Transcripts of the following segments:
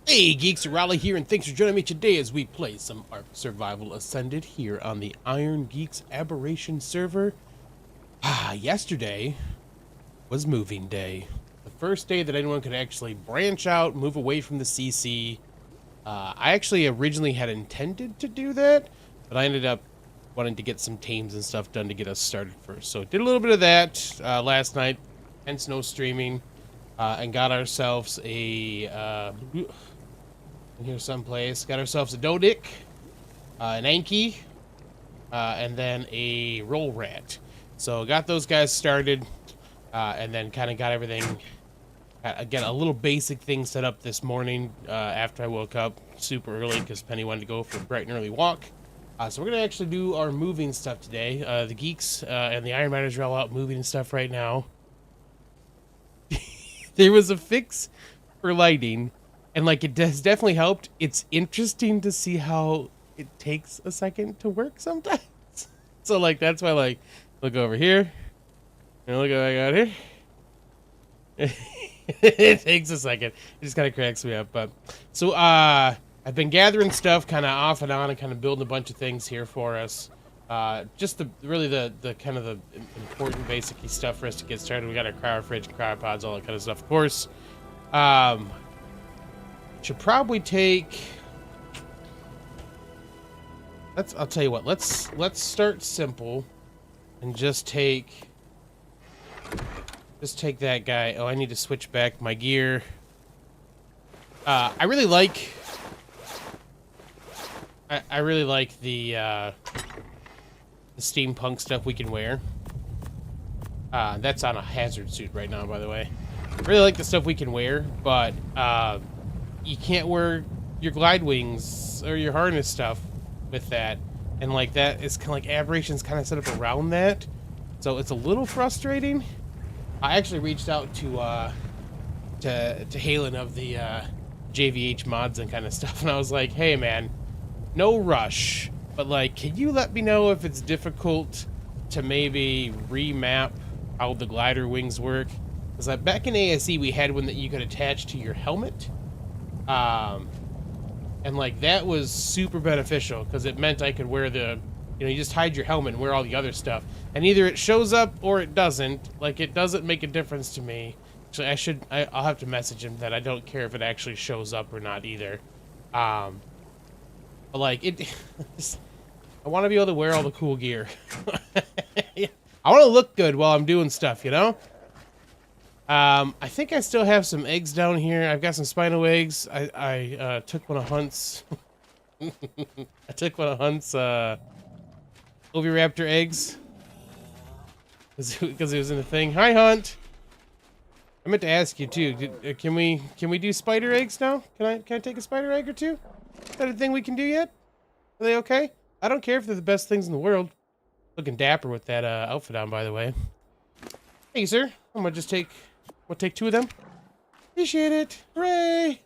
Hey geeks, Arahli here, and thanks for joining me today as we play some ARK Survival Ascended here on the IronGeeks Aberration server. Yesterday was moving day. The first day that anyone could actually branch out, move away from the CC. I actually originally had intended to do that, but I ended up wanting to get some tames and stuff done to get us started first. So did a little bit of that last night, hence no streaming, and got ourselves a... in here someplace. Got ourselves a Dodic, an Anki, and then a Roll Rat. So got those guys started, and then kind of got everything, again, a little basic thing set up this morning after I woke up super early because Penny wanted to go for a bright and early walk. So we're going to actually do our moving stuff today. The Geeks and the Iron Miners are all out moving and stuff right now. There was a fix for lighting. And, like, it has definitely helped. It's interesting to see how it takes a second to work sometimes. So, like, that's why, like, look over here. And look what I got here. It takes a second. It just kind of cracks me up. But, so, I've been gathering stuff kind of off and on and kind of building a bunch of things here for us. Just really the kind of the important basic stuff for us to get started. We got our cryo fridge, cryopods, all that kind of stuff, of course. Should probably take... I'll tell you what, let's start simple and just take that guy. Oh, I need to switch back my gear. I really like the steampunk stuff we can wear. That's on a hazard suit right now, by the way. I really like the stuff we can wear, but you can't wear your glide wings or your harness stuff with that, and like that is kind of like Aberration's kind of set up around that, so it's a little frustrating. I actually reached out to Halen of the JVH mods and kind of stuff, and I was like, hey man, no rush, but like, can you let me know if it's difficult to maybe remap how the glider wings work? Because like back in ASE we had one that you could attach to your helmet. And like that was super beneficial because it meant I could wear the, you just hide your helmet and wear all the other stuff, and either it shows up or it doesn't. Like, it doesn't make a difference to me. Actually, I'll have to message him that I don't care if it actually shows up or not either. But like I want to be able to wear all the cool gear. I want to look good while I'm doing stuff, I think I still have some eggs down here. I've got some spino eggs. I took one of Hunt's. I took one of Hunt's Oviraptor eggs because it was in the thing. Hi, Hunt. I meant to ask you too. Can we do spider eggs now? Can I take a spider egg or two? Is that a thing we can do yet? Are they okay? I don't care if they're the best things in the world. Looking dapper with that outfit on, by the way. Hey, sir. I'm gonna just take. We'll take two of them. Appreciate it. Hooray!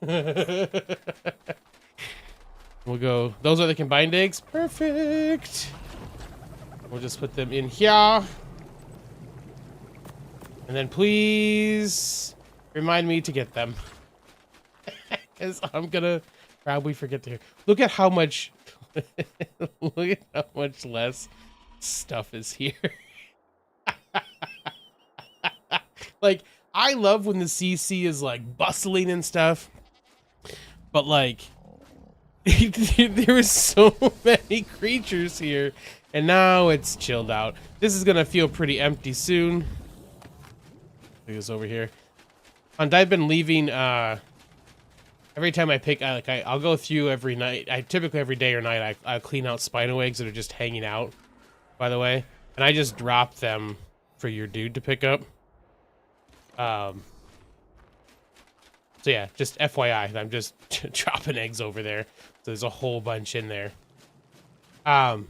We'll go. Those are the combined eggs. Perfect. We'll just put them in here. And then please remind me to get them. Because I'm gonna probably forget to. Look at how much. Look at how much less stuff is here. Like, I love when the CC is like bustling and stuff, but like there was so many creatures here, and now it's chilled out. This is gonna feel pretty empty soon. Look this over here. And I've been leaving every time I pick. I'll go through every night. I typically every day or night I clean out spino eggs that are just hanging out. By the way, and I just drop them for your dude to pick up. So yeah, just FYI, I'm just dropping eggs over there. So there's a whole bunch in there. Do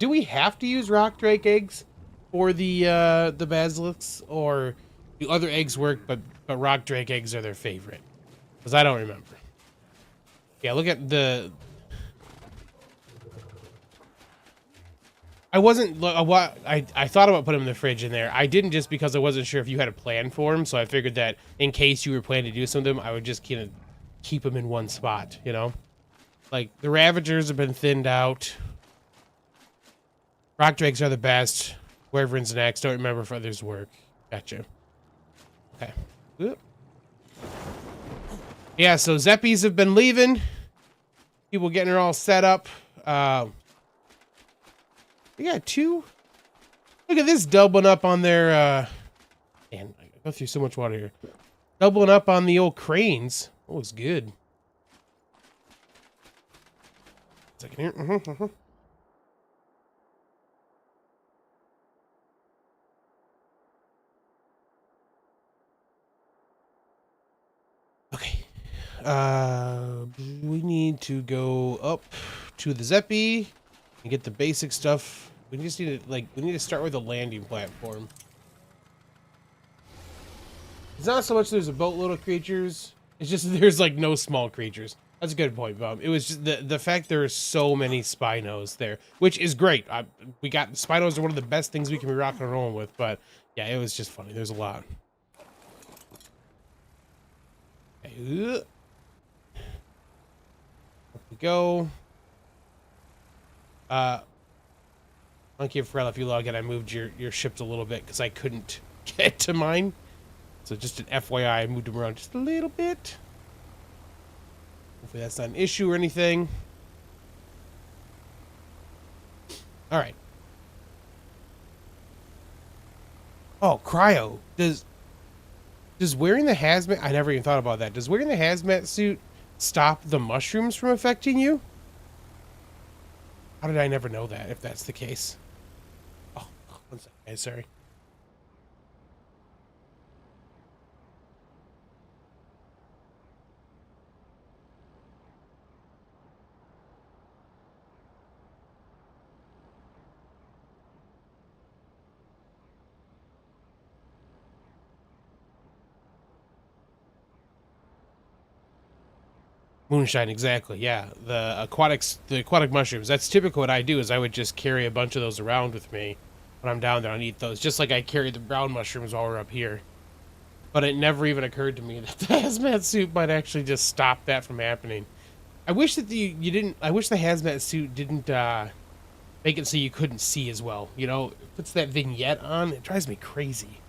we have to use rock drake eggs for the basilisks, or do other eggs work, but rock drake eggs are their favorite? Because I don't remember. Yeah, look at the... I wasn't. What I thought about putting them in the fridge in there. I didn't just because I wasn't sure if you had a plan for them. So I figured that in case you were planning to do some of them, I would just kind of keep them in one spot. You know, like the Ravagers have been thinned out. Rock Drakes are the best. Wyvern's next. Don't remember if others work. Gotcha. Okay. Oop. Yeah, so Zeppies have been leaving. People getting her all set up. We got two. Look at this doubling up on their, man, I go through so much water here. Doubling up on the old cranes. Oh, it's good. Second here. Okay. We need to go up to the Zeppy and get the basic stuff. We just need to, like, we need to start with a landing platform. It's not so much there's a boatload of creatures. It's just there's, like, no small creatures. That's a good point, Bob. It was just the fact there are so many Spinos there, which is great. We got Spinos are one of the best things we can be rocking and rolling with, but yeah, it was just funny. There's a lot. Okay. Up we go. Monkey Umbrella, if you log in, I moved your ships a little bit because I couldn't get to mine. So just an FYI, I moved them around just a little bit. Hopefully that's not an issue or anything. All right. Oh, cryo. Does wearing the hazmat... I never even thought about that. Does wearing the hazmat suit stop the mushrooms from affecting you? How did I never know that, if that's the case? Oh, 1 second. Okay, sorry. Moonshine, exactly. Yeah, the aquatic mushrooms. That's typically what I do. Is I would just carry a bunch of those around with me when I'm down there and eat those, just like I carry the brown mushrooms while we're up here. But it never even occurred to me that the hazmat suit might actually just stop that from happening. I wish that you didn't. I wish the hazmat suit didn't make it so you couldn't see as well. You know, it puts that vignette on. It drives me crazy.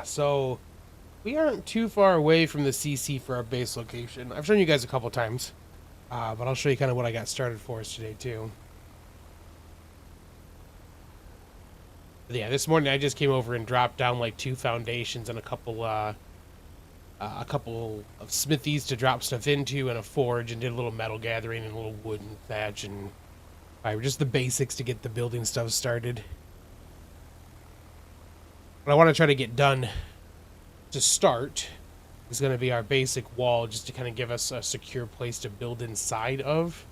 So, we aren't too far away from the CC for our base location. I've shown you guys a couple times, but I'll show you kind of what I got started for us today too. But yeah, this morning I just came over and dropped down like 2 foundations and a couple of smithies to drop stuff into, and a forge, and did a little metal gathering and a little wood and thatch, and just the basics to get the building stuff started. What I want to try to get done to start is going to be our basic wall, just to kind of give us a secure place to build inside of,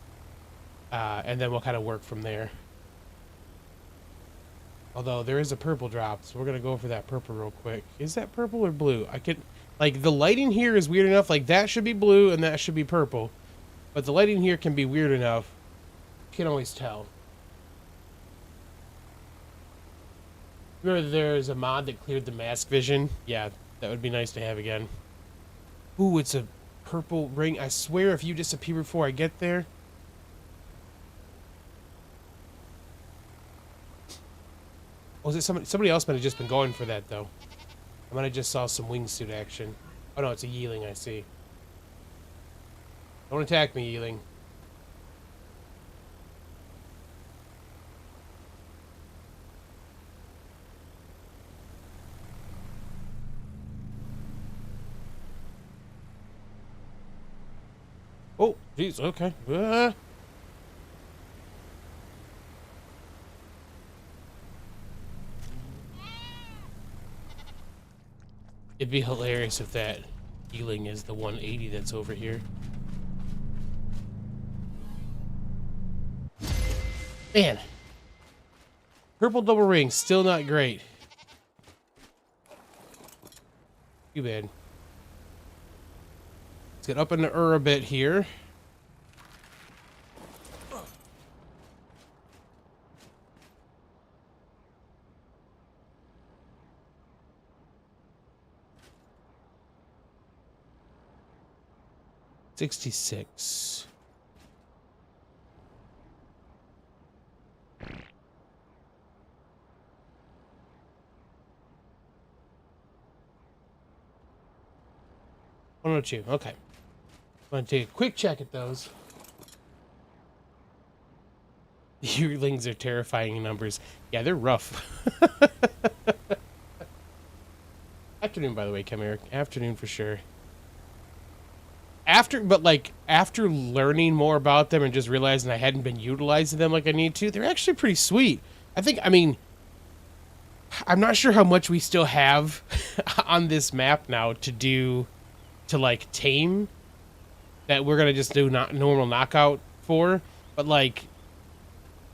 and then we'll kind of work from there. Although there is a purple drop, so we're going to go for that purple real quick. Is that purple or blue? I could, like, the lighting here is weird enough. Like, that should be blue and that should be purple, but the lighting here can be weird enough. You can always tell. Remember there's a mod that cleared the mask vision? Yeah, that would be nice to have again. Ooh, it's a purple ring. I swear if you disappear before I get there. Was it somebody else might have just been going for that though. I might have just saw some wingsuit action. Oh no, it's a yeeling I see. Don't attack me, yeeling. Oh, jeez, okay. It'd be hilarious if that healing is the 180 that's over here. Man. Purple double ring, still not great. Too bad. Let's get up in the a bit here. $66. $102. Okay. I'm gonna take a quick check at those. Yearlings are terrifying numbers. Yeah, they're rough. Afternoon, by the way, come here. Afternoon for sure. After learning more about them and just realizing I hadn't been utilizing them like I need to, they're actually pretty sweet. I mean, I'm not sure how much we still have on this map now to like tame that we're gonna just do not normal knockout for, but like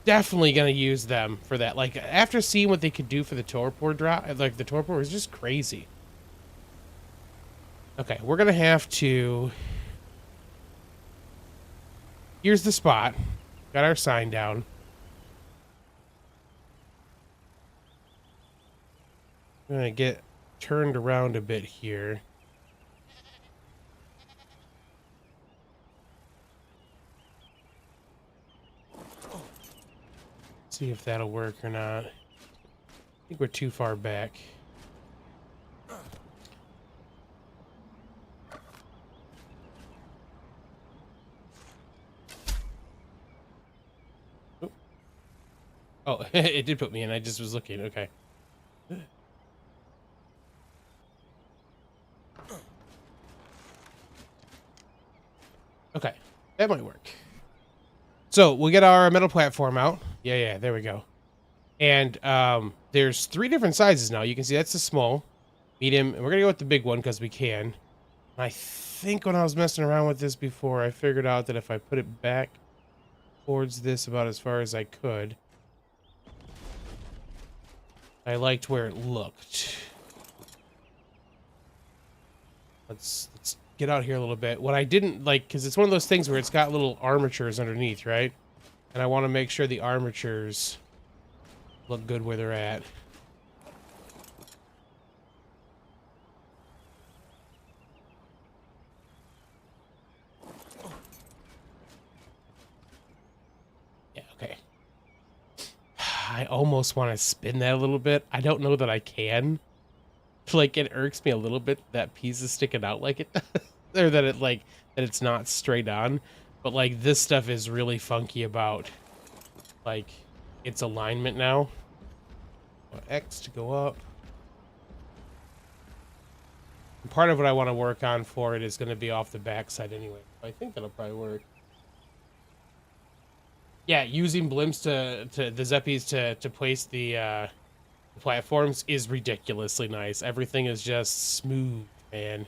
definitely gonna use them for that. Like after seeing what they could do for the torpor drop, like the torpor is just crazy. Okay, we're gonna have to. Here's the spot. Got our sign down. I'm gonna get turned around a bit here. See if that'll work or not. I think we're too far back. Oh, it did put me in. I just was looking. Okay. Okay. That might work. So we'll get our metal platform out. Yeah, there we go. And there's 3 different sizes now. You can see that's the small, medium, and we're going to go with the big one because we can. I think when I was messing around with this before, I figured out that if I put it back towards this about as far as I could, I liked where it looked. Let's get out here a little bit. What I didn't like, because it's one of those things where it's got little armatures underneath, right? And I want to make sure the armatures look good where they're at. Yeah, okay. I almost want to spin that a little bit. I don't know that I can. Like, it irks me a little bit that piece is sticking out like it does. Or that it, like, that it's not straight on. But, like, this stuff is really funky about, like, its alignment now. X to go up. And part of what I want to work on for it is going to be off the backside anyway. I think that'll probably work. Yeah, using blimps to the Zeppies to place the platforms is ridiculously nice. Everything is just smooth, man.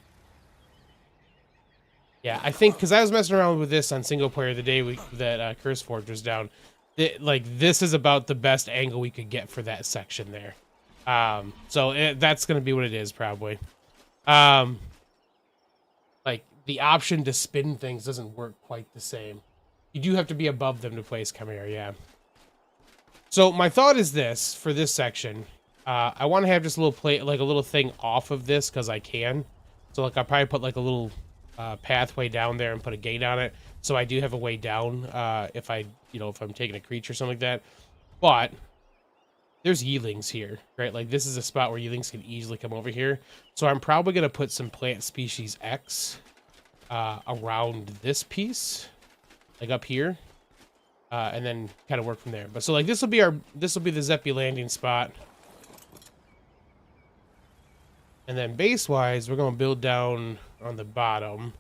Yeah, I think because I was messing around with this on single player the day that Curse Forge was down. Like, this is about the best angle we could get for that section there. So that's going to be what it is, probably. Like, the option to spin things doesn't work quite the same. You do have to be above them to place Chimera, yeah. So my thought is this, for this section. I want to have just a little plate, like a little thing off of this, because I can. So, like, I'll probably put, like, a little pathway down there and put a gate on it. So I do have a way down if if I'm taking a creature or something like that. But there's yearlings here, right? Like, this is a spot where yearlings can easily come over here. So I'm probably going to put some plant species X around this piece, like up here, and then kind of work from there. But so, like, this will be the Zeppy landing spot. And then base-wise, we're going to build down on the bottom.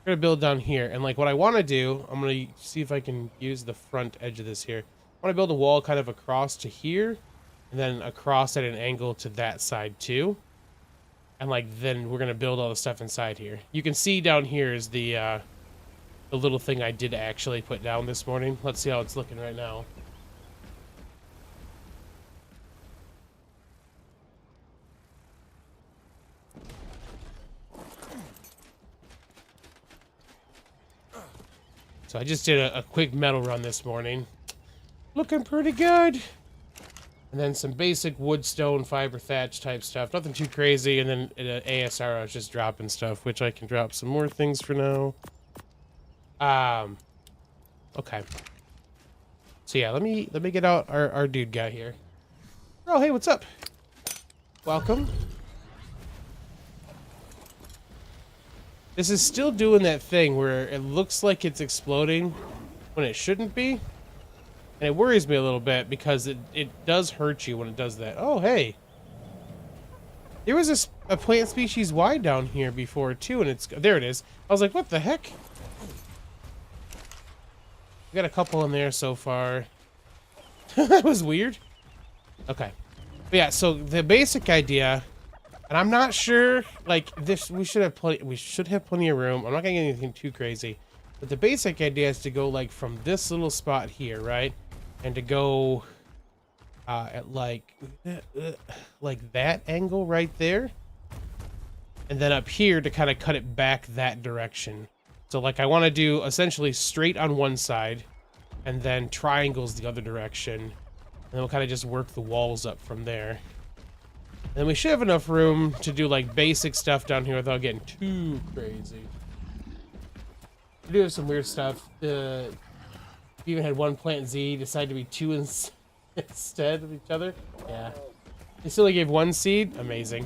We're going to build down here. And, like, what I want to do, I'm going to see if I can use the front edge of this here. I want to build a wall kind of across to here, and then across at an angle to that side, too. And, like, then we're going to build all the stuff inside here. You can see down here is the little thing I did actually put down this morning. Let's see how it's looking right now. So I just did a quick metal run this morning. Looking pretty good. And then some basic wood, stone, fiber, thatch type stuff. Nothing too crazy. And then ASR, I was just dropping stuff, which I can drop some more things for now. Okay. So yeah, let me get out our dude guy here. Oh, hey, what's up? Welcome. This is still doing that thing where it looks like it's exploding when it shouldn't be. And it worries me a little bit because it does hurt you when it does that. Oh, hey. There was a plant species wide down here before, too, and there it is. I was like, what the heck? We got a couple in there so far. That was weird. Okay. But yeah, so the basic idea, and I'm not sure, like, this, we should have plenty of room. I'm not gonna get anything too crazy. But the basic idea is to go, like, from this little spot here, right? And to go at, like that angle right there. And then up here to kind of cut it back that direction. So, like, I want to do essentially straight on one side, and then triangles the other direction. And then we'll kind of just work the walls up from there. And then we should have enough room to do, like, basic stuff down here without getting too crazy. We do have some weird stuff. We even had one plant Z decide to be two instead of each other. Yeah. They still only gave one seed. Amazing.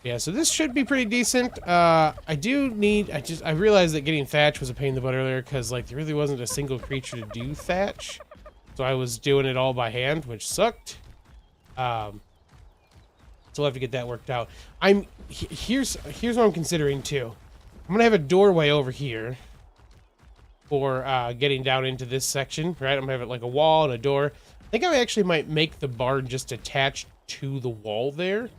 Yeah, so this should be pretty decent. I realized that getting thatch was a pain in the butt earlier because, like, there really wasn't a single creature to do thatch. So I was doing it all by hand, which sucked. So we'll have to get that worked out. Here's what I'm considering too. I'm gonna have a doorway over here for getting down into this section, right? I'm gonna have it like a wall and a door. I think I actually might make the barn just attached to the wall there.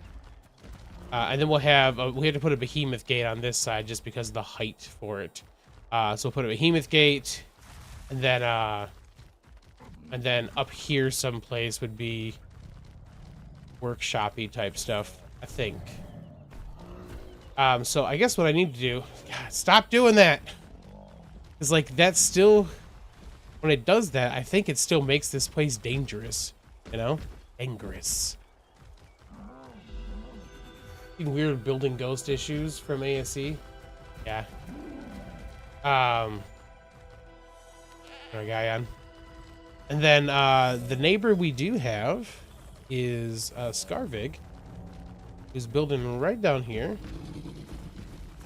And then we have to put a behemoth gate on this side just because of the height for it. So we'll put a behemoth gate, and then up here someplace would be workshop-y type stuff, I think. So I guess what I need to do, God, stop doing that. Is like that's still, when it does that, I think it still makes this place dangerous, you know? Dangerous. Weird building ghost issues from ASE. Yeah. Our guy on. And then the neighbor we do have is Scarvig, who's building right down here.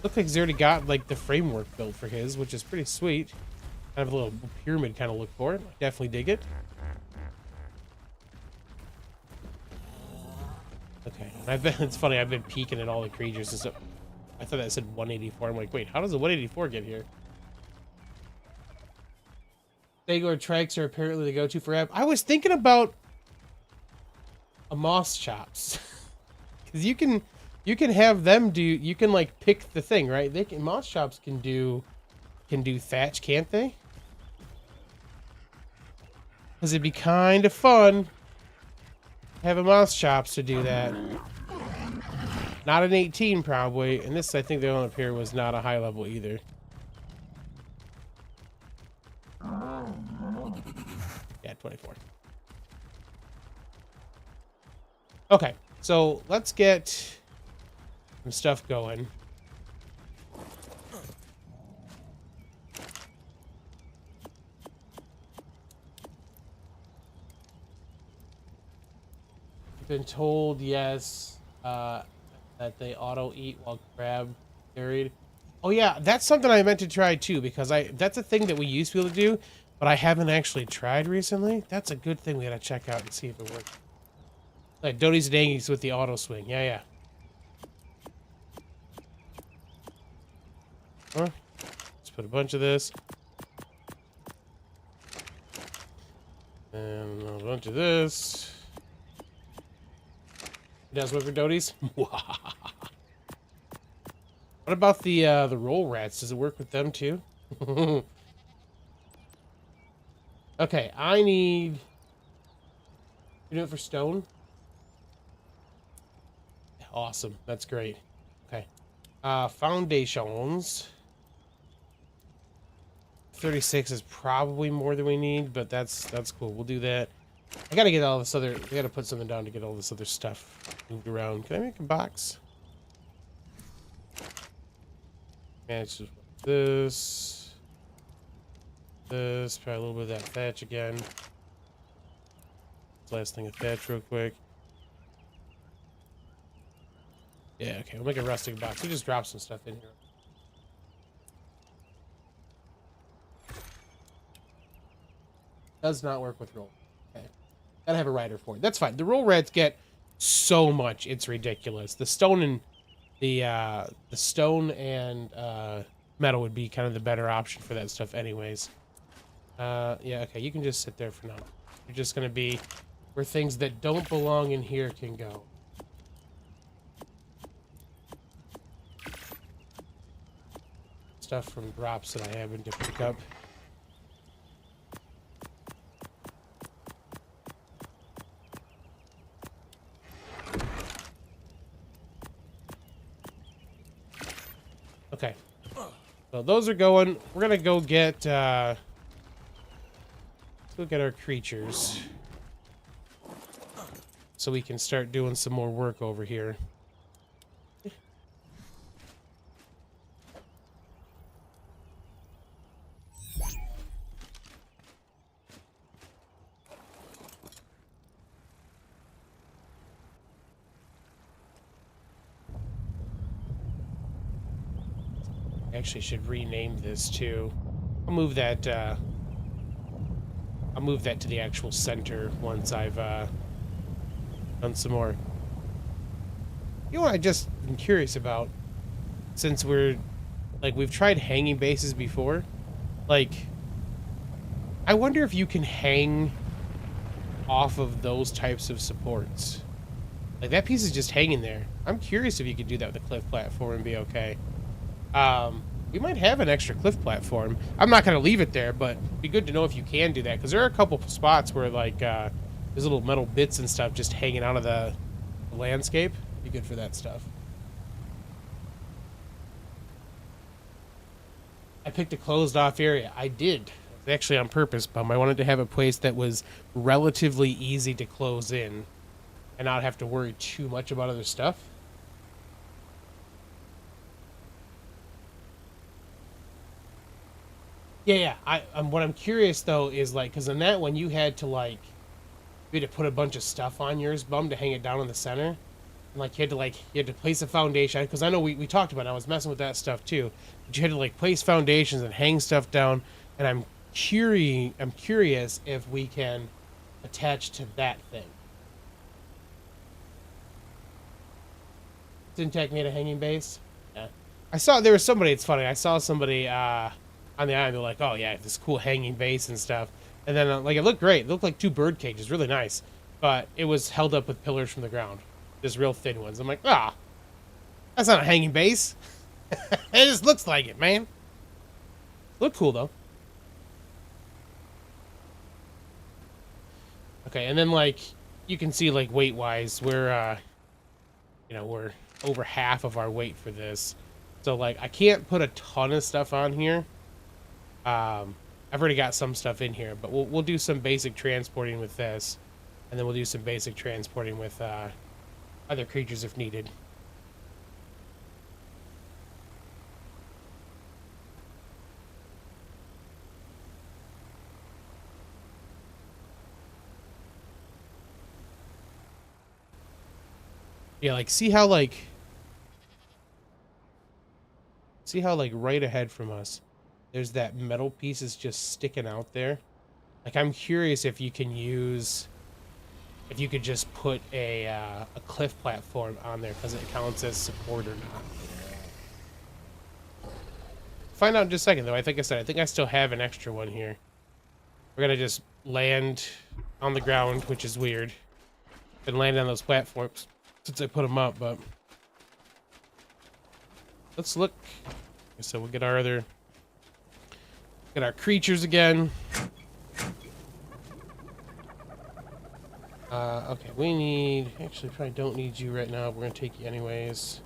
Looks like he's already got like the framework built for his, which is pretty sweet. Kind of a little pyramid kind of look for it. Definitely dig it. Okay, it's funny, I've been peeking at all the creatures and stuff. I thought that said 184. I'm like, wait, how does the 184 get here? Regular trikes are apparently the go-to for app. I was thinking about a moss chops. Because you can have them do, you can like pick the thing, right? Moss chops can do thatch, can't they? Because it'd be kind of fun. Have a mouse chops to do that. Not an 18 probably, and this I think the one up here was not a high level either. Yeah, 24. Okay, so let's get some stuff going. Been told yes that they auto eat while crab buried. Oh yeah, that's something I meant to try too, because that's a thing that we used to be able to do, but I haven't actually tried recently. That's a good thing we gotta check out and see if it works. Like Doties and Angies with the auto swing. Yeah. Huh? Let's put a bunch of this. And a bunch of this. It does work for Doties. What about the roll rats? Does it work with them too? Okay, I need. You do it for stone. Awesome, that's great. Okay, foundations. 36 is probably more than we need, but that's cool. We'll do that. I gotta get all this other... I gotta put something down to get all this other stuff moved around. Can I make a box? Yeah, it's just this. This. Probably a little bit of that thatch again. Last thing of thatch real quick. Yeah, okay. We'll make a rustic box. We'll just drop some stuff in here. Does not work with roll. Okay. Gotta have a rider for it. That's fine. The roll rats get so much, it's ridiculous. The stone and metal would be kind of the better option for that stuff anyways. Yeah, okay, you can just sit there for now. You're just gonna be where things that don't belong in here can go. Stuff from drops that I happen to pick up. Okay. So those are going. We're gonna go get let's go get our creatures. So we can start doing some more work over here. Actually should rename this too. I'll move that to the actual center once I've done some more. You know what I just been curious about, since we've tried hanging bases before, like I wonder if you can hang off of those types of supports. Like that piece is just hanging there. I'm curious if you could do that with a cliff platform and be okay. We might have an extra cliff platform. I'm not going to leave it there, but it'd be good to know if you can do that, because there are a couple spots where, like, there's little metal bits and stuff just hanging out of the landscape. Be good for that stuff. I picked a closed-off area. I did. Actually on purpose, Bum. I wanted to have a place that was relatively easy to close in and not have to worry too much about other stuff. Yeah. What I'm curious though is like, because in that one you had to put a bunch of stuff on yours, Bum, to hang it down in the center, and like you had to place a foundation. Because I know we talked about it. I was messing with that stuff too. But you had to like place foundations and hang stuff down. And I'm curious if we can attach to that thing. Syntac made a hanging base. Yeah. I saw there was somebody. It's funny. I saw somebody. On the island, they're like, oh yeah, this cool hanging base and stuff. And then, like, it looked great. It looked like 2 bird cages, really nice. But it was held up with pillars from the ground. Just real thin ones. I'm like, that's not a hanging base. It just looks like it, man. Look cool, though. Okay, and then, like, you can see, like, weight-wise, we're over half of our weight for this. So, like, I can't put a ton of stuff on here. I've already got some stuff in here, but we'll do some basic transporting with this, and then we'll do some basic transporting with other creatures if needed. Yeah, like see how right ahead from us there's that metal piece is just sticking out there. Like, I'm curious if you could just put a cliff platform on there because it counts as support or not. Find out in just a second, though. I think I still have an extra one here. We're gonna just land on the ground, which is weird. Been landing on those platforms since I put them up, but let's look. So we'll get our creatures again. Okay, we need... Actually, probably don't need you right now. We're going to take you anyways.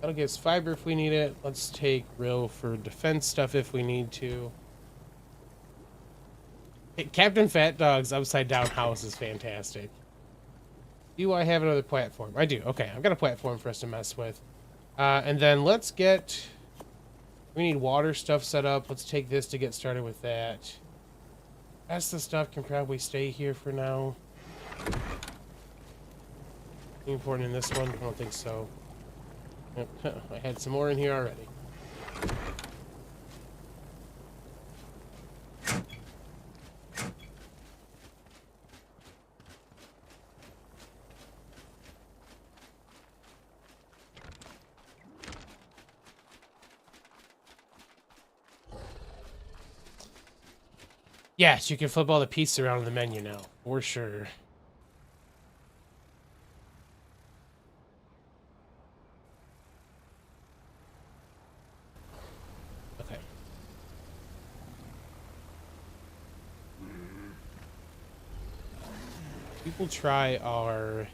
That'll give us fiber if we need it. Let's take real for defense stuff if we need to. Hey, Captain Fat Dog's upside down house is fantastic. Do I have another platform? I do. Okay, I've got a platform for us to mess with. And then let's get... We need water stuff set up. Let's take this to get started with that. That's the stuff can probably stay here for now. Anything important in this one? I don't think so. Yep. I had some more in here already. Yes, you can flip all the pieces around in the menu now, for sure. Okay. We will try our...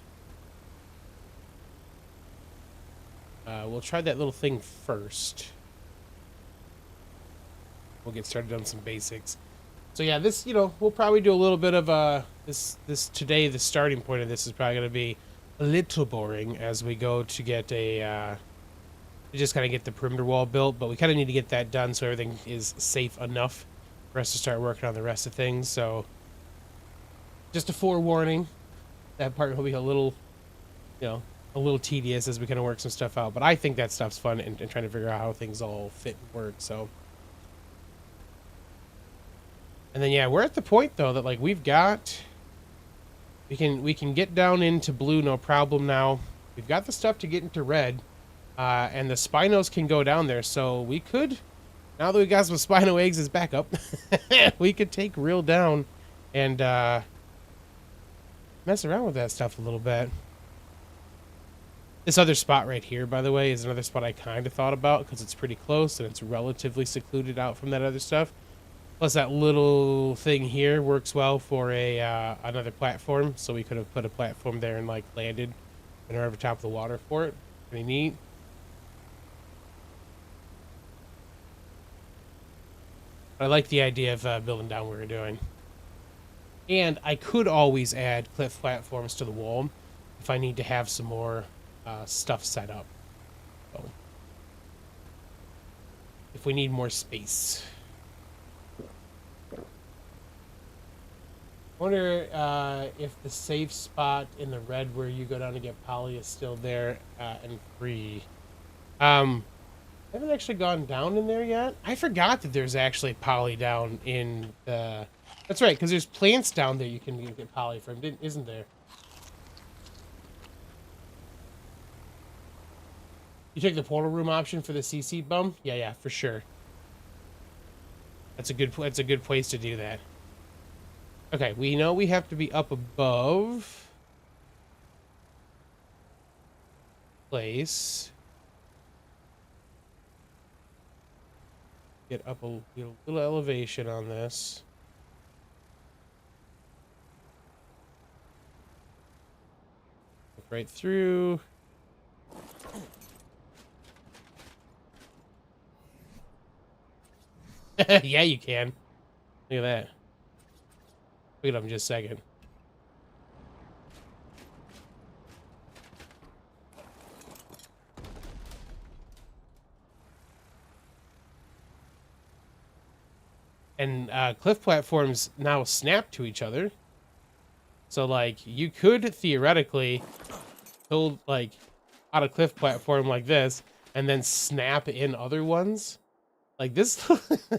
we'll try that little thing first. We'll get started on some basics. So yeah, this, you know, we'll probably do a little bit of this today. The starting point of this is probably going to be a little boring as we go to get a we just kind of get the perimeter wall built, but we kind of need to get that done so everything is safe enough for us to start working on the rest of things. So just a forewarning, that part will be a little, you know, a little tedious as we kind of work some stuff out, but I think that stuff's fun and trying to figure out how things all fit and work. So. And then yeah, we're at the point though that like we've got we can get down into blue no problem now. We've got the stuff to get into red, and the Spinos can go down there. So we could, now that we got some Spino eggs as backup, we could take real down and mess around with that stuff a little bit. This other spot right here, by the way, is another spot I kind of thought about because it's pretty close and it's relatively secluded out from that other stuff. Plus, that little thing here works well for a another platform, so we could have put a platform there and like landed and over top of the water for it. Pretty neat. I like the idea of building down what we're doing. And I could always add cliff platforms to the wall if I need to have some more stuff set up. So, if we need more space. I wonder if the safe spot in the red where you go down to get poly is still there and free. I haven't actually gone down in there yet. I forgot that there's actually poly down in the... That's right, because there's plants down there you can get poly from, isn't there? You take the portal room option for the CC bum? Yeah, for sure. That's a good place to do that. Okay, we know we have to be up above place. Get up a little elevation on this. Look right through. Yeah, you can. Look at that. Look at him just a second. And cliff platforms now snap to each other. So, like, you could theoretically build, like, on a cliff platform like this and then snap in other ones. Like, this,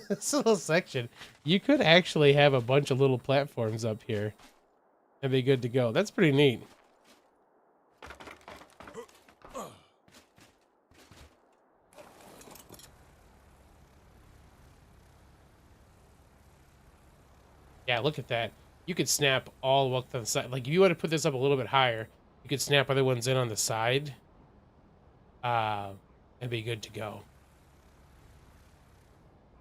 this little section, you could actually have a bunch of little platforms up here and be good to go. That's pretty neat. Yeah, look at that. You could snap all up to the side. Like, if you want to put this up a little bit higher, you could snap other ones in on the side. And be good to go.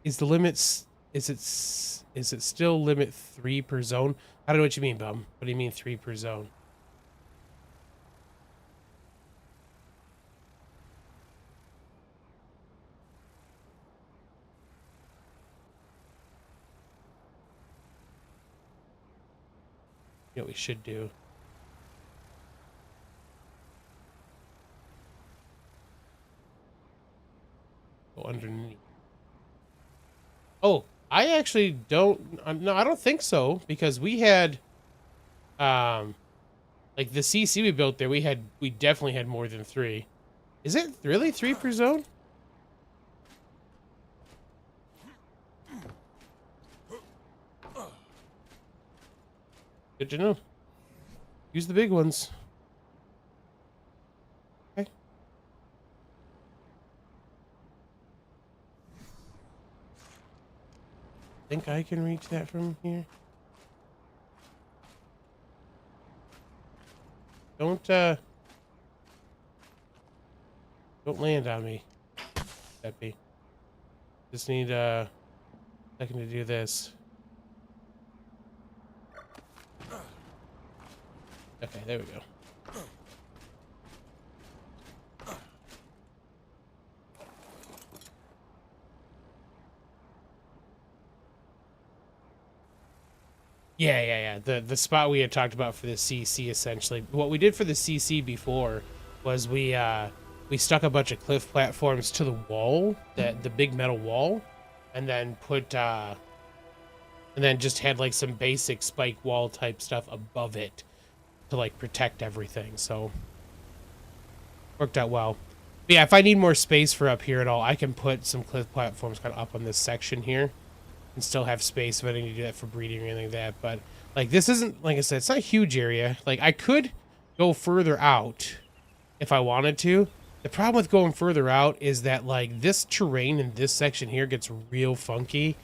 Is the limits... Is it still limit 3 per zone? I don't know what you mean, Bum. What do you mean 3 per zone? should do. Go underneath. Oh, I actually don't. No, I don't think so, because we had, like the CC we built there. We definitely had more than 3. Is it really 3 per zone? Good to know. Use the big ones. Okay. Think I can reach that from here? Don't land on me, Peppy. Just need a second to do this. Okay, there we go. Yeah. The spot we had talked about for the CC, essentially. What we did for the CC before was we stuck a bunch of cliff platforms to the wall, the big metal wall, and then and then just had like some basic spike wall type stuff above it to like protect everything. So worked out well. But yeah, if I need more space for up here at all, I can put some cliff platforms kind of up on this section here and still have space if I need to do that for breeding or anything like that. But like this isn't, like I said, it's not a huge area. Like I could go further out if I wanted to. The problem with going further out is that like this terrain in this section here gets real funky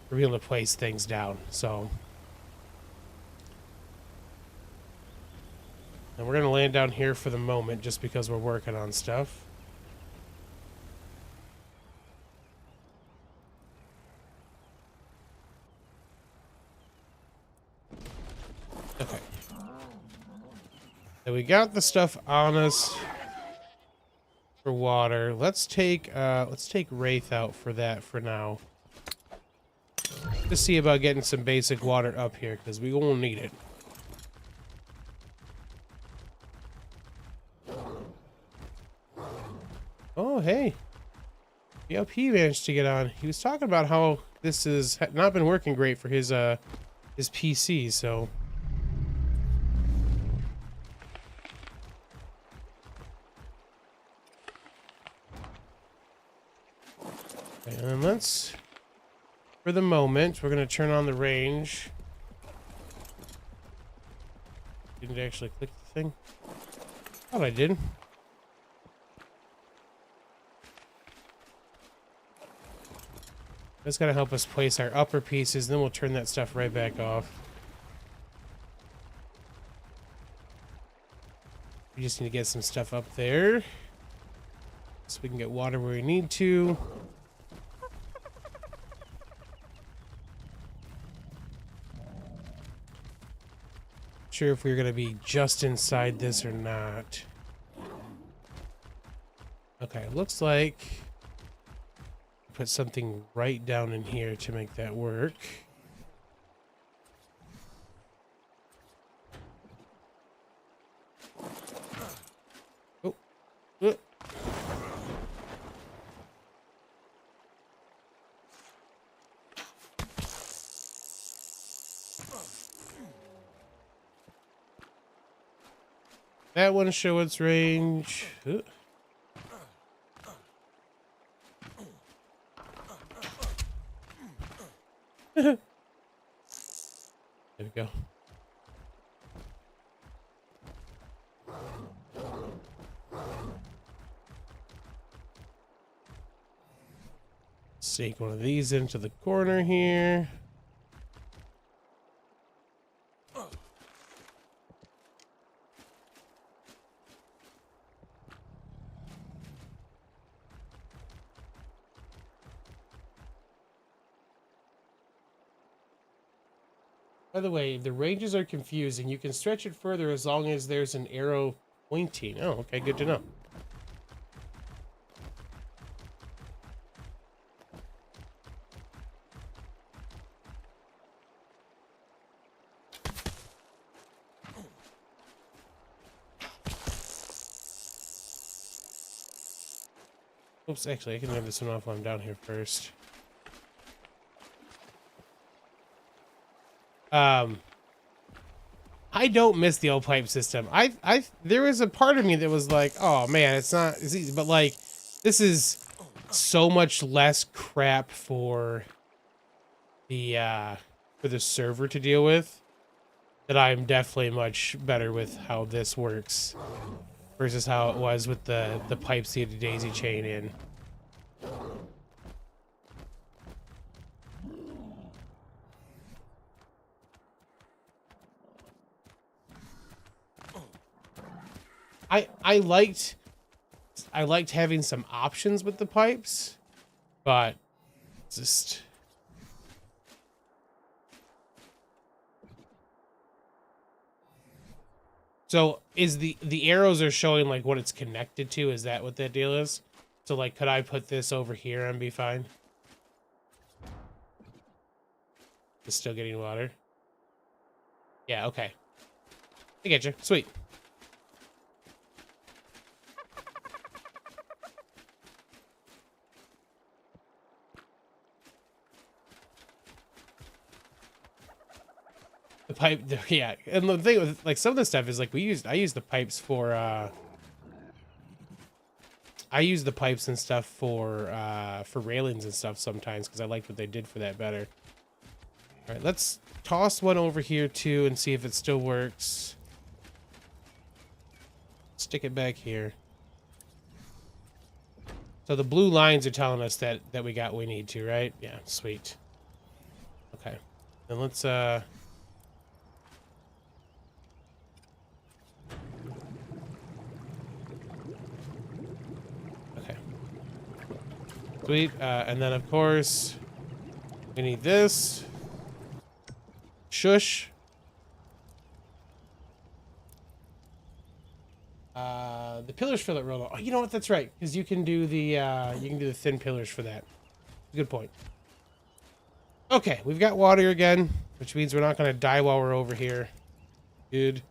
for being able to place things down. So, and we're gonna land down here for the moment just because we're working on stuff. Okay. So we got the stuff on us for water. Let's take Wraith out for that for now. Just see about getting some basic water up here because we won't need it. Oh hey, yep, he managed to get on. He was talking about how this has not been working great for his PC. So. And let's, for the moment, we're going to turn on the range. Didn't actually click the thing. Thought I did. That's going to help us place our upper pieces, then we'll turn that stuff right back off. We just need to get some stuff up there so we can get water where we need to. Sure if we're going to be just inside this or not. Okay, looks like put something right down in here to make that work. Oh. That one show its range. There we go. Stake one of these into the corner here. By the way, the ranges are confusing. You can stretch it further as long as there's an arrow pointing. Oh, okay, good to know. Oops, actually, I can leave this one off while I'm down here first. I don't miss the old pipe system. There was a part of me that was like, oh man, it's easy, but like, this is so much less crap for the server to deal with that I'm definitely much better with how this works versus how it was with the pipes you had to daisy chain in. I liked having some options with the pipes, but just so is the arrows are showing like what it's connected to? Is that what that deal is? So like, could I put this over here and be fine? It's still getting water. Yeah, okay. I get you. Sweet. The pipe, yeah, and the thing with like some of the stuff is like I use the pipes for I use the pipes and stuff for railings and stuff sometimes because I liked what they did for that better. All right, let's toss one over here too and see if it still works. Stick it back here. So the blue lines are telling us that we got what we need to, right? Yeah, sweet. Okay, then let's sweet, and then of course we need this. Shush. The pillars fill it real low. Oh, you know what? That's right, because you can do the thin pillars for that. Good point. Okay, we've got water again, which means we're not going to die while we're over here. Good.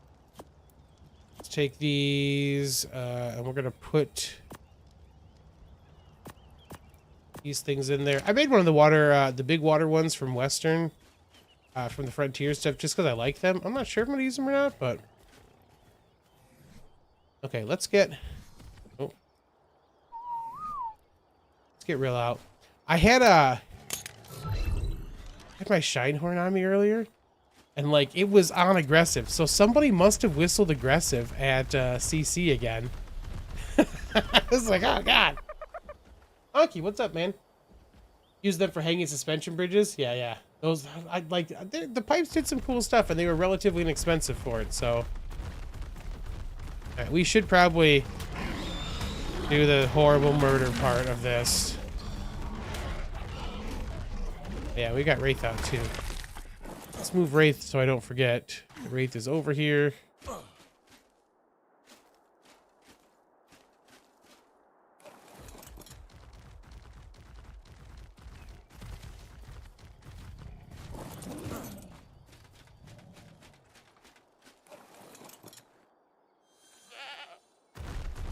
Let's take these, and we're going to put these things in there. I made one of the water, the big water ones from Western, from the Frontier stuff, just because I like them. I'm not sure if I'm gonna use them or not, but okay. Let's get real out. I had my shine horn on me earlier, and like it was on aggressive. So somebody must have whistled aggressive at CC again. I was like, oh god. Honky, what's up, man? Use them for hanging suspension bridges? Yeah, yeah. Those, I like, the pipes did some cool stuff, and they were relatively inexpensive for it, so. Right, we should probably do the horrible murder part of this. Yeah, we got Wraith out, too. Let's move Wraith so I don't forget. Wraith is over here.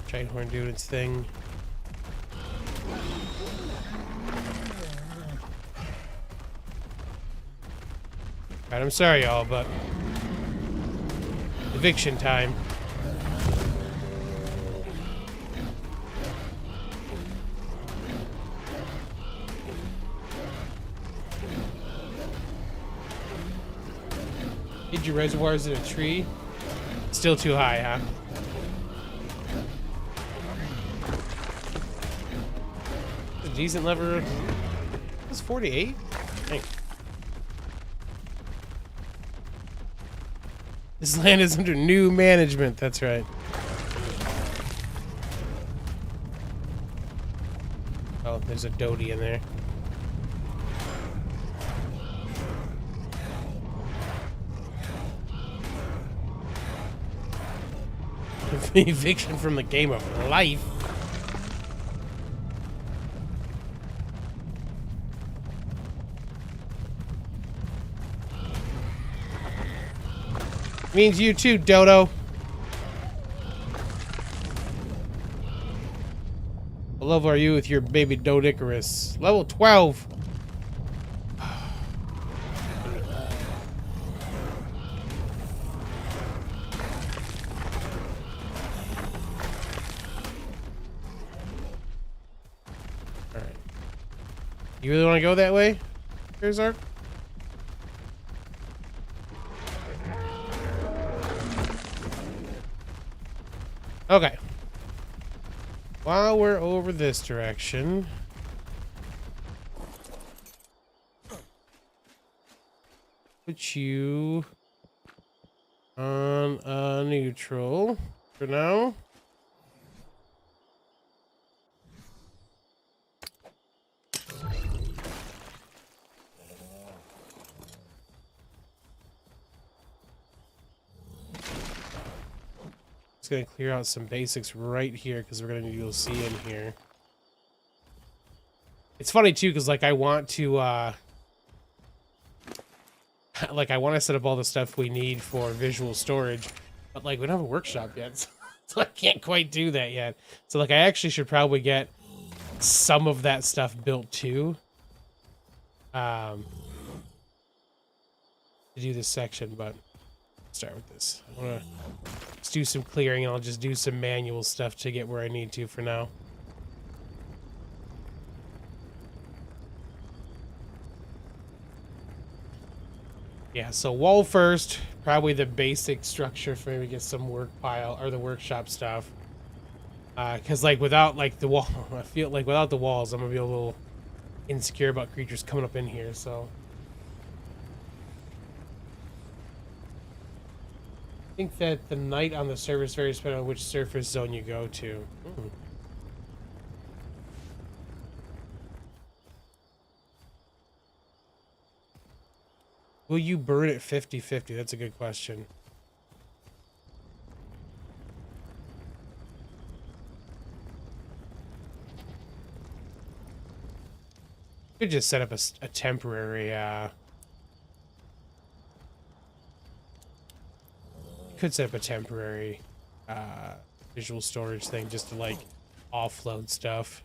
Giant horn doing its thing. Alright, I'm sorry, y'all, but eviction time. Hid your reservoirs in a tree? Still too high, huh? Decent lever. It's 48. Dang. This land is under new management. That's right. Oh, there's a Doty in there. Eviction from the game of life. Means you too, Dodo. What level are you with your baby Dodicarus? Level 12. Alright. You really want to go that way? Here's ARK? Okay. While we're over this direction, put you on neutral for now. Gonna clear out some basics right here because we're gonna need to see in here. It's funny too because like I want to like I want to set up all the stuff we need for visual storage, but like we don't have a workshop yet, so I can't quite do that yet. So like I actually should probably get some of that stuff built too, to do this section. But start with this. I want to just do some clearing, and I'll just do some manual stuff to get where I need to for now. Yeah, so wall first, probably the basic structure for me to get some work pile or the workshop stuff. Because like without like the wall, I feel like without the walls, I'm gonna be a little insecure about creatures coming up in here. So. I think that the night on the surface varies depending on which surface zone you go to. Will you burn it 50-50? That's a good question. Could just set up a temporary could set up a temporary visual storage thing just to like offload stuff.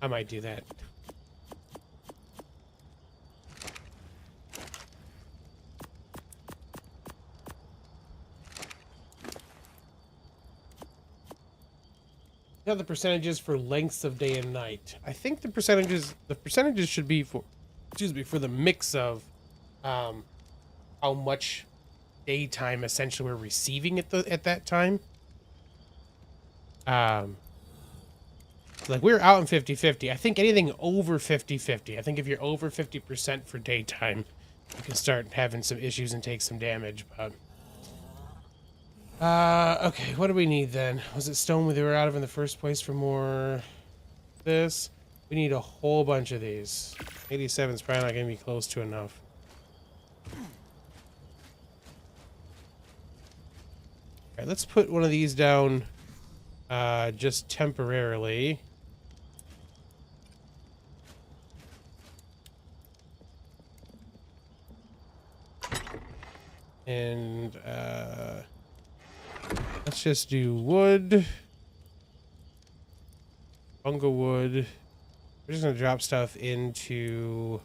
I might do that. Now the percentages for lengths of day and night. I think the percentages should be for, excuse me, for the mix of how much daytime essentially we're receiving at that time. Like we're out in 50-50. I think anything over 50-50. I think if you're over 50% for daytime, you can start having some issues and take some damage. But okay, what do we need then? Was it stone we were out of in the first place for more this? We need a whole bunch of these. 87 is probably not going to be close to enough. Alright, let's put one of these down just temporarily. And let's just do wood. Bunga wood. We're just gonna drop stuff into.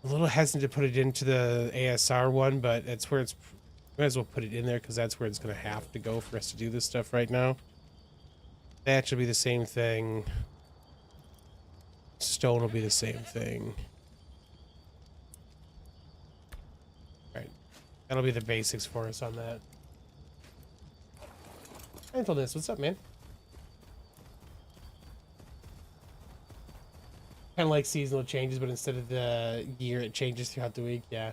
I'm a little hesitant to put it into the ASR one, but that's where it's. Might as well put it in there because that's where it's gonna have to go for us to do this stuff right now. That should be the same thing. Stone will be the same thing. Alright. That'll be the basics for us on that. Gentleness, what's up, man? Kind of like seasonal changes, but instead of the year, it changes throughout the week. Yeah.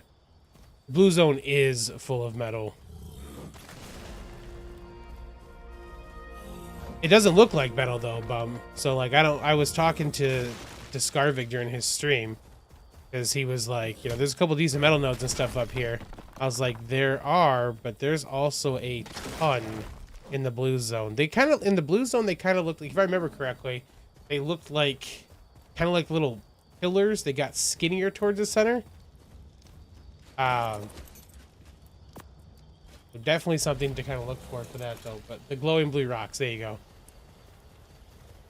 Blue zone is full of metal. It doesn't look like metal though, bum. So like I was talking to Scarvik during his stream because he was like, you know, there's a couple decent metal nodes and stuff up here. I was like, there are, but there's also a ton in the blue zone. They kind of, in the blue zone, they kind of looked like, if I remember correctly, they looked like kind of like little pillars. They got skinnier towards the center. Definitely something to kind of look for that though. But the glowing blue rocks, there you go.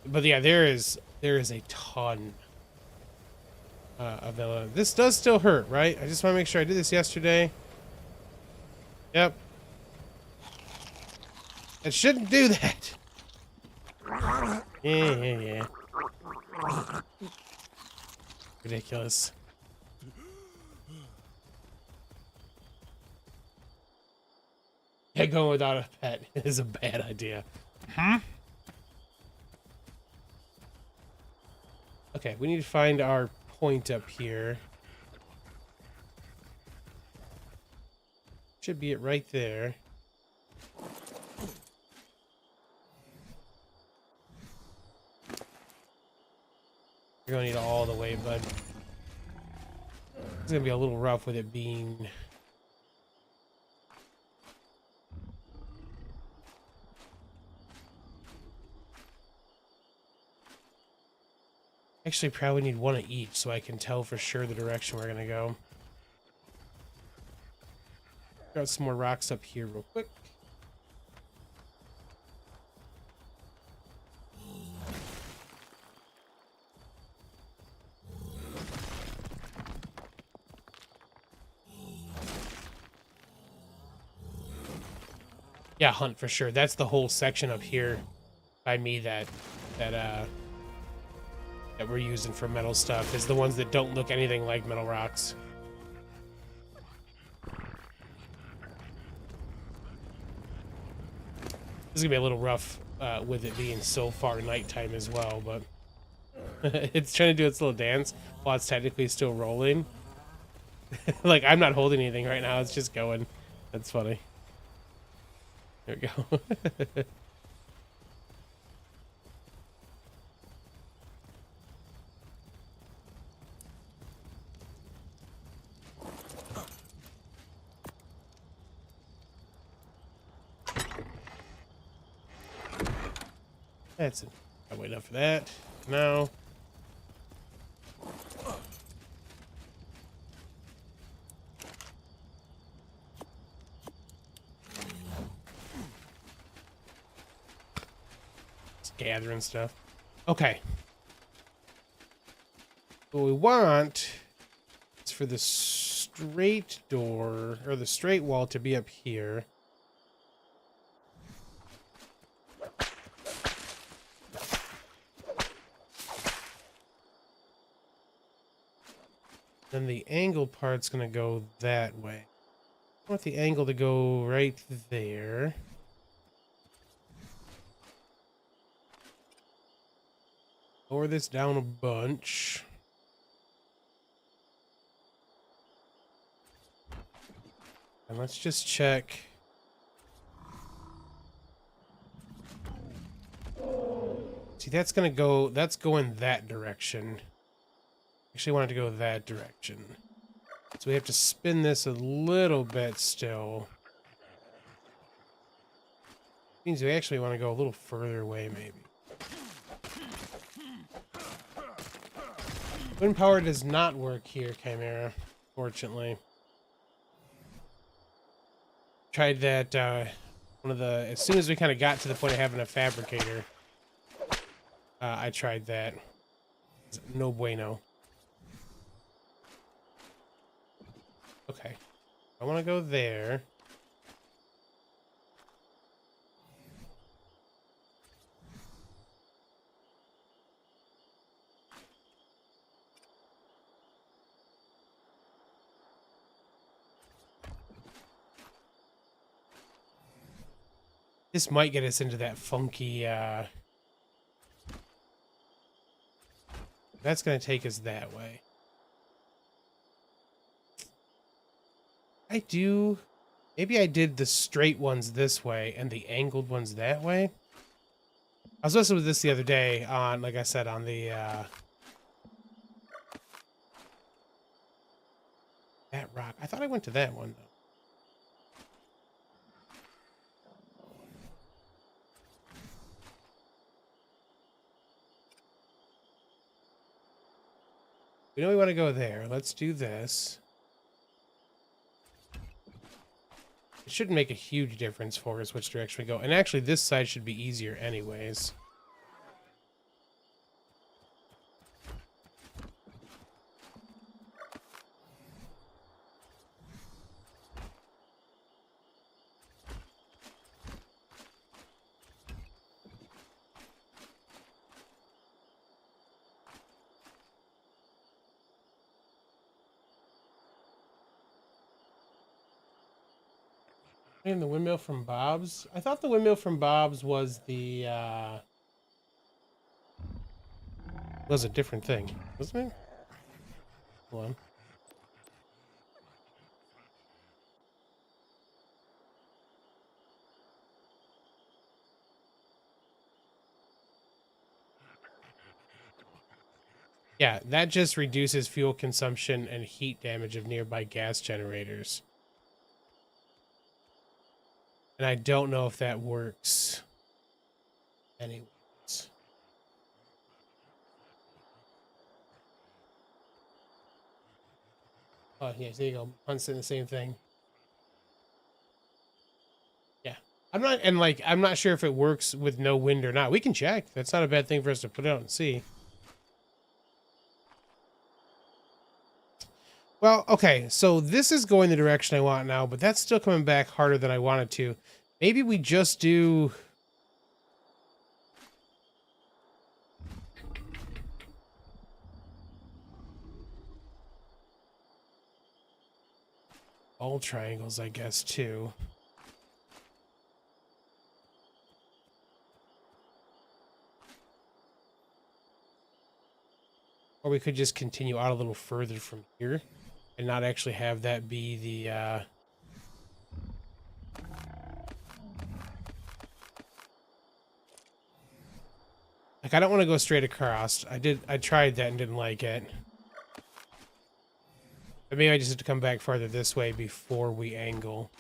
But yeah, there is a ton of that. This does still hurt, right? I just want to make sure I did this yesterday. Yep. It shouldn't do that. Yeah. Ridiculous. Yeah, going without a pet is a bad idea. Huh? Okay, we need to find our point up here. Should be it right there. You're gonna need it all the way, bud. It's gonna be a little rough with it being... Actually, probably need one of each so I can tell for sure the direction we're gonna go. Got some more rocks up here real quick. Yeah, hunt for sure. That's the whole section up here by me that we're using for metal stuff is the ones that don't look anything like metal rocks. This is gonna be a little rough with it being so far nighttime as well, but it's trying to do its little dance while it's technically still rolling. Like, I'm not holding anything right now, it's just going. That's funny. There we go. That's it. Probably enough for that. No. Just gathering stuff. Okay. What we want is for the straight door, or the straight wall to be up here. Then the angle part's gonna go that way. I want the angle to go right there. Lower this down a bunch. And let's just check. See, that's gonna go, that's going that direction. Actually, I wanted to go that direction. So we have to spin this a little bit still. Means we actually want to go a little further away, maybe. Wind power does not work here, Chimera, fortunately. Tried that, as soon as we kind of got to the point of having a fabricator, I tried that. No bueno. Okay. I want to go there. This might get us into that funky, that's going to take us that way. Maybe I did the straight ones this way and the angled ones that way. I was messing with this the other day on, like I said, on the, that rock. I thought I went to that one, though. We know we want to go there. Let's do this. It shouldn't make a huge difference for us which direction we go. And actually, this side should be easier anyways. And the windmill from Bob's? I thought the windmill from Bob's was the, was a different thing, wasn't it? Hold on. Yeah, that just reduces fuel consumption and heat damage of nearby gas generators. And I don't know if that works. Anyways. Oh, yeah, there you go. Hunt's saying the same thing. Yeah. I'm not sure if it works with no wind or not. We can check. That's not a bad thing for us to put out and see. Well, okay, so this is going the direction I want now, but that's still coming back harder than I wanted to. Maybe we just do... all triangles, I guess, too. Or we could just continue out a little further from here and not actually have that be the, like, I don't want to go straight across. I tried that and didn't like it. But maybe I just have to come back farther this way before we angle.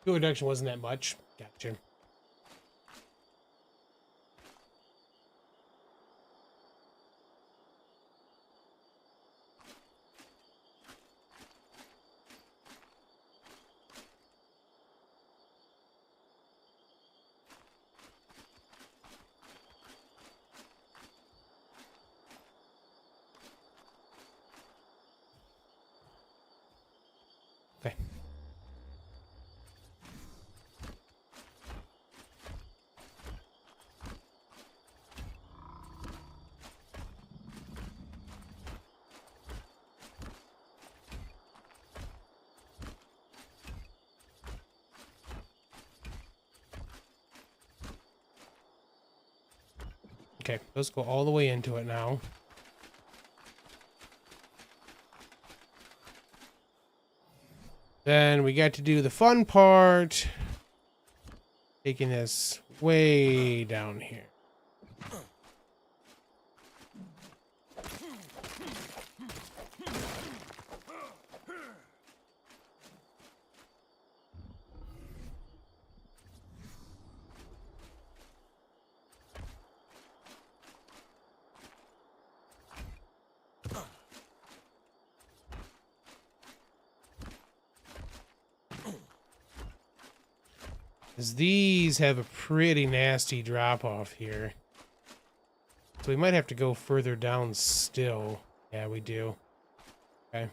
Fuel reduction wasn't that much. Gotcha. Okay. Okay, let's go all the way into it now. Then we got to do the fun part. Taking this way down here. Because these have a pretty nasty drop off here. So we might have to go further down still. Yeah, we do. Okay.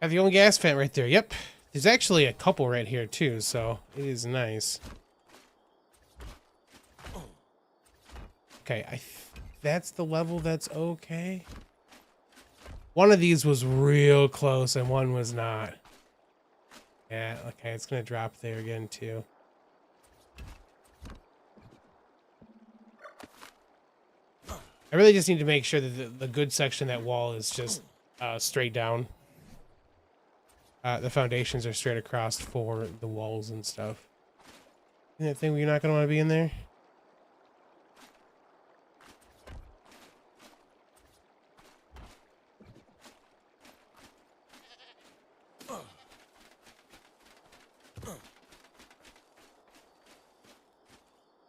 Have the only gas vent right there. Yep. There's actually a couple right here too, so it is nice. Okay, that's the level that's okay. One of these was real close and one was not. Yeah, okay, it's gonna drop there again too. I really just need to make sure that the good section of that wall is just straight down. The foundations are straight across for the walls and stuff. Isn't that thing where you're not going to want to be in there?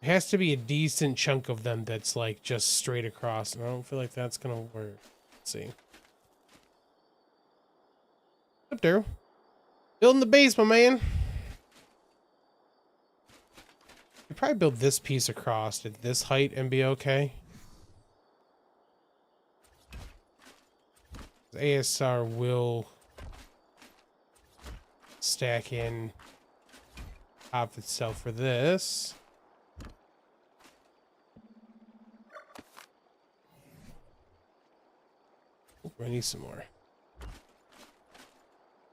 It has to be a decent chunk of them that's like just straight across, and I don't feel like that's gonna work. Let's see. Up there. Building the base, my man. You probably build this piece across at this height and be okay. ASR will stack in top itself for this. I need some more.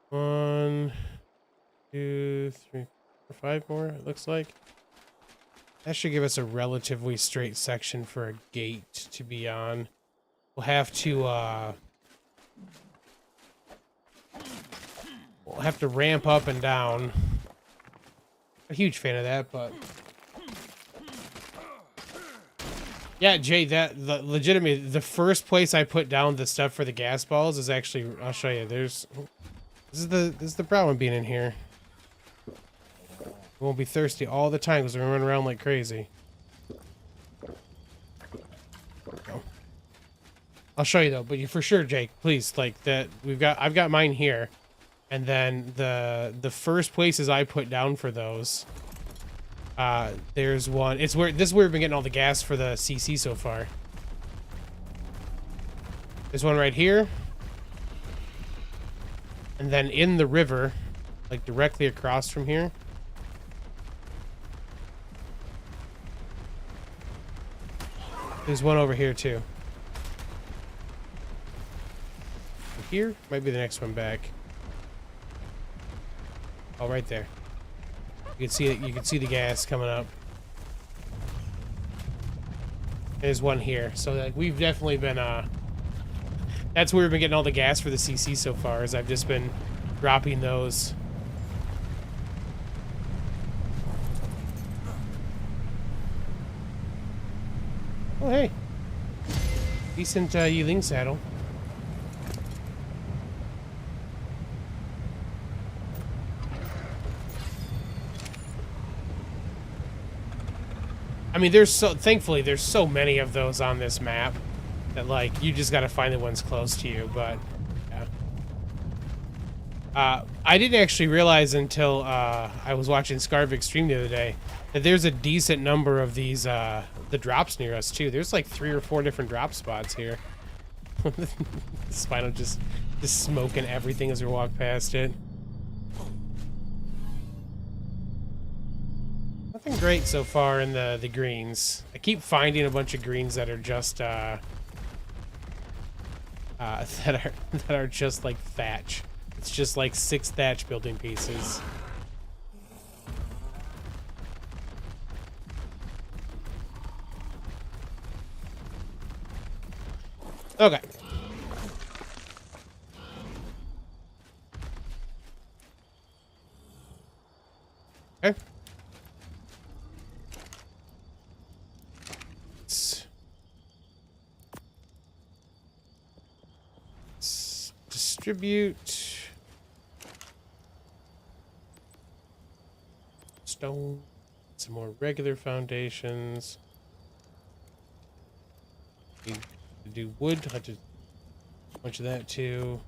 1, 2, 3, 4, 5 more, it looks like. That should give us a relatively straight section for a gate to be on. We'll have to ramp up and down. A huge fan of that, but yeah, Jay, legitimately the first place I put down the stuff for the gas balls is actually, I'll show you. This is the problem being in here. We won't be thirsty all the time because we're running around like crazy. I'll show you though, but you for sure, Jake, please, like that I've got mine here. And then the first places I put down for those, there's one. This is where we've been getting all the gas for the CC so far. There's one right here. And then in the river, like directly across from here. There's one over here too. Here might be the next one back. Oh, right there. You can see it. You can see the gas coming up. There's one here. So like we've definitely been that's where we've been getting all the gas for the CC so far. Is I've just been dropping those. Oh hey, decent Yiling saddle. I mean, thankfully, there's so many of those on this map that, like, you just gotta find the ones close to you, but, yeah. I didn't actually realize until, I was watching Scarvik stream the other day that there's a decent number of these, the drops near us, too. There's, like, 3 or 4 different drop spots here. Spinal just smoking everything as we walk past it. Nothing great so far in the greens. I keep finding a bunch of greens that are just that are just like thatch. It's just like 6 thatch building pieces. Okay. Okay. Distribute stone, some more regular foundations. Need to do wood. I have to a bunch of that too.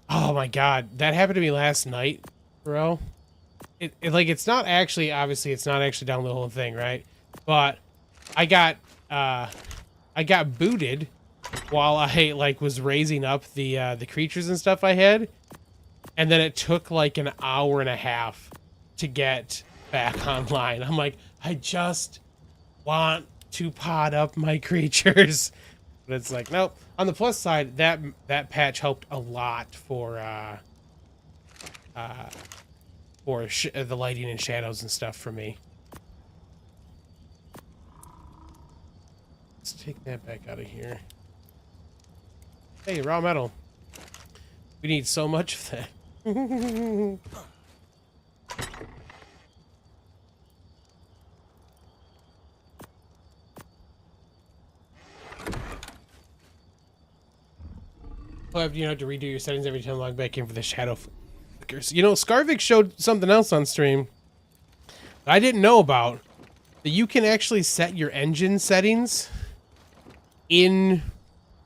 Oh my god, that happened to me last night, bro. It's not actually, obviously it's not actually down the whole thing, right? But I got booted while I like was raising up the creatures and stuff I had, and then it took like an hour and a half to get back online. I'm like, I just want to pod up my creatures, but it's like, nope. On the plus side, that patch helped a lot for the lighting and shadows and stuff for me. Let's take that back out of here. Hey, raw metal. We need so much of that. Well, you have to redo your settings every time I log back in for the shadow stickers. You know, Scarvik showed something else on stream that I didn't know about. That you can actually set your engine settings in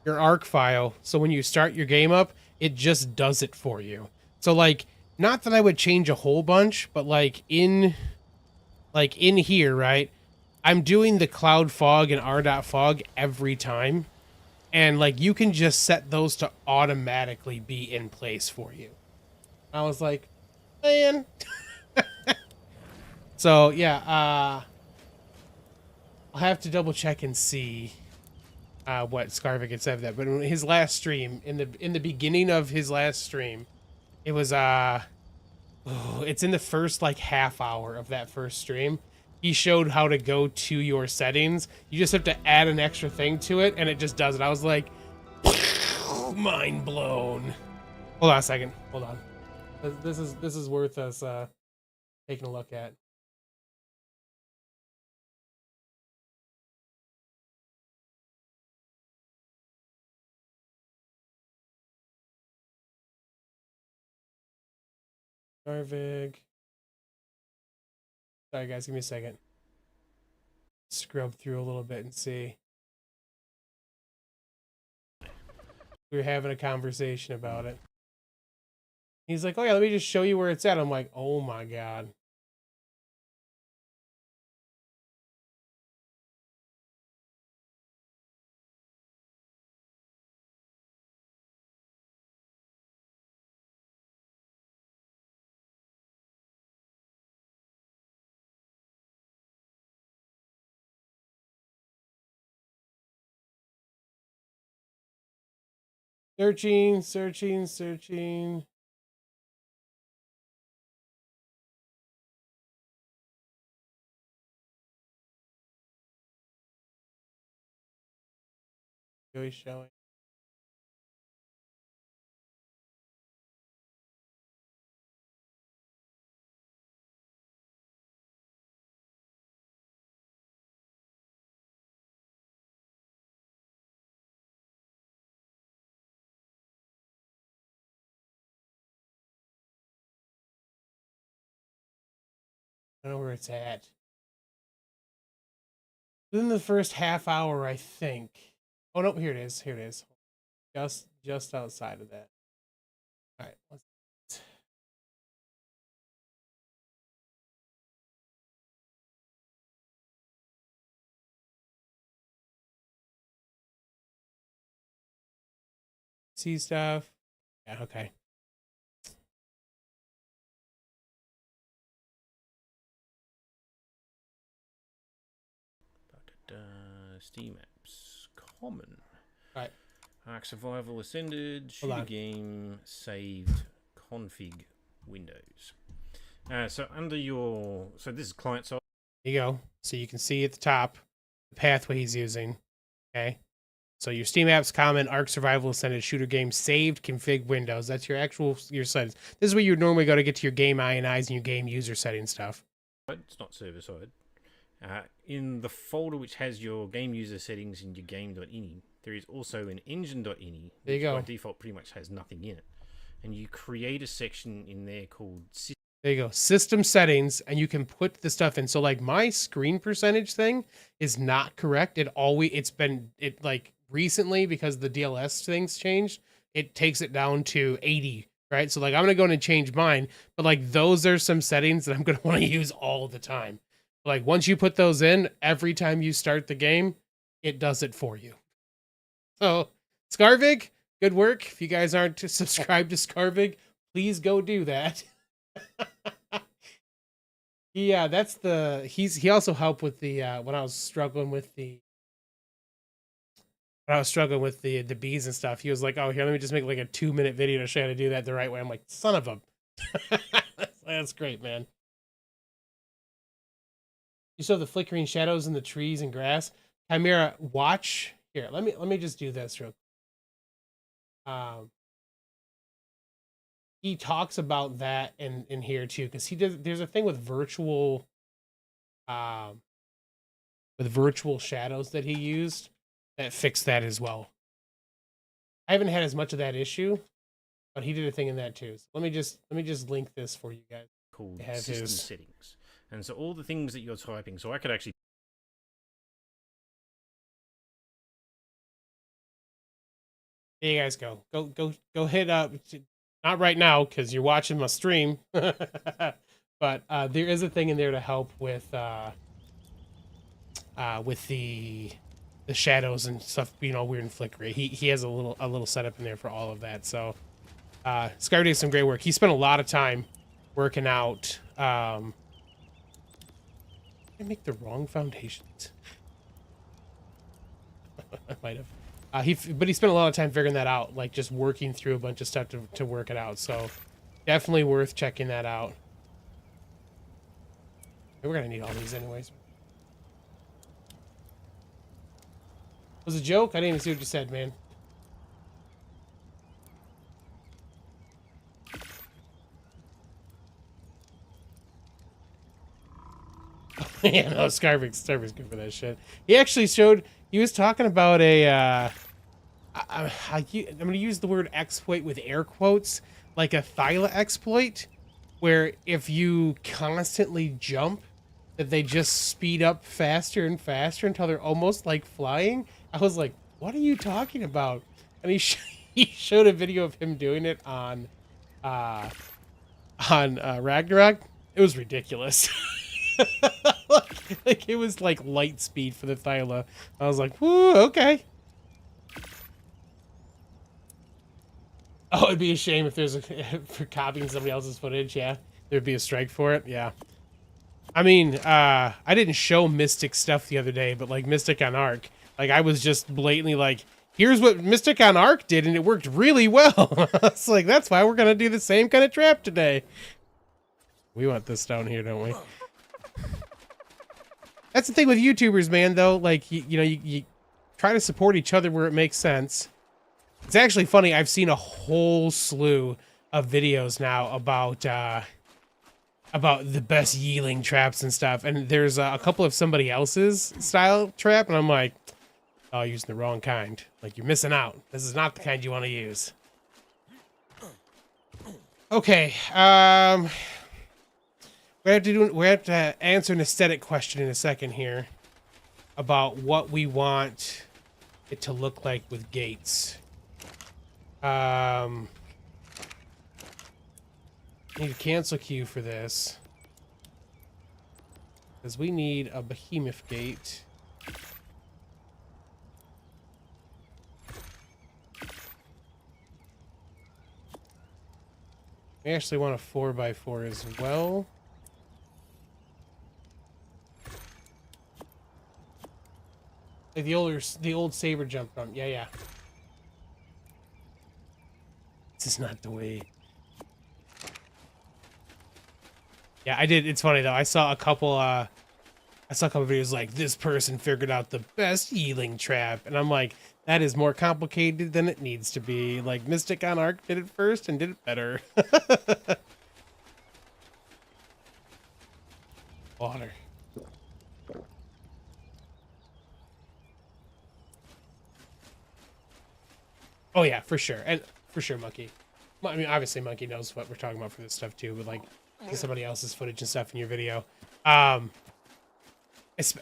your ARK file. So when you start your game up, it just does it for you. So like, not that I would change a whole bunch, but like in here, right? I'm doing the cloud fog and r.fog every time. And like, you can just set those to automatically be in place for you. I was like, man. So yeah, I'll have to double check and see what Scarvik had said of that. But in his last stream, in the beginning of his last stream, it was it's in the first like half hour of that first stream. He showed how to go to your settings. You just have to add an extra thing to it, and it just does it. I was like, mind blown. Hold on a second. Hold on. This is worth us taking a look at. Scarvik. Sorry guys, give me a second. Scrub through a little bit and see. We were having a conversation about it. He's like, oh yeah, let me just show you where it's at. I'm like, oh my god. Searching. Joey's showing. I don't know where it's at. Within the first half hour, I think. Oh no, here it is. Here it is. Just outside of that. All right. Let's... See stuff. Yeah. Okay. Steam apps. Common. Right. ARK Survival Ascended. Shooter game. Saved. Config. Windows. So under your... So this is client side. There you go. So you can see at the top the pathway he's using. Okay. So your Steam apps, common, ARK Survival Ascended, shooter game, saved, config, Windows. That's your settings. This is where you normally go to get to your game INIs and your game user setting stuff. It's not server side. In the folder which has your game user settings and your game.ini, there is also an engine.ini, there you go. By default pretty much has nothing in it. And you create a section in there called system. There you go, system settings, and you can put the stuff in. So like my screen percentage thing is not correct. It's been like recently, because the DLS things changed, it takes it down to 80, right? So like I'm gonna go in and change mine, but like those are some settings that I'm gonna want to use all the time. Like once you put those in, every time you start the game, it does it for you. So Scarvig, good work. If you guys aren't subscribed to Scarvig, please go do that. Yeah, that's he also helped with the when I was struggling with the bees and stuff. He was like, oh, here, let me just make like a 2-minute video to show you how to do that the right way. I'm like, son of a that's great, man. You saw the flickering shadows in the trees and grass. Chimera, watch here. Let me just do this real quick. He talks about that in here too, because there's a thing with virtual shadows that he used that fixed that as well. I haven't had as much of that issue, But he did a thing in that too. So let me just link this for you guys. Called Have system his settings. And so all the things that you're typing, so I could actually. There you guys go. Go hit up. Not right now because you're watching my stream. But there is a thing in there to help with the shadows and stuff being all weird and flickery. He has a little setup in there for all of that. So Skyr did some great work. He spent a lot of time working out. I make the wrong foundations. I might have. But he spent a lot of time figuring that out, like just working through a bunch of stuff to work it out. So definitely worth checking that out. We're gonna need all these anyways. Was it a joke? I didn't even see what you said, man. Yeah, no, Scarvik's good for that shit. He actually showed. He was talking about a. I'm going to use the word exploit with air quotes, like a Thyla exploit, where if you constantly jump, that they just speed up faster and faster until they're almost like flying. I was like, what are you talking about? And he showed a video of him doing it on Ragnarok. It was ridiculous. like it was like light speed for the Thyla. I was like, whoo, okay. Oh, it'd be a shame if there's for copying somebody else's footage. Yeah, there'd be a strike for it. Yeah. I mean, I didn't show Mystic stuff the other day, but like Mystic on ARK, like I was just blatantly like, here's what Mystic on ARK did, and it worked really well. It's like, that's why we're gonna do the same kind of trap today. We want this down here, don't we? That's the thing with YouTubers, man. Though, like you try to support each other where it makes sense. It's actually funny. I've seen a whole slew of videos now about the best yeeling traps and stuff, and there's a couple of somebody else's style trap, and I'm like, oh, you're using the wrong kind. Like, you're missing out. This is not the kind you want to use. Okay, we have to answer an aesthetic question in a second here about what we want it to look like with gates. Need a cancel queue for this because we need a behemoth gate. We actually want a 4x4 as well. Like the old saber jump from. Yeah. This is not the way. Yeah, I did. It's funny though. I saw a couple videos like this person figured out the best healing trap, and I'm like, that is more complicated than it needs to be. Like Mystic on ARK did it first and did it better. Water. Oh yeah, for sure, and for sure, Monkey. I mean, obviously, Monkey knows what we're talking about for this stuff too, but like somebody else's footage and stuff in your video. I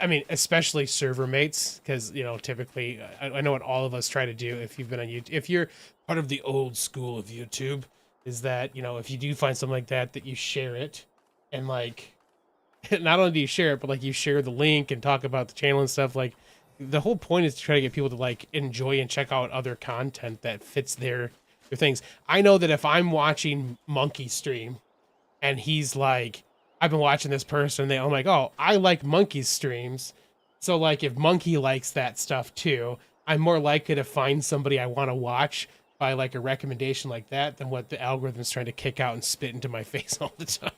mean, especially server mates, because typically, I know what all of us try to do. If you've been on YouTube, if you're part of the old school of YouTube, is that if you do find something like that you share it, and like, not only do you share it, but like you share the link and talk about the channel and stuff. Like, the whole point is to try to get people to like enjoy and check out other content that fits their things. I know that if I'm watching Monkey stream, and he's like, I've been watching this person, I'm like, oh, I like Monkey's streams. So like if Monkey likes that stuff too, I'm more likely to find somebody I want to watch by like a recommendation like that than what the algorithm's trying to kick out and spit into my face all the time.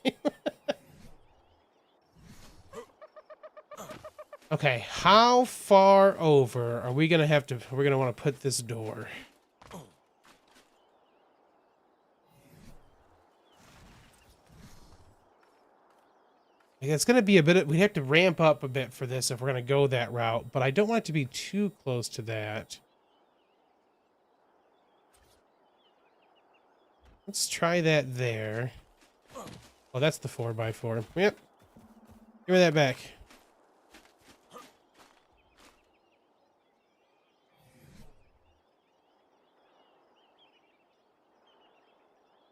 Okay, how far over are we gonna have to, we're gonna want to put this door? It's going to be a bit, we have to ramp up a bit for this if we're going to go that route, but I don't want it to be too close to that. Let's try that there. Oh, that's the 4x4. Yep. Give me that back.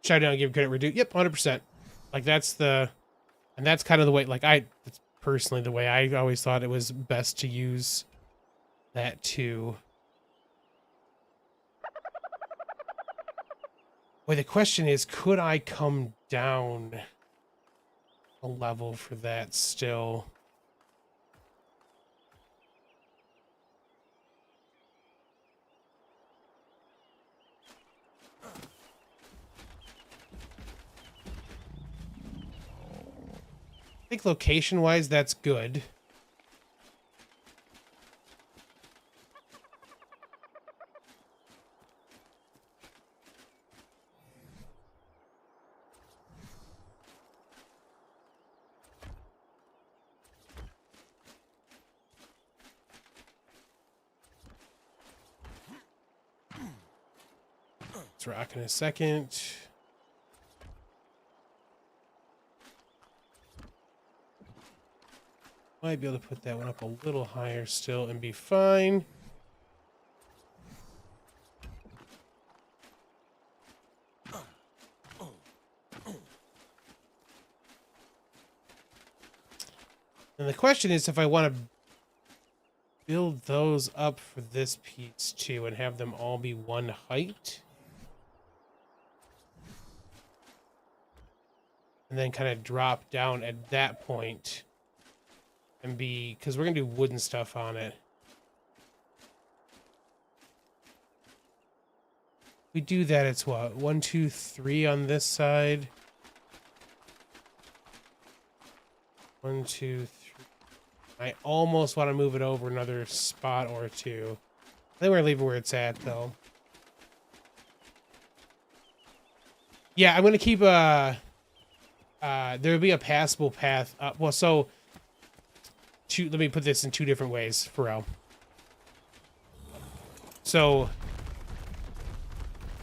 Shout down, give credit reduce. Yep, 100%. Like that's the, and that's kind of the way. Like that's personally the way I always thought it was best to use that too. Wait, the question is, could I come down a level for that still? I think location-wise, that's good. Let's rock in a second. Might be able to put that one up a little higher still and be fine. And the question is if I want to build those up for this piece too and have them all be one height. And then kind of drop down at that point and be, because we're going to do wooden stuff on it. We do that, it's what? 1, 2, 3 on this side. 1, 2, 3. I almost want to move it over another spot or two. I think we're going to leave it where it's at, though. Yeah, I'm going to keep there'll be a passable path up. Well, so let me put this in 2 different ways, Pharrell. So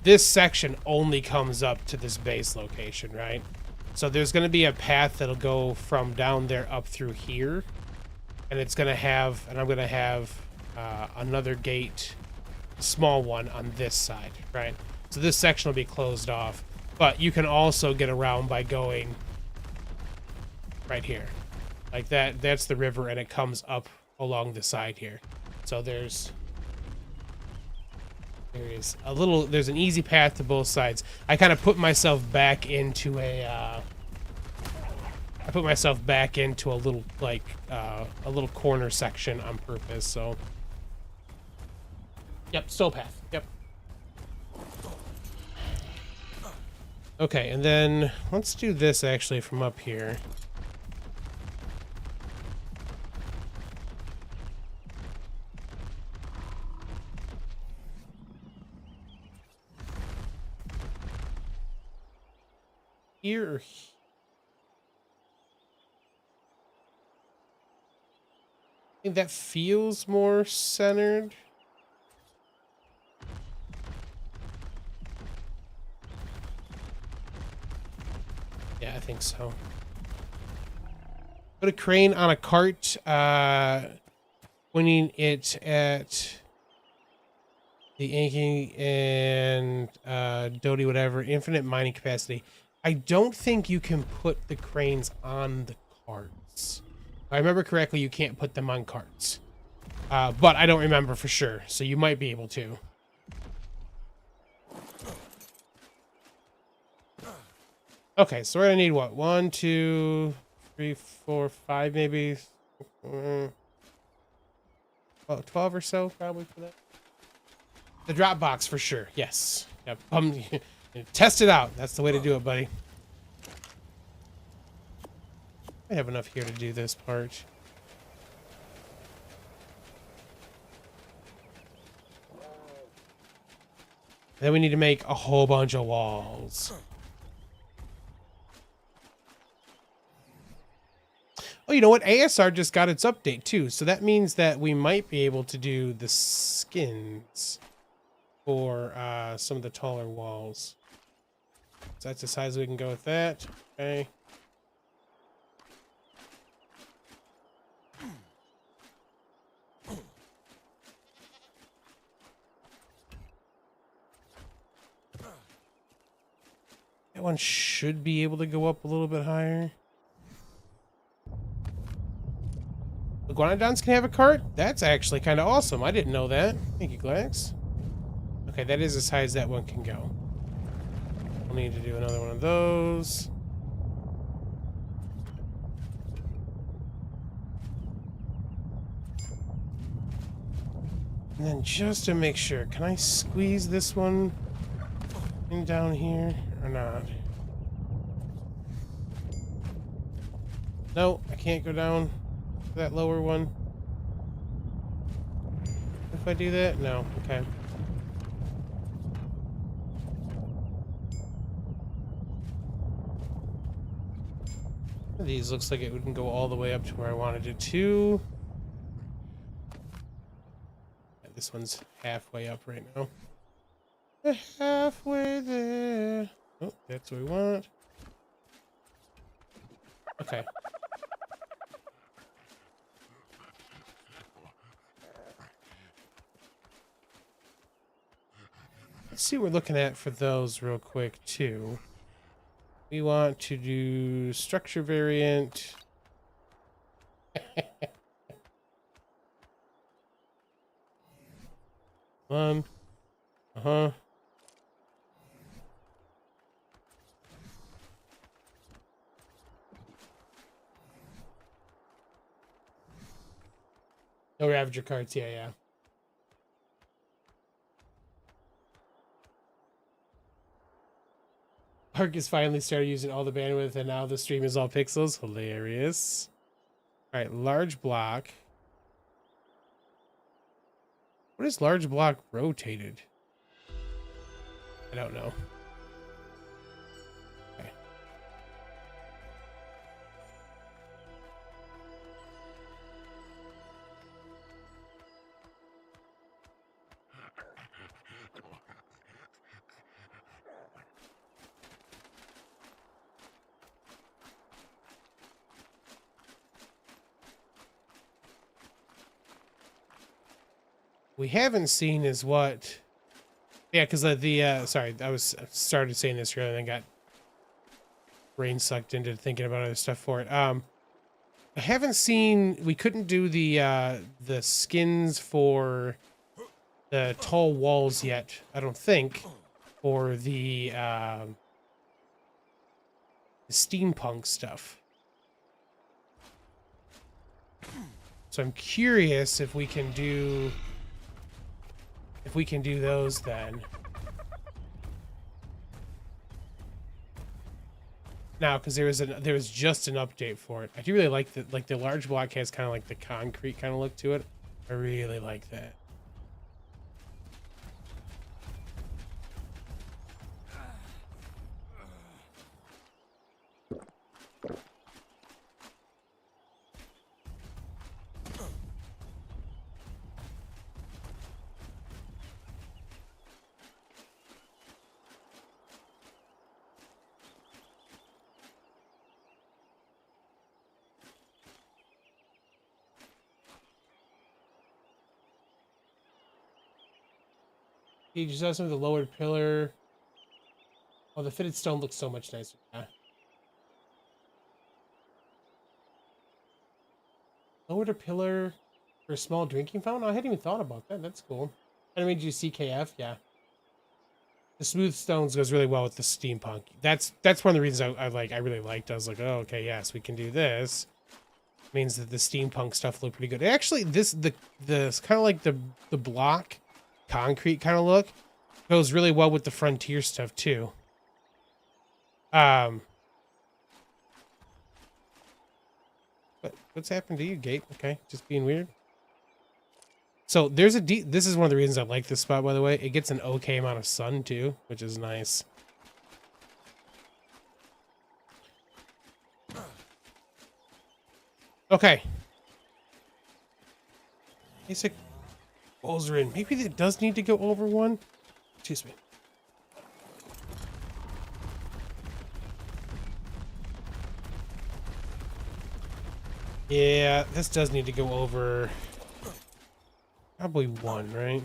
this section only comes up to this base location, right? So there's going to be a path that'll go from down there up through here. And it's going to have, and I'm going to have another gate, a small one on this side, right? So this section will be closed off. But you can also get around by going right here. Like that's the river, and it comes up along the side here. So there's an easy path to both sides. I kind of put myself back into a little like a little corner section on purpose. So yep, stow path. Yep. Okay, and then let's do this actually from up here. Here or here? I think that feels more centered. Yeah, I think so. Put a crane on a cart, pointing it at the inking and Dodie, whatever, infinite mining capacity. I don't think you can put the cranes on the carts. If I remember correctly, you can't put them on carts. But I don't remember for sure, so you might be able to. Okay, so we're gonna need what? 1, 2, 3, 4, 5 maybe. 12 or so probably for that. The drop box for sure, yes. Yep. Test it out. That's the way to do it, buddy. I have enough here to do this part. Then we need to make a whole bunch of walls. Oh, you know what? ASR just got its update too, so that means that we might be able to do the skins for some of the taller walls. So that's the size we can go with that. Okay. That one should be able to go up a little bit higher. Iguanodons can have a cart? That's actually kind of awesome. I didn't know that. Thank you, Glax. Okay, that is as high as that one can go. We'll need to do another one of those. And then just to make sure, can I squeeze this one in down here or not? No, I can't go down to that lower one. If I do that? No. Okay. These looks like it wouldn't go all the way up to where I wanted it to. This one's halfway up right now. Halfway there. Oh, that's what we want. Okay. Let's see what we're looking at for those real quick, too. We want to do structure variant. One. Uh-huh. No Ravager cards, yeah. ARK has finally started using all the bandwidth, and now the stream is all pixels. Hilarious. All right, large block. What is large block rotated? I don't know. Okay. We haven't seen is what... Yeah, because sorry, I started saying this earlier and then got brain sucked into thinking about other stuff for it. I haven't seen... We couldn't do the skins for the tall walls yet, I don't think, for the steampunk stuff. So I'm curious if we can do... those then. Now, because there was just an update for it. I do really like the large block has kind of like the concrete kind of look to it. I really like that. You just saw some of the lowered pillar. Oh, the fitted stone looks so much nicer. Yeah. Lowered a pillar for a small drinking fountain? I hadn't even thought about that. That's cool. I made you CKF, yeah. The smooth stones goes really well with the steampunk. That's one of the reasons I really liked. I was like, oh, okay, yes, we can do this. Means that the steampunk stuff looked pretty good. Actually, the kind of like the block concrete kind of look goes really well with the frontier stuff too. What's happened to you, Gate? Okay, just being weird. So there's this is one of the reasons I like this spot, by the way. It gets an okay amount of sun too, which is nice. Okay. Basic walls are in. Maybe it does need to go over one. Excuse me. Yeah, this does need to go over probably 1, right?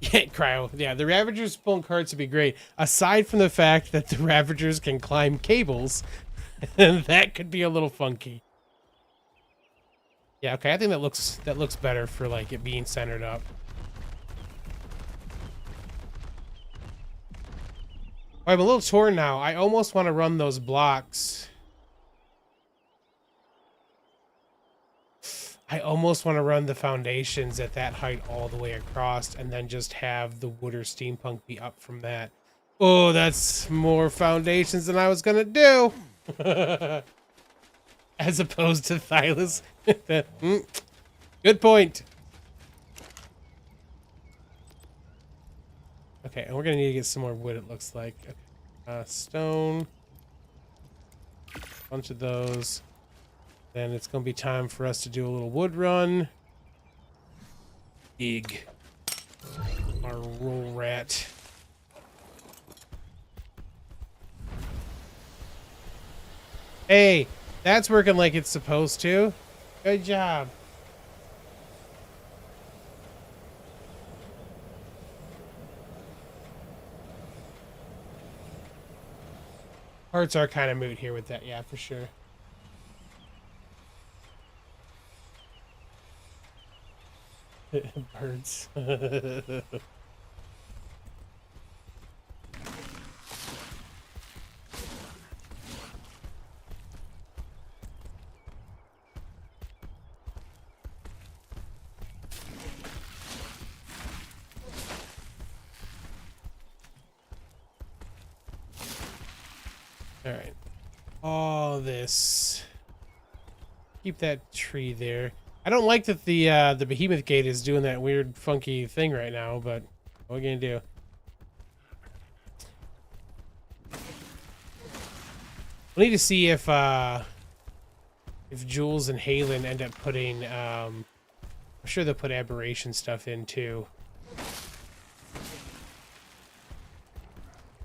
Yeah, cryo. Yeah, the Ravagers pulling carts would be great. Aside from the fact that the Ravagers can climb cables, and that could be a little funky. Yeah, okay, I think that looks better for like it being centered up. Oh, I'm a little torn now. I almost want to run those blocks. I almost want to run the foundations at that height all the way across and then just have the wood or steampunk be up from that. Oh, that's more foundations than I was going to do. As opposed to Thylas. Good point. Okay, and we're going to need to get some more wood, it looks like. Stone. Bunch of those. Then it's going to be time for us to do a little wood run. Dig. Our roll rat. Hey, that's working like it's supposed to. Good job. Parts are kind of moot here with that, yeah, for sure. Birds. All right. All this. Keep that tree there. I don't like that the behemoth gate is doing that weird funky thing right now, but what are we gonna do? We need to see if Jules and Halen end up putting I'm sure they'll put Aberration stuff in too.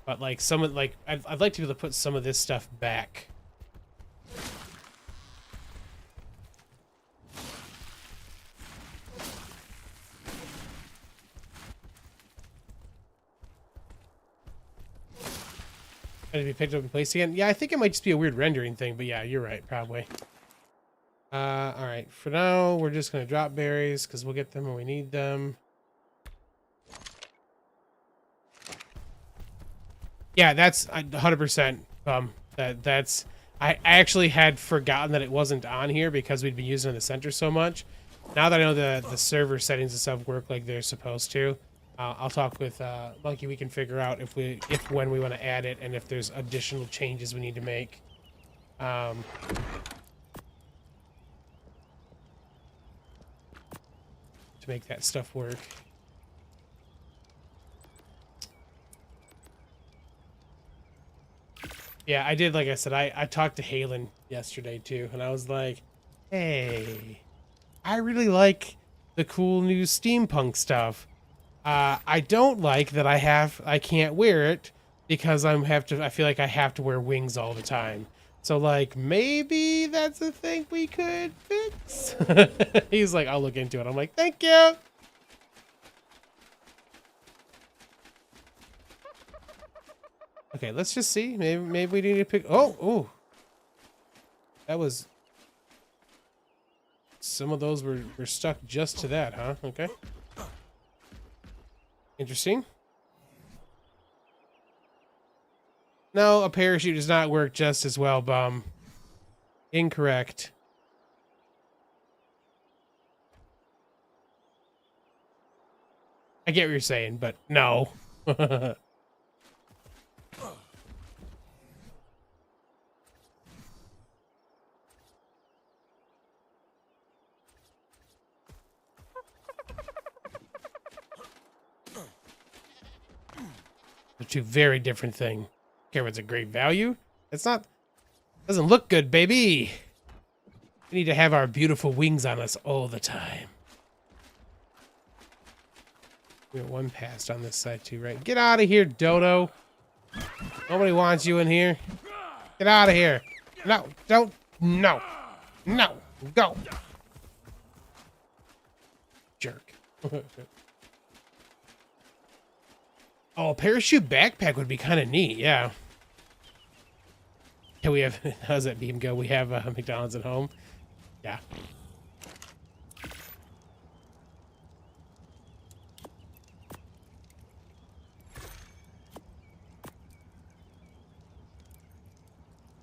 But like some of I'd like to be able to put some of this stuff back. And to be picked up and placed again. Yeah, I think it might just be a weird rendering thing, but yeah, you're right, probably. All right, for now, we're just gonna drop berries because we'll get them when we need them. Yeah, that's 100%. That's I actually had forgotten that it wasn't on here because we'd been using it in the center so much. Now that I know the server settings and stuff work like they're supposed to, I'll talk with Monkey. We can figure out if when we want to add it and if there's additional changes we need to make. To make that stuff work. Yeah, I did. Like I said, I talked to Halen yesterday too, and I was like, "Hey, I really like the cool new steampunk stuff. I don't like that I can't wear it because I feel like I have to wear wings all the time. So like maybe that's a thing we could fix." He's like, "I'll look into it." I'm like, "Thank you." Okay, let's just see. Maybe we need to pick. Oh, that was. Some of those were stuck just to that, huh? Okay. Interesting. No, a parachute does not work just as well, bum. Incorrect. I get what you're saying, but no. They're two very different things. Care if it's a great value. It's not. Doesn't look good, baby. We need to have our beautiful wings on us all the time. We got one passed on this side too, right? Get out of here, Dodo. Nobody wants you in here. Get out of here. No, don't. No. No. Go. Jerk. Oh, a parachute backpack would be kind of neat, yeah. Can we have, how's that beam go? We have McDonald's at home. Yeah.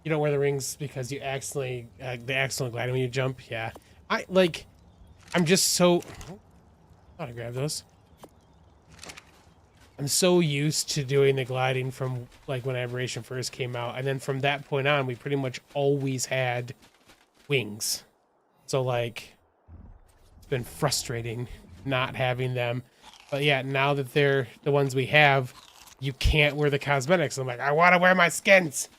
You don't wear the rings because you accidentally, they accidentally glide when you jump. Yeah. I'm just so, thought I grabbed those. I'm so used to doing the gliding from like when Aberration first came out. And then from that point on, we pretty much always had wings. So like, it's been frustrating not having them. But yeah, now that they're the ones we have, you can't wear the cosmetics. I'm like, I want to wear my skins.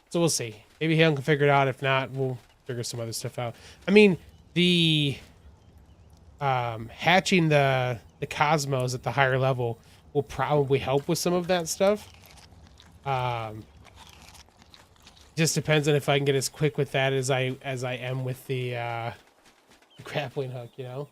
So we'll see. Maybe Halen can figure it out. If not, we'll figure some other stuff out. I mean, the hatching the cosmos at the higher level will probably help with some of that stuff. Just depends on if I can get as quick with that as I am with the grappling hook, you know?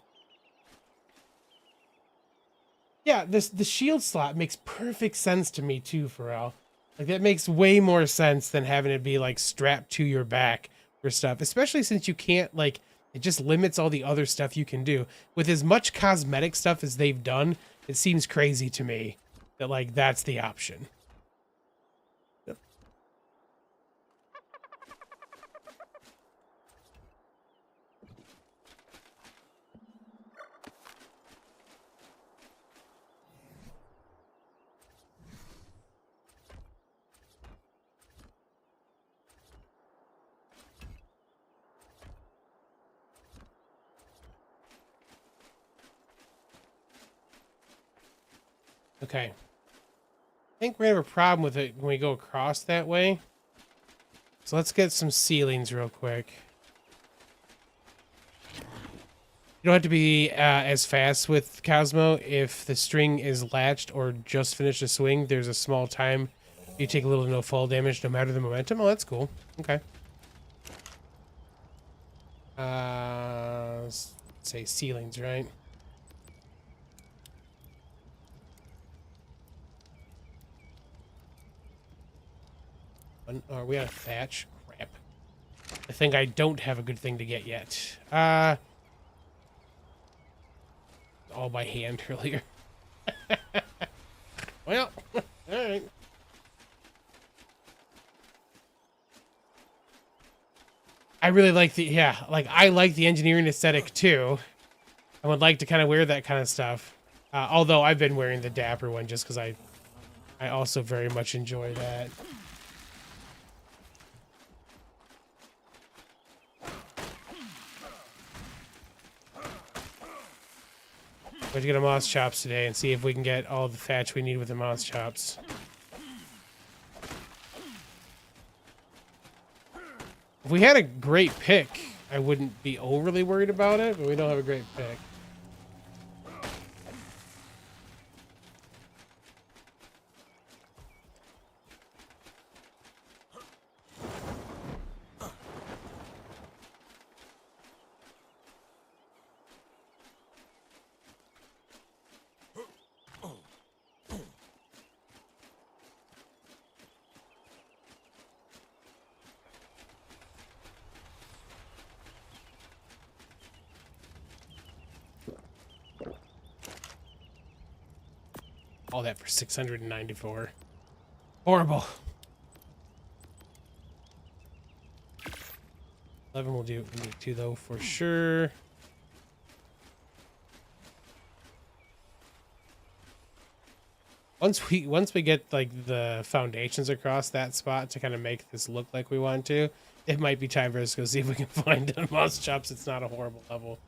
Yeah, the shield slot makes perfect sense to me too, Pharrell. Like that makes way more sense than having it be like strapped to your back for stuff, especially since you can't like, it just limits all the other stuff you can do. With as much cosmetic stuff as they've done, it seems crazy to me that like that's the option. Okay. I think we're gonna have a problem with it when we go across that way. So let's get some ceilings real quick. You don't have to be as fast with Cosmo. If the string is latched or just finished a swing, there's a small time you take a little to no fall damage no matter the momentum. Oh, that's cool. Okay. Let's say ceilings, right? Are we out of thatch? Crap. I think I don't have a good thing to get yet. All by hand earlier. Well, alright. I really like the, I like the engineering aesthetic too. I would like to kind of wear that kind of stuff. Although I've been wearing the Dapper one just because I also very much enjoy that. We're gonna get a moss chops today and see if we can get all the thatch we need with the moss chops. If we had a great pick, I wouldn't be overly worried about it, but we don't have a great pick. All that for 694. Horrible. 11 will do. We need 2 though for sure. Once we get like the foundations across that spot to kind of make this look like we want to, it might be time for us to go see if we can find a moss chops. It's not a horrible level.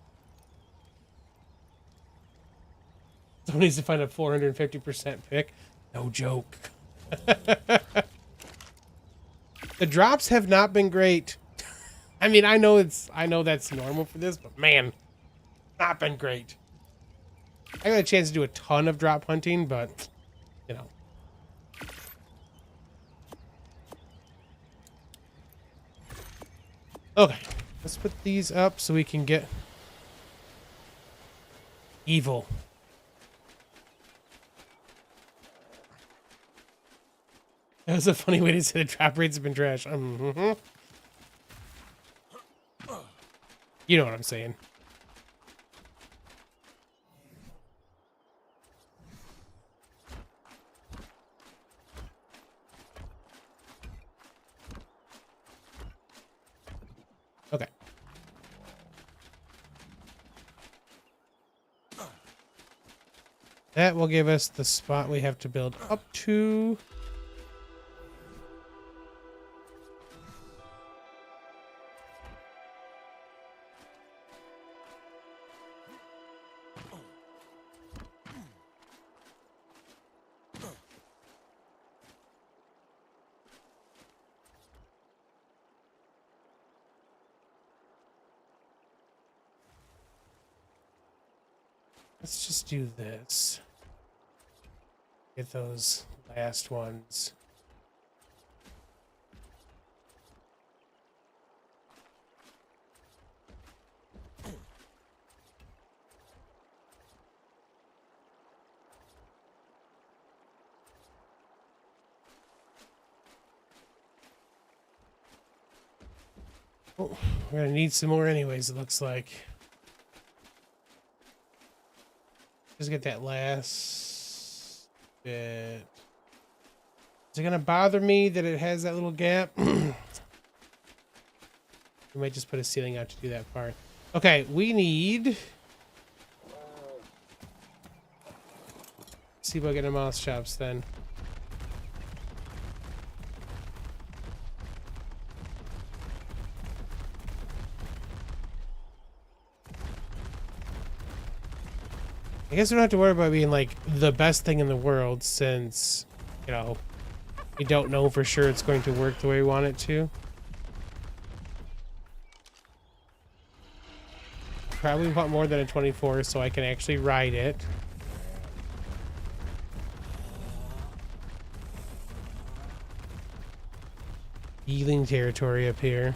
Someone needs to find a 450% pick. No joke. The drops have not been great. I mean, I know that's normal for this, but man, not been great. I got a chance to do a ton of drop hunting, but you know. Okay, let's put these up so we can get evil. That was a funny way to say the drop rates have been trash. You know what I'm saying. Okay. That will give us the spot we have to build up to. Let's just do this. Get those last ones. Oh, we're gonna need some more anyways, it looks like. Just get that last bit. Is it gonna bother me that it has that little gap? We might just put a ceiling out to do that part. Okay, we need... see if I get a mouse chops then. I guess we don't have to worry about being like the best thing in the world since, you know, we don't know for sure it's going to work the way we want it to. Probably want more than a 24 so I can actually ride it. Healing territory up here.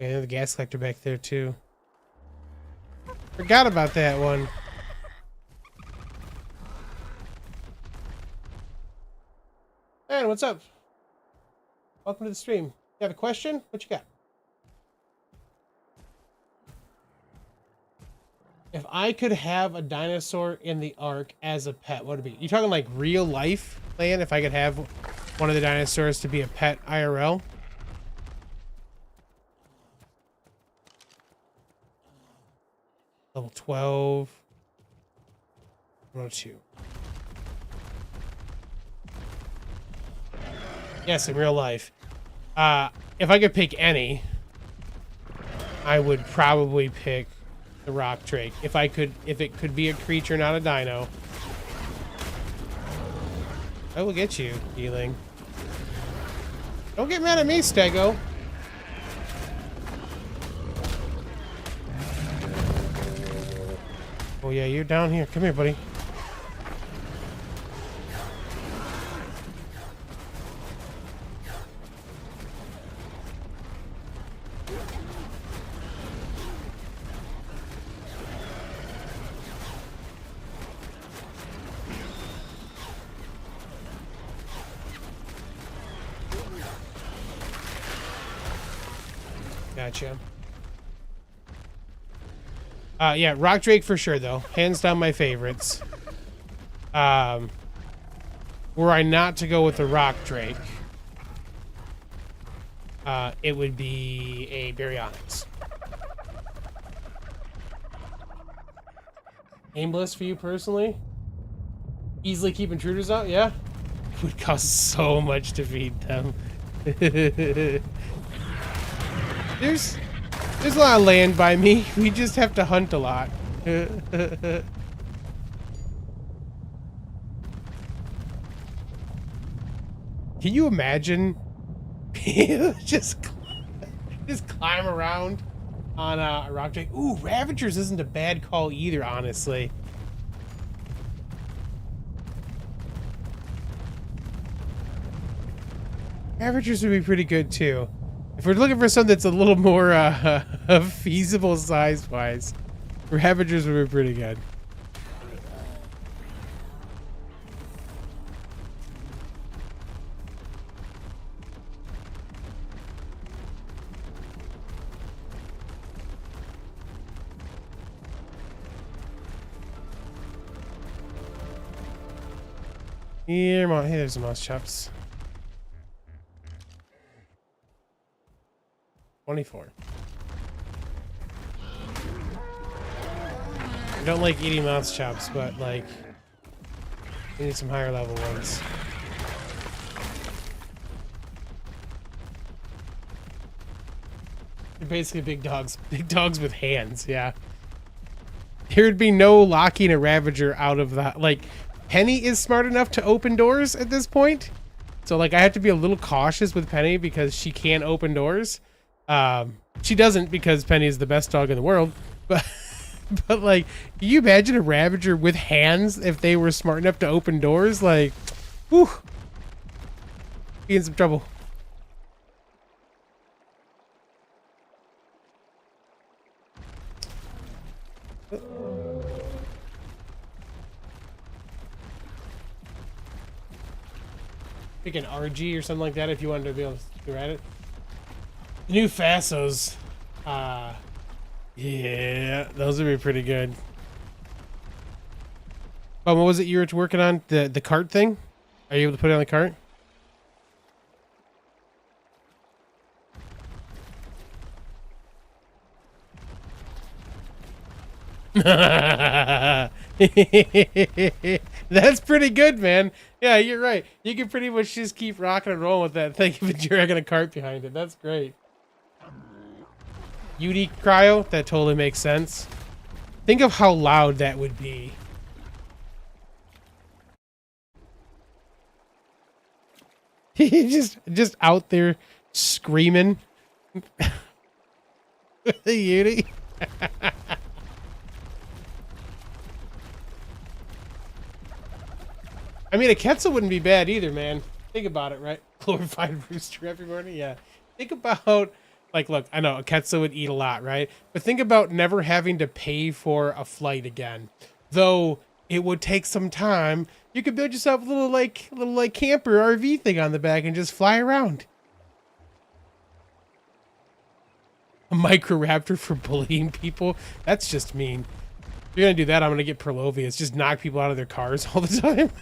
Okay, there's the gas collector back there too. Forgot about that one. Man, what's up? Welcome to the stream. You have a question? What you got? If I could have a dinosaur in the Ark as a pet, what would it be? You talking like real life land? If I could have one of the dinosaurs to be a pet IRL? Level 12. 102. Yes, in real life. If I could pick any, I would probably pick the rock drake. If it could be a creature, not a dino. I will get you, healing. Don't get mad at me, Stego. Oh yeah, you're down here. Come here, buddy. Gotcha. Yeah, rock drake for sure though. Hands down my favorites. Were I not to go with the rock drake, it would be a baryonyx. Aimless for you personally? Easily keep intruders out? Yeah? It would cost so much to feed them. There's a lot of land by me. We just have to hunt a lot. Can you imagine just climb around on a rock drake? Ooh, Ravagers isn't a bad call either, honestly. Ravagers would be pretty good too. If we're looking for something that's a little more feasible size-wise, Ravagers would be pretty good. Here, hey, there's some mouse chops. 24. I don't like eating mouse chops, but like, we need some higher level ones. They're basically big dogs with hands. Yeah. There'd be no locking a Ravager out of the, like, Penny is smart enough to open doors at this point. So like, I have to be a little cautious with Penny because she can open doors. She doesn't because Penny is the best dog in the world, but like, can you imagine a Ravager with hands if they were smart enough to open doors? Like, whew, be in some trouble. Pick an RG or something like that if you wanted to be able to go at it. The new Fassos, yeah, those would be pretty good. Oh, what was it you were working on? The cart thing? Are you able to put it on the cart? That's pretty good, man. Yeah, you're right. You can pretty much just keep rocking and rolling with that thing if you're dragging a cart behind it. That's great. Unique cryo, that totally makes sense. Think of how loud that would be. just out there screaming. The Uni. I mean, a Quetzal wouldn't be bad either, man. Think about it, right? Glorified rooster every morning, yeah. Think about, like, look, I know a Quetzal would eat a lot, right? But think about never having to pay for a flight again. Though it would take some time. You could build yourself a little camper RV thing on the back and just fly around. A Microraptor for bullying people? That's just mean. If you're gonna do that, I'm gonna get Perlovius. Just knock people out of their cars all the time.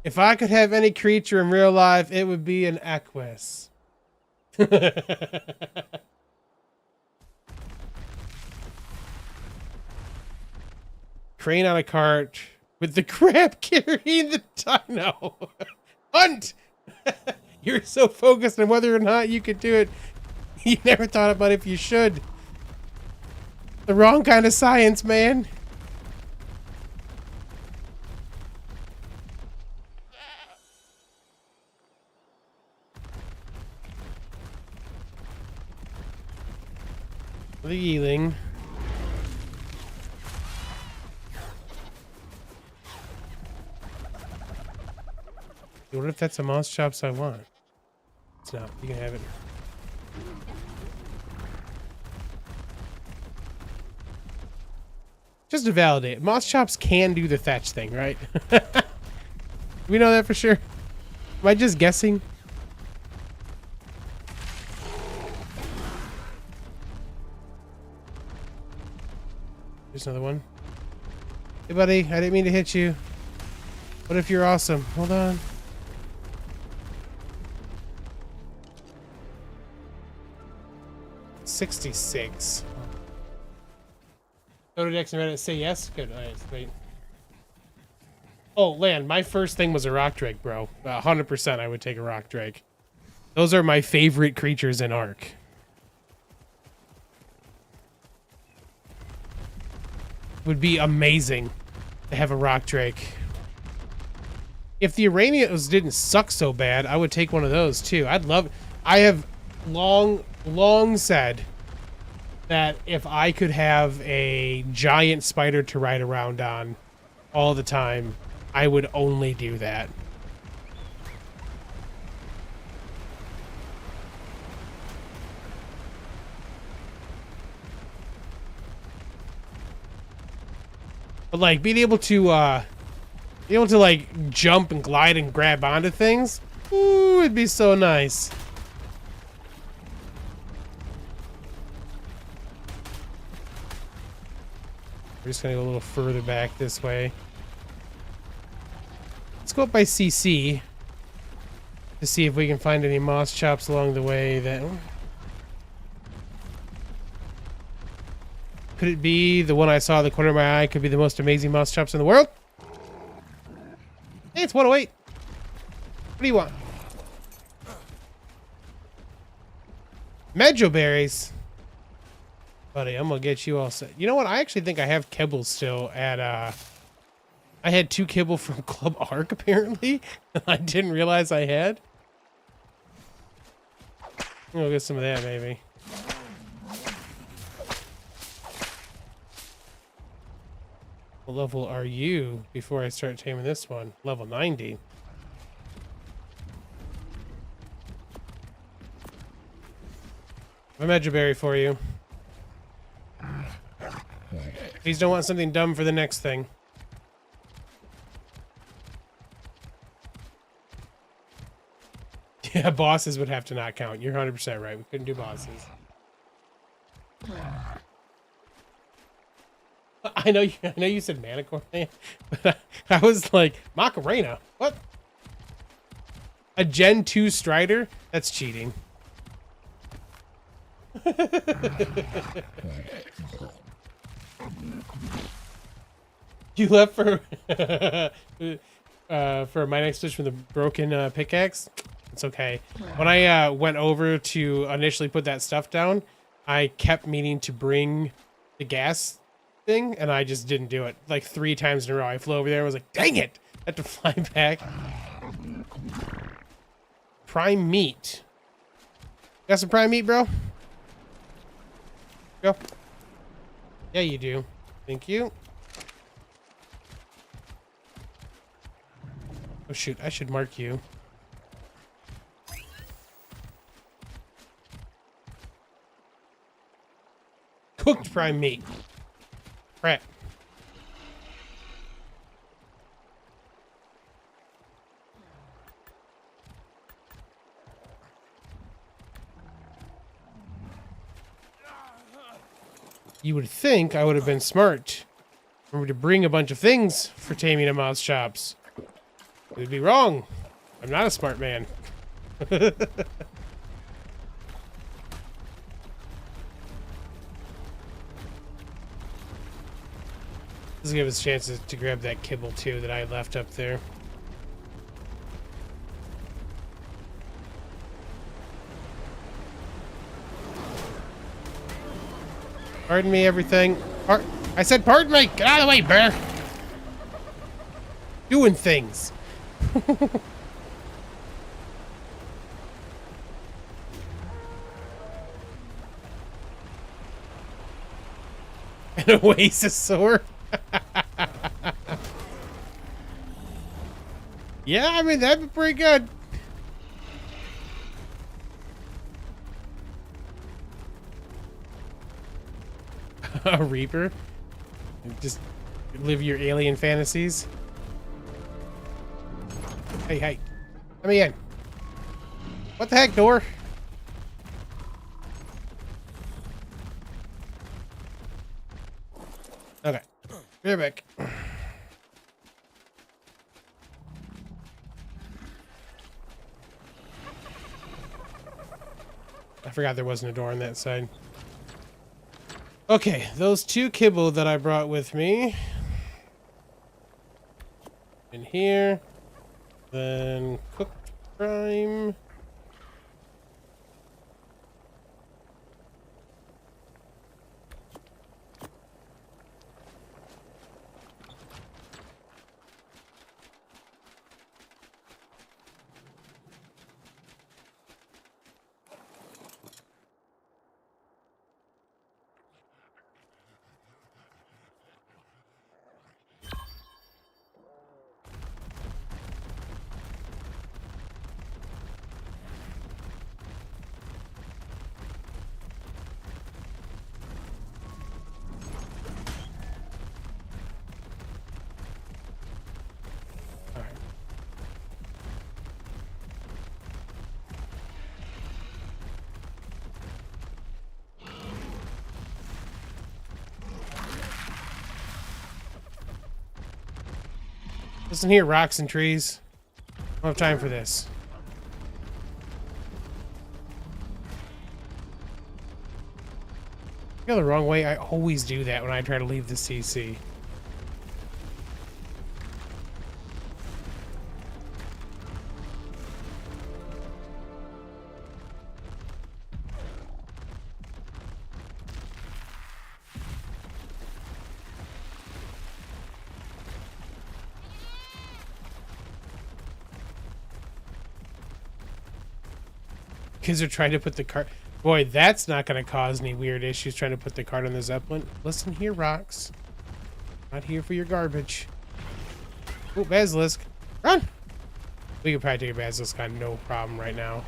If I could have any creature in real life, it would be an Equus. Crane on a cart with the crab carrying the dino. Hunt! You're so focused on whether or not you could do it, you never thought about if you should. The wrong kind of science, man. The Ealing. What if that's a mouse chops I want? It's not. You can have it. Just to validate, moss chops can do the thatch thing, right? We know that for sure. Am I just guessing? There's another one. Hey, buddy, I didn't mean to hit you. What if you're awesome? Hold on. $66. Go to Dex and Reddit, say yes. Good. All right, wait. Oh, land. My first thing was a rock drake, bro. 100% I would take a rock drake. Those are my favorite creatures in ARK. would be amazing to have a rock drake. If the Iranians didn't suck so bad, I would take one of those too. I'd love. I have long said that if I could have a giant spider to ride around on all the time, I would only do that. But like being able to like jump and glide and grab onto things, ooh, it'd be so nice. We're just gonna go a little further back this way. Let's go up by CC to see if we can find any moss chops along the way. That could it be the one I saw in the corner of my eye? Could be the most amazing moss chops in the world. Hey, it's 108. What do you want? Medjo berries. Buddy, I'm gonna get you all set. You know what? I actually think I have kibble still at I had 2 kibble from Club ARK apparently. I didn't realize I had. We'll get some of that maybe. What level are you before I start taming this one? Level 90. I have a Medjo berry for you. Please don't want something dumb for the next thing. Yeah, bosses would have to not count. You're 100% right. We couldn't do bosses. I know you said Manicore, but I was like, Macarena? What? A Gen 2 Strider? That's cheating. You left for my next switch from the broken pickaxe? It's okay. When I went over to initially put that stuff down, I kept meaning to bring the gas thing, and I just didn't do it. Like 3 times in a row. I flew over there and was like, dang it! I had to fly back. Prime meat. Got some prime meat, bro? Go. Yeah, you do. Thank you. Oh shoot, I should mark you. Cooked prime meat. Crap. You would think I would have been smart. Remember to bring a bunch of things for taming a mouse chops. It would be wrong. I'm not a smart man. This will give us chances to grab that kibble too that I left up there. Pardon me, everything. I said pardon me! Get out of the way, bear! Doing things. An oasis sword? Yeah, I mean, that'd be pretty good. A Reaper? Just live your alien fantasies? Hey, hey. Let me in. What the heck, door? Okay. Be right back. I forgot there wasn't a door on that side. Okay, those 2 kibble that I brought with me. In here. Then cooked prime. Listen here, rocks and trees. I don't have time for this. I go the wrong way. I always do that when I try to leave the CC. Kids are trying to put the cart. Boy, that's not going to cause any weird issues trying to put the cart on the Zeppelin. Listen here, rocks. Not here for your garbage. Oh, basilisk. Run! We could probably take a basilisk on no problem right now.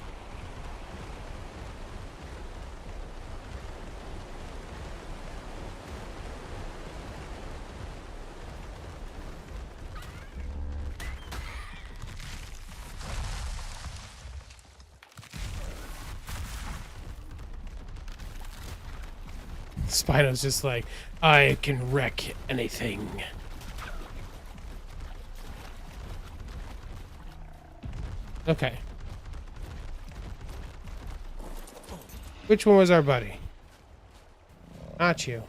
Spino's just like, I can wreck anything. Okay. Which one was our buddy? Not you.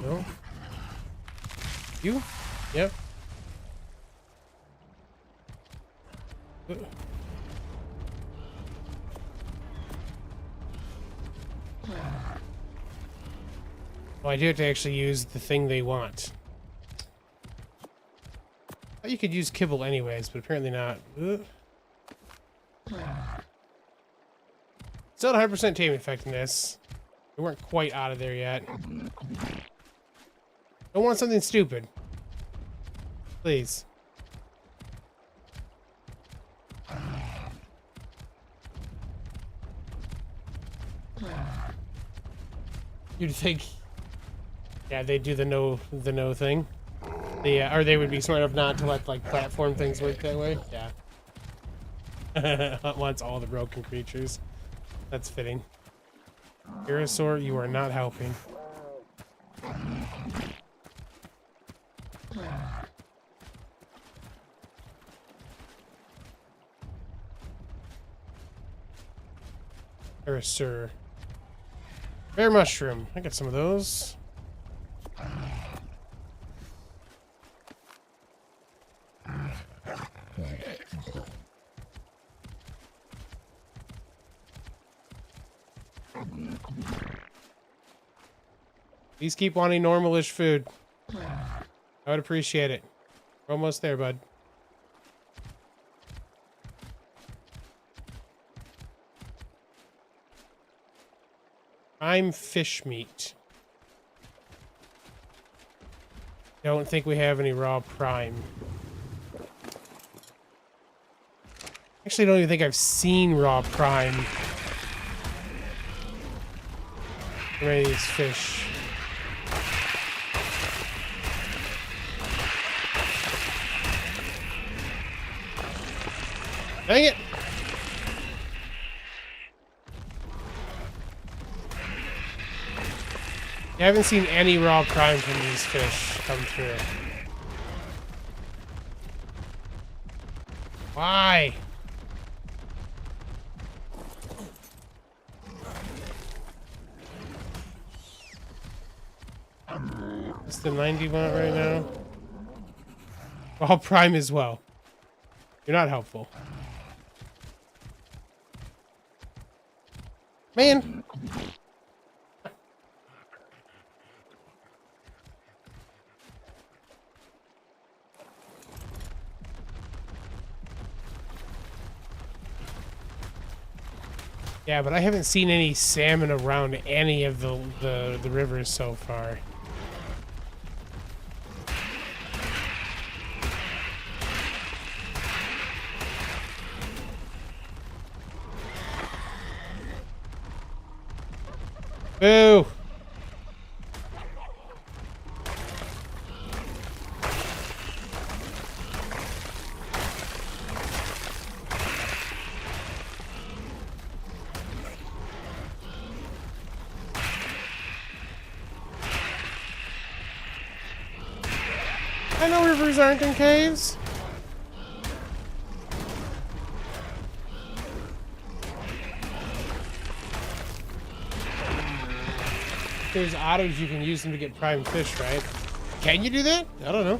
No. You? Yep. Oh, I do have to actually use the thing they want. Oh, you could use kibble anyways, but apparently not. Still 100% tame effectiveness. We weren't quite out of there yet. Don't want something stupid. Please. You'd think, yeah, they do the no thing. Or they would be smart enough not to let like platform things work that way. Yeah. Hunt wants all the broken creatures. That's fitting. Parasaur, you are not helping. Parasaur. Bear mushroom. I got some of those. Please keep wanting normal-ish food. I would appreciate it. We're almost there, bud. I'm fish meat. Don't think we have any raw prime. Actually, I don't even think I've seen raw prime from any of these fish. Dang it! I haven't seen any raw prime from these fish come through. Why? It's the 90 want right now. Raw prime as well. You're not helpful. Man! Yeah, but I haven't seen any salmon around any of the rivers so far. Boo! I know rivers aren't in caves. There's otters, you can use them to get prime fish, right? Can you do that? I don't know.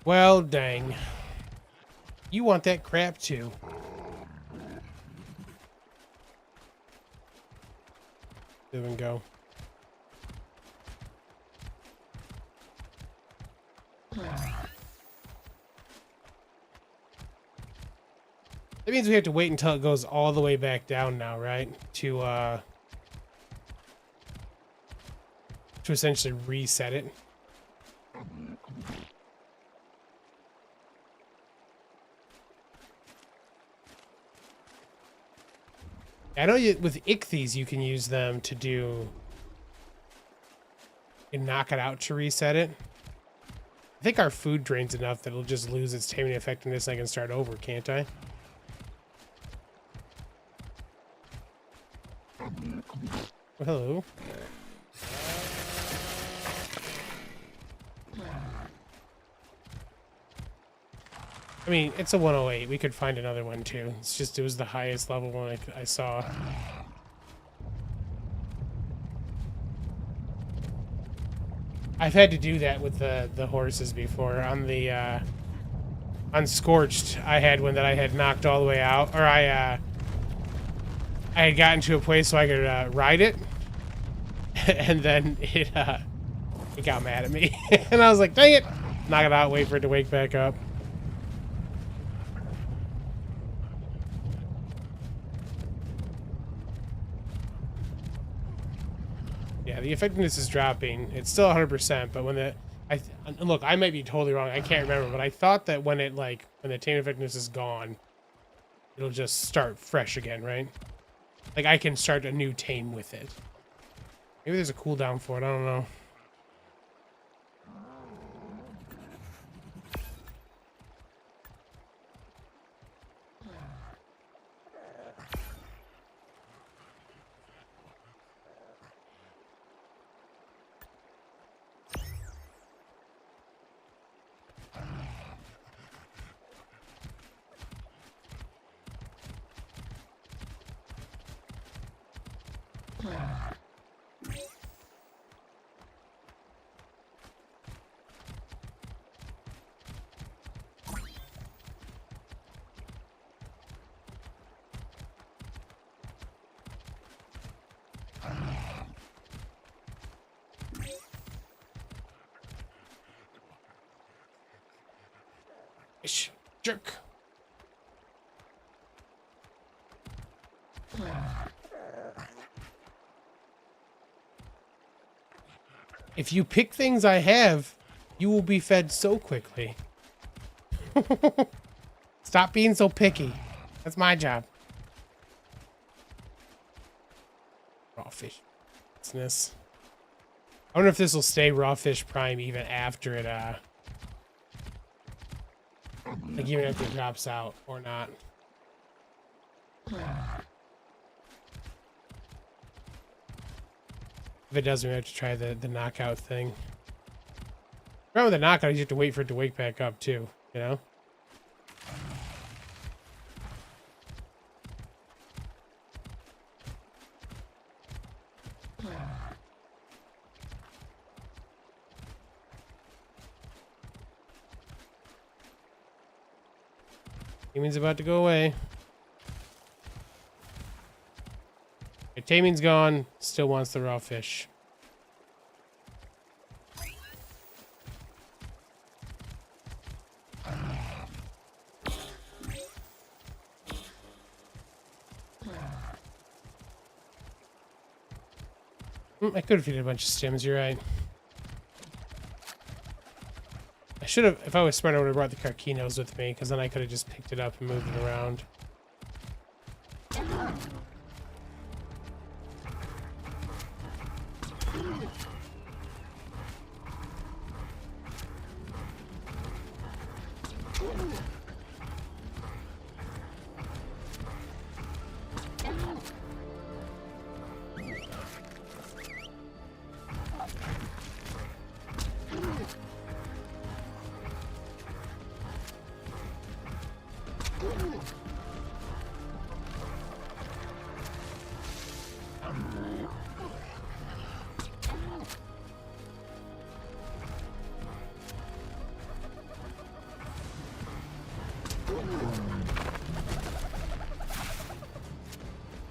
Well, dang. You want that crap too. There we go. That means we have to wait until it goes all the way back down now, right? To essentially reset it. I know with ichthyes you can use them to do and knock it out to reset it. I think our food drains enough that it'll just lose its taming effectiveness and I can start over, can't I? Well, hello. I mean, it's a 108. We could find another one too. It's just, it was the highest level one I saw. I've had to do that with the horses before. On the on Scorched, I had one that I had knocked all the way out, or I had gotten to a place so I could ride it, and then it got mad at me, and I was like, "Dang it!" Knock it out, wait for it to wake back up. Yeah, the effectiveness is dropping. It's still 100%, but when look, I might be totally wrong. I can't remember, but I thought that when the tame effectiveness is gone, it'll just start fresh again, right? Like I can start a new tame with it. Maybe there's a cooldown for it. I don't know. Jerk. If you pick things I have, you will be fed so quickly. Stop being so picky. That's my job. Raw fish. Business. I wonder if this will stay raw fish prime even after it like even if it drops out or not. If it does, we have to try the knockout thing. Remember the knockout, you have to wait for it to wake back up too, you know? Taming's about to go away. Okay, Taming's gone. Still wants the raw fish. I could have feeded a bunch of stims, you're right. I should have, if I was smart, I would have brought the Carquinos with me, because then I could have just picked it up and moved it around.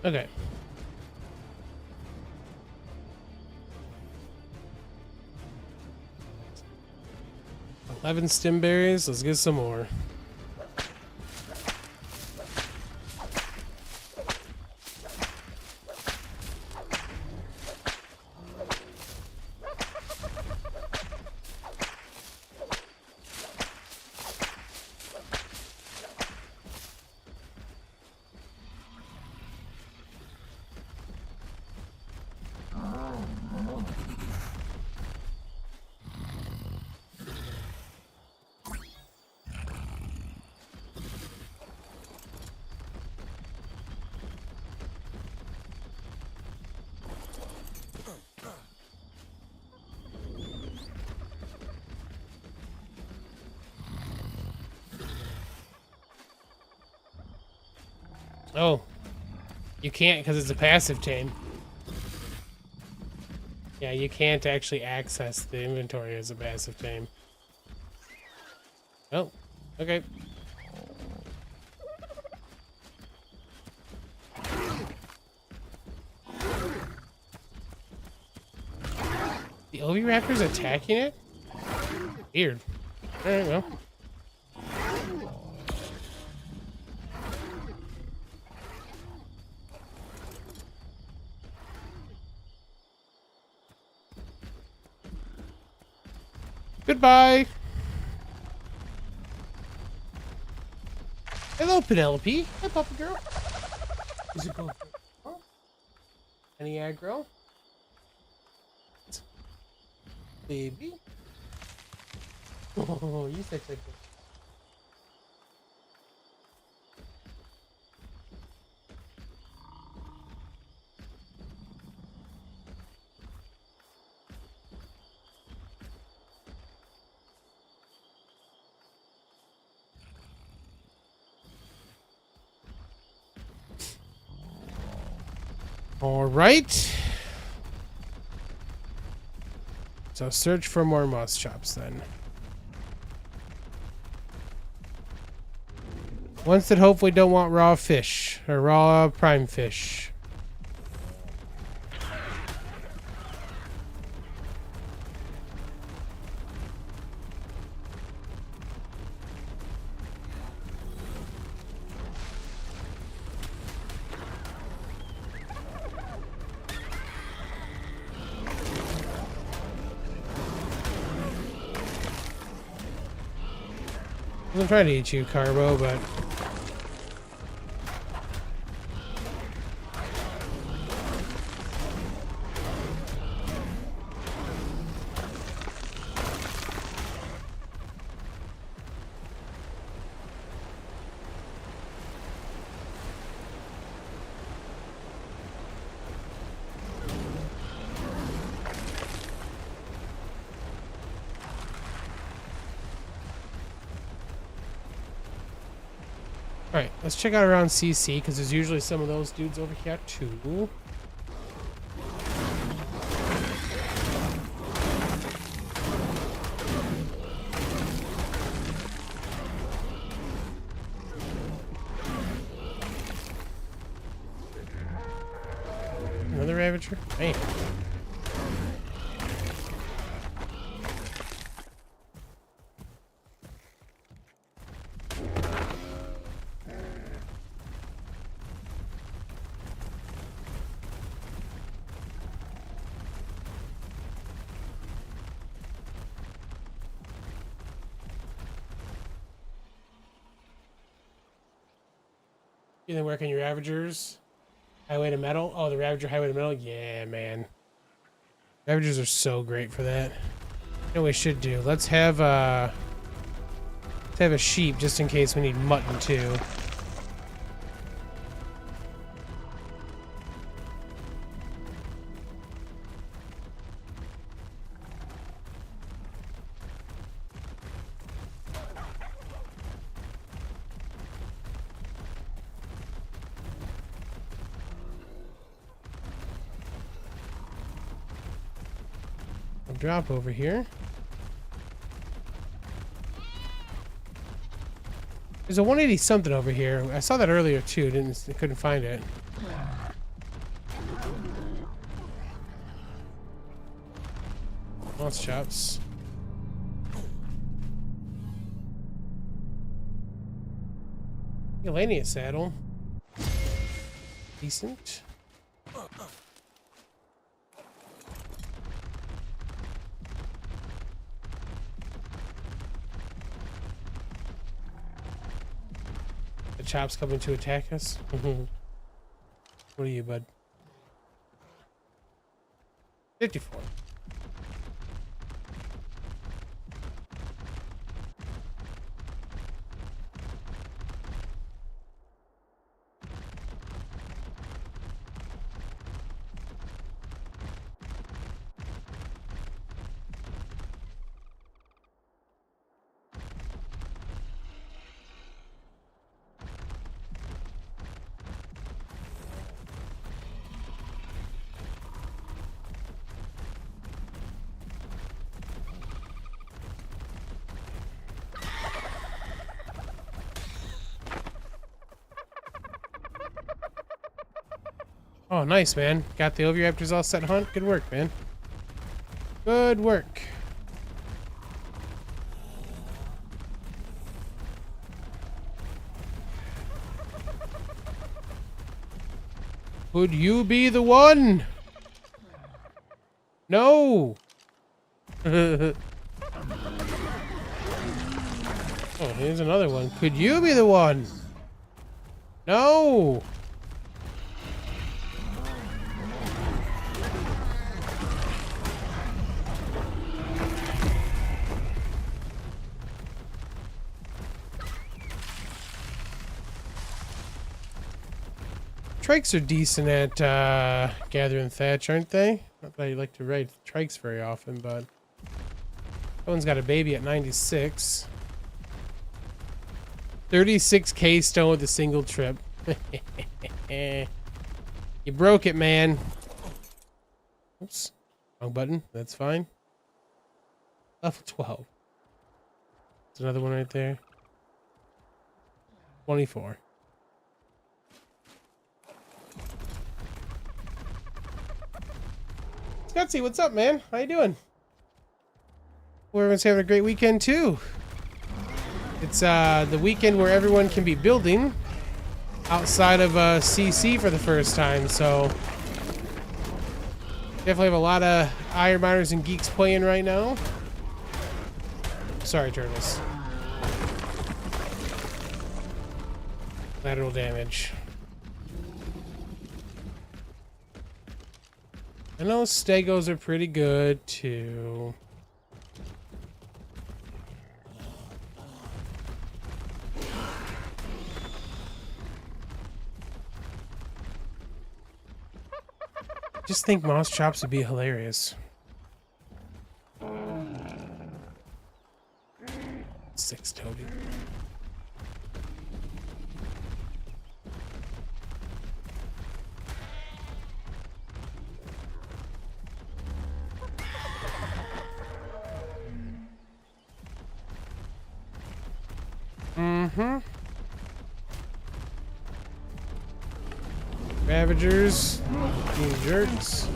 Okay. Stim berries. Let's get some more. Oh, you can't because it's a passive tame. Yeah, you can't actually access the inventory as a passive tame. Oh, okay. The Oviraptor's attacking it? Weird. Alright, well. Goodbye. Hello, Penelope. Hi, Papa Girl. Is it going? Any aggro? Baby. Oh, you said something. All right. So search for more moss chops then. Ones that hopefully don't want raw fish or raw prime fish. I'm trying to eat you, Carbo, but... Alright, let's check out around CC, because there's usually some of those dudes over here, too. Another Ravager? Damn. You then work on your Ravagers. Highway to Metal. Oh, the Ravager Highway to Metal. Yeah, man. Ravagers are so great for that. You know what we should do? Let's have To have a sheep just in case we need mutton too. I'll drop over here. There's a 180 something over here. I saw that earlier too. Couldn't find it. Lost chops. Elania saddle. Decent. Chops coming to attack us. What are you, bud? 54. Oh, nice, man. Got the Oviraptors all set hunt. Good work, man. Good work. Could you be the one? No. Oh, here's another one. Could you be the one? No. Trikes are decent at gathering thatch, aren't they? Not that I like to ride trikes very often, but that one's got a baby at 96. 36k stone with a single trip. You broke it, man. Oops. Wrong button. That's fine. Level 12. There's another one right there. 24. Gutsy, what's up, man? How you doing? Well, everyone's having a great weekend too. It's the weekend where everyone can be building outside of CC for the first time, so definitely have a lot of iron miners and geeks playing right now. Sorry, turtles. Lateral damage. I know stegos are pretty good too. Just think moss chops would be hilarious. 6 toady. Ravagers, being jerks.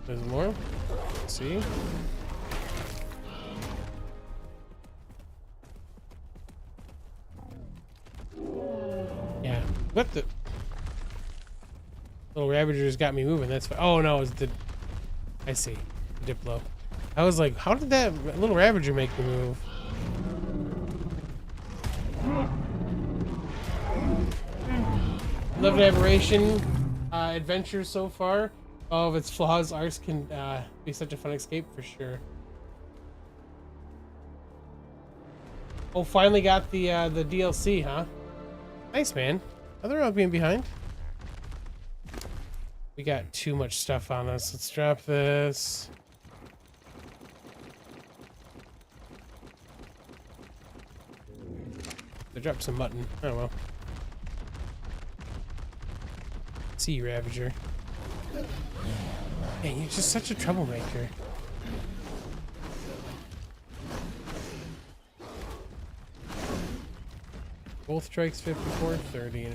There's more. Let's see. Yeah. What the? Little Ravagers got me moving. That's fine. Oh no, it's the. I see. Diplo. I was like, how did that little Ravager make me move? Loved Aberration adventure so far. All of its flaws, ARKs can be such a fun escape for sure. Oh, finally got the DLC, huh? Nice, man. Other about being behind. We got too much stuff on us. Let's drop this. I dropped some mutton. Oh well. See you, Ravager. Man, you're just such a troublemaker. Both strikes 54-30.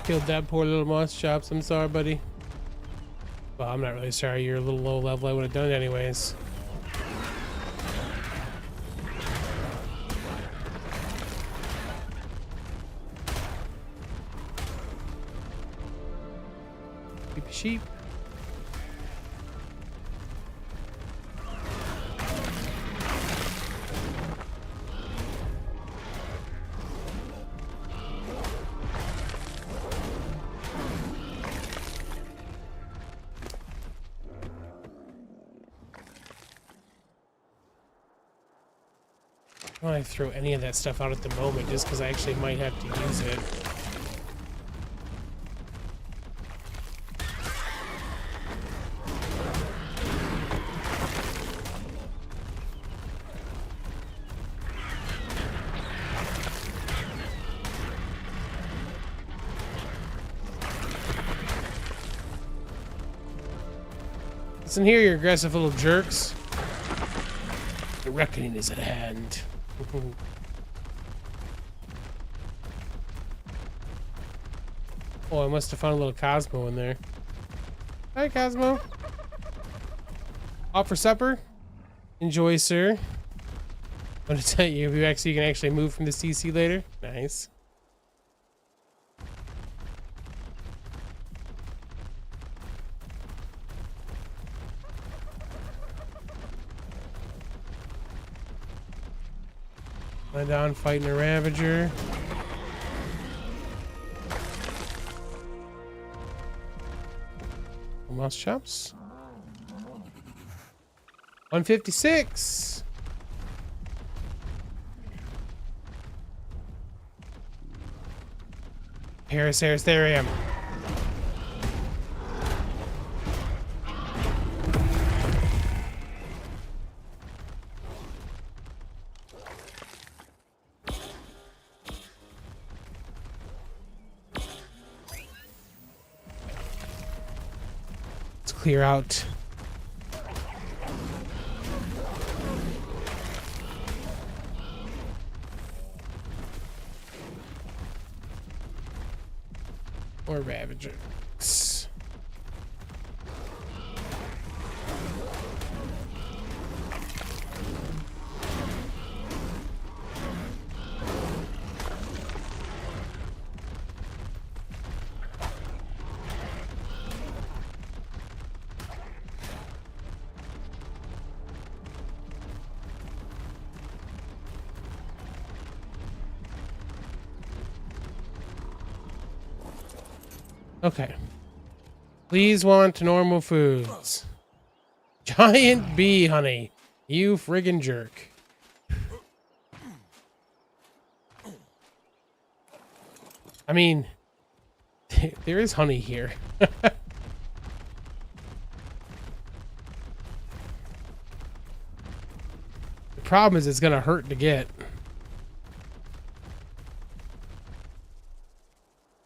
Killed that poor little moss chops. I'm sorry, buddy. Well, I'm not really sorry. You're a little low level. I would have done it anyways. Sheepy sheep. I don't want to throw any of that stuff out at the moment just because I actually might have to use it. Listen here, you aggressive little jerks. The reckoning is at hand. Oh, I must have found a little Cosmo in there. Hi, Cosmo. Off for supper? Enjoy, sir. I'm gonna tell you, you can actually move from the CC later. Nice. Lie down fighting a Ravager. Mouse chops. 156. Harris, there I am. Clear out. Or Ravagers. Okay. Please want normal foods. Giant bee, honey. You friggin' jerk. I mean, there is honey here. The problem is it's gonna hurt to get.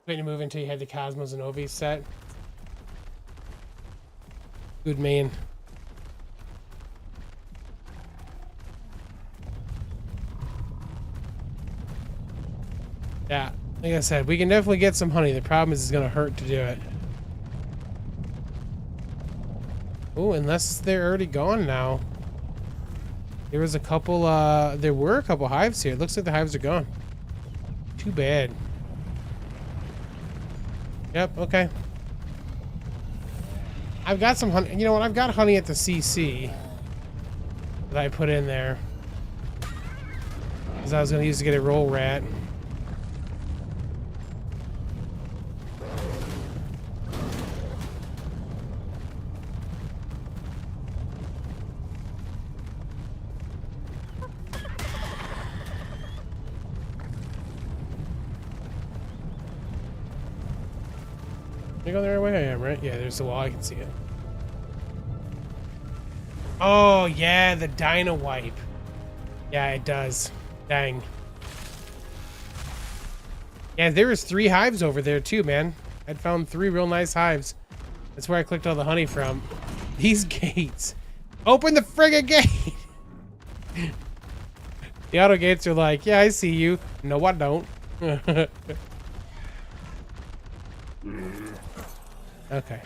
Waiting to move until you had the Cosmos and Ovi set. Good man. Yeah, like I said, we can definitely get some honey. The problem is it's gonna hurt to do it. Oh, unless they're already gone now. There was a couple, there were a couple hives here. It looks like the hives are gone. Too bad. Yep, okay. I've got some honey. You know what? I've got honey at the CC that I put in there. Because I was going to use to get a roll rat. You go the right way I am, right? Yeah, there's the wall. I can see it. Oh, yeah, the Dyna Wipe. Yeah, it does. Dang. Yeah, there was 3 hives over there, too, man. I'd found 3 real nice hives. That's where I clicked all the honey from. These gates. Open the friggin' gate! The auto gates are like, yeah, I see you. No, I don't. Okay.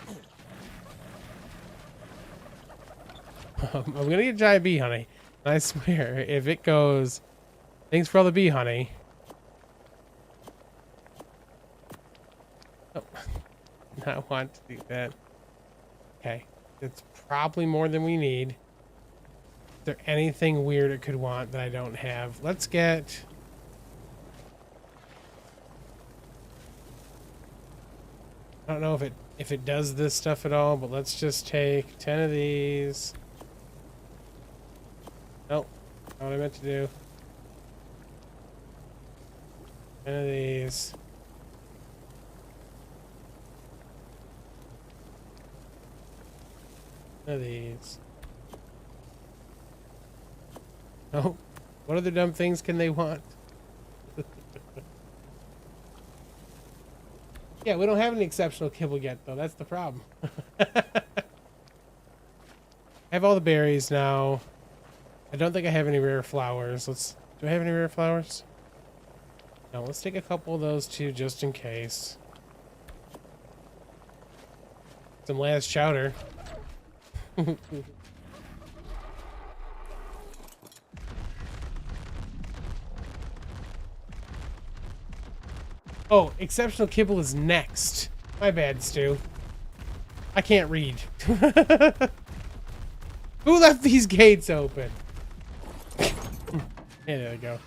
I'm gonna get giant bee honey. And I swear, if it goes, thanks for all the bee honey. Oh, I want to do that. Okay, it's probably more than we need. Is there anything weird it could want that I don't have? Let's get. I don't know if it does this stuff at all, but let's just take 10 of these. Nope, not what I meant to do. 10 of these. Of these. Oh, what other dumb things can they want? Yeah, we don't have any exceptional kibble yet, though. That's the problem. I have all the berries now. I don't think I have any rare flowers. Do I have any rare flowers? No, let's take a couple of those too, just in case. Some last chowder. Oh, exceptional kibble is next. My bad, Stu. I can't read. Who left these gates open? Yeah, there we go.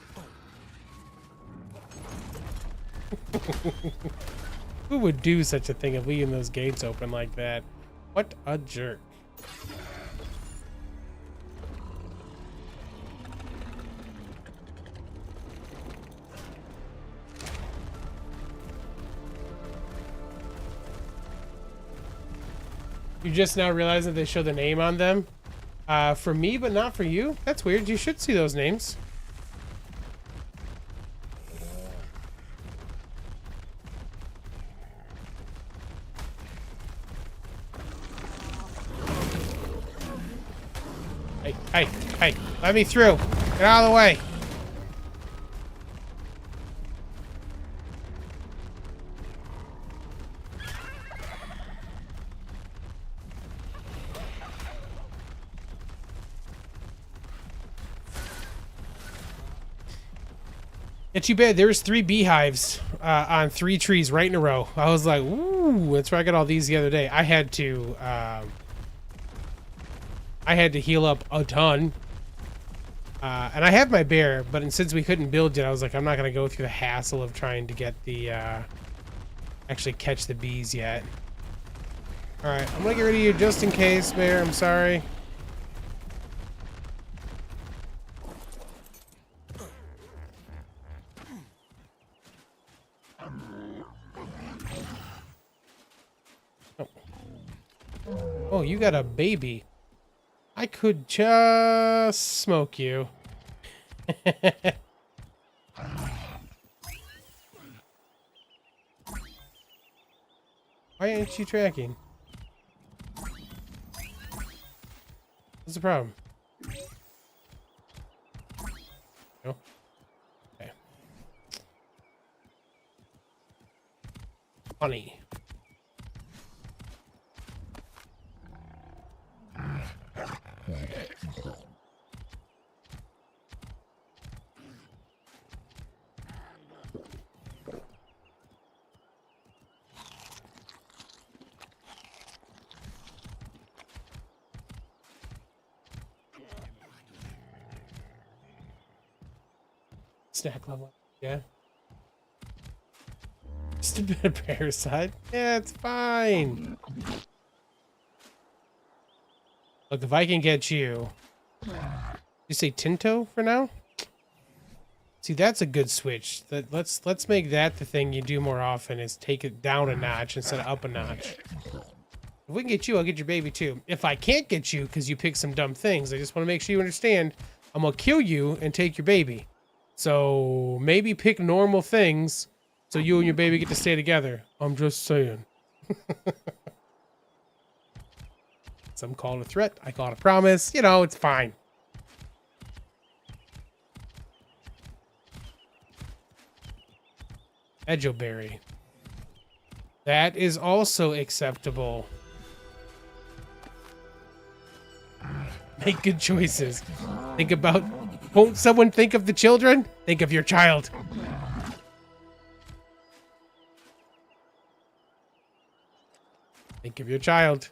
Who would do such a thing of leaving those gates open like that? What a jerk. You just now realize that they show the name on them? For me, but not for you? That's weird. You should see those names. Hey, hey, hey, let me through. Get out of the way. It's too bad. There was 3 beehives on 3 trees right in a row. I was like, ooh, that's where I got all these the other day. I had to heal up a ton. And I have my bear, but since we couldn't build yet, I was like, I'm not going to go through the hassle of trying to get the, actually catch the bees yet. Alright, I'm going to get rid of you just in case, bear. I'm sorry. Oh, you got a baby. I could just smoke you. Why aren't you tracking? What's the problem? No? Okay. Honey. snack level. Yeah. Just a bit of parasite. Yeah, it's fine. Look, if I can get you... You say Tinto for now? See, that's a good switch. Let's make that the thing you do more often, is take it down a notch instead of up a notch. If we can get you, I'll get your baby too. If I can't get you because you pick some dumb things, I just want to make sure you understand, I'm going to kill you and take your baby. So maybe pick normal things so you and your baby get to stay together. I'm just saying. Some call it a threat. I call it a promise. You know, it's fine. Edgeberry. That is also acceptable. Make good choices. Think about... Won't someone think of the children? Think of your child. Think of your child.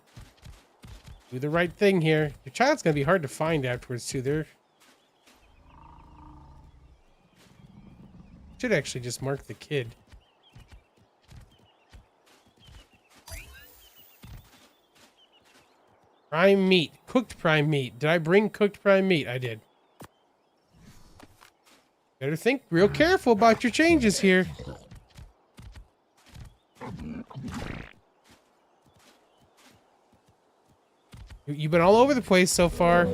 Do the right thing here. Your child's gonna be hard to find afterwards, too. They're... Should actually just mark the kid. Prime meat. Cooked prime meat. Did I bring cooked prime meat? I did. Better think real careful about your changes here. You've been all over the place so far.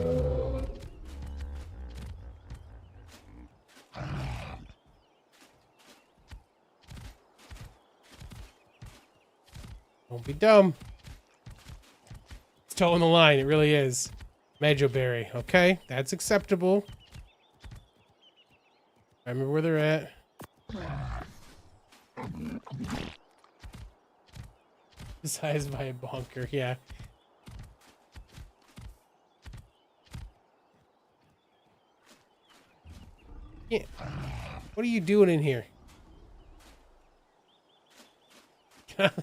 Don't be dumb. It's toeing the line. It really is. Medjoberry. Okay, that's acceptable. I remember where they're at. Sized by a bonker, yeah. Yeah. What are you doing in here?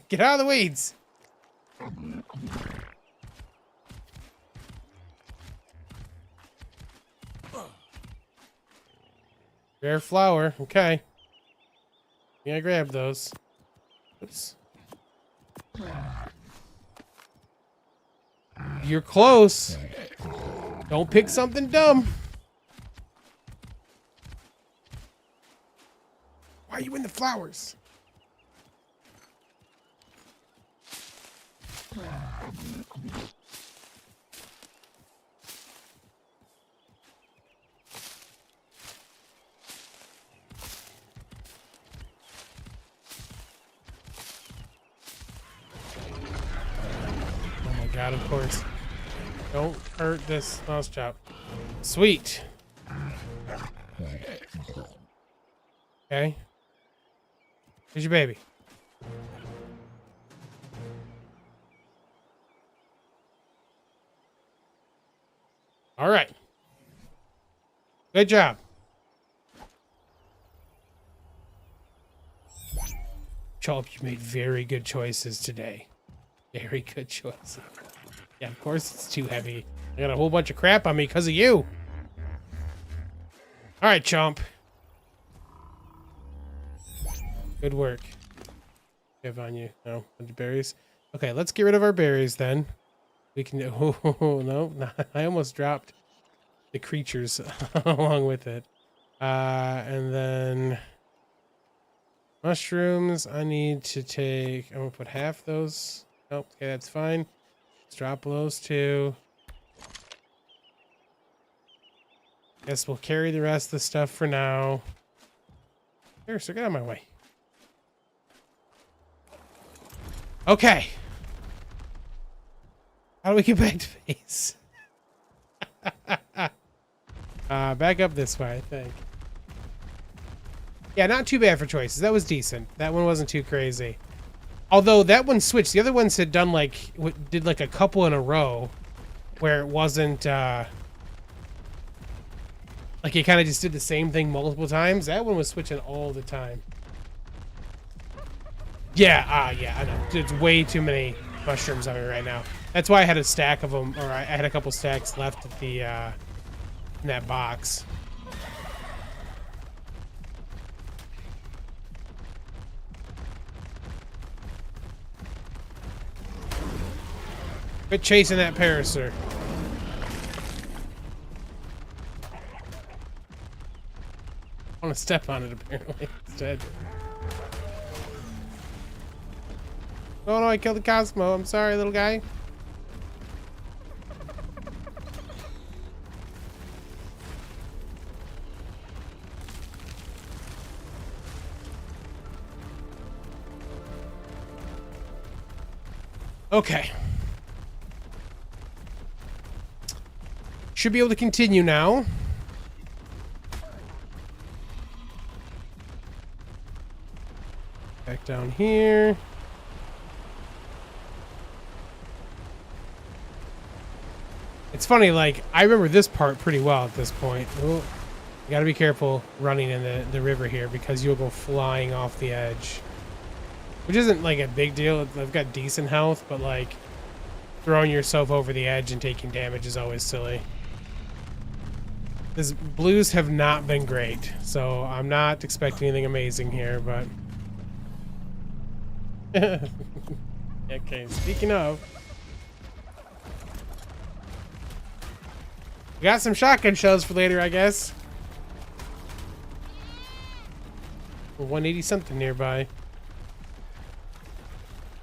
Get out of the weeds. Rare flower. Okay. Yeah, I grabbed those. Oops. You're close. Don't pick something dumb. Why are you in the flowers? God, of course. Don't hurt this mouse chop. Sweet. Okay. Here's your baby. All right. Good job. Chop, you made very good choices today. Very good choices. Yeah, of course it's too heavy. I got a whole bunch of crap on me because of you. All right, Chomp. Good work. Have on you. No, bunch of berries. Okay, let's get rid of our berries then. We can. Oh no, I almost dropped the creatures along with it. And then mushrooms. I need to take. I'm gonna put half those. Nope. Okay, that's fine. Let's drop those two. Guess we'll carry the rest of the stuff for now. Here, so get out of my way. Okay. How do we get back to base? Back up this way, I think. Yeah, not too bad for choices. That was decent. That one wasn't too crazy. Although that one switched. The other ones had done like, did like a couple in a row where it wasn't, like it kind of just did the same thing multiple times. That one was switching all the time. Yeah, yeah, I know. It's way too many mushrooms on me right now. That's why I had a stack of them, or I had a couple stacks left at the, in that box. Quit chasing that parasaur. I want to step on it, apparently, instead. Oh no, I killed the Cosmo. I'm sorry, little guy. Okay. Should be able to continue now. Back down here. It's funny, like, I remember this part pretty well at this point. Ooh, you gotta be careful running in the river here because you'll go flying off the edge. Which isn't, like, a big deal. I've got decent health, but, like, throwing yourself over the edge and taking damage is always silly. These blues have not been great, so I'm not expecting anything amazing here, but... Okay, speaking of... We got some shotgun shells for later, I guess. 180 something nearby.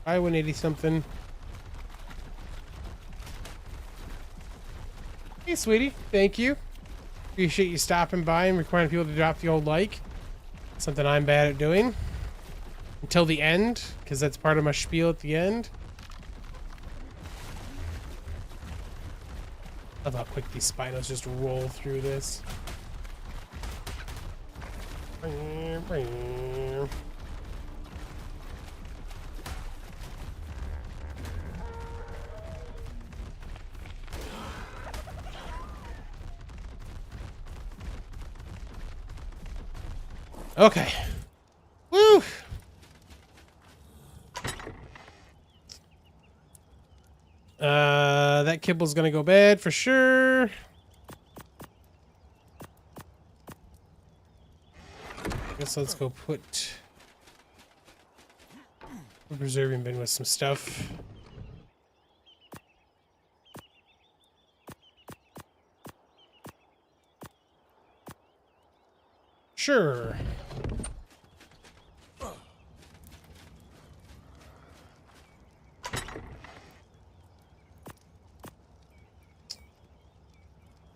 I 180 something. Hey, sweetie. Thank you. Appreciate you stopping by and requiring people to drop the old like. Something I'm bad at doing. Until the end, because that's part of my spiel at the end. I love how quick these spinos just roll through this. Okay. Woo! That kibble's gonna go bad for sure. Guess let's go put a preserving bin with some stuff. Sure.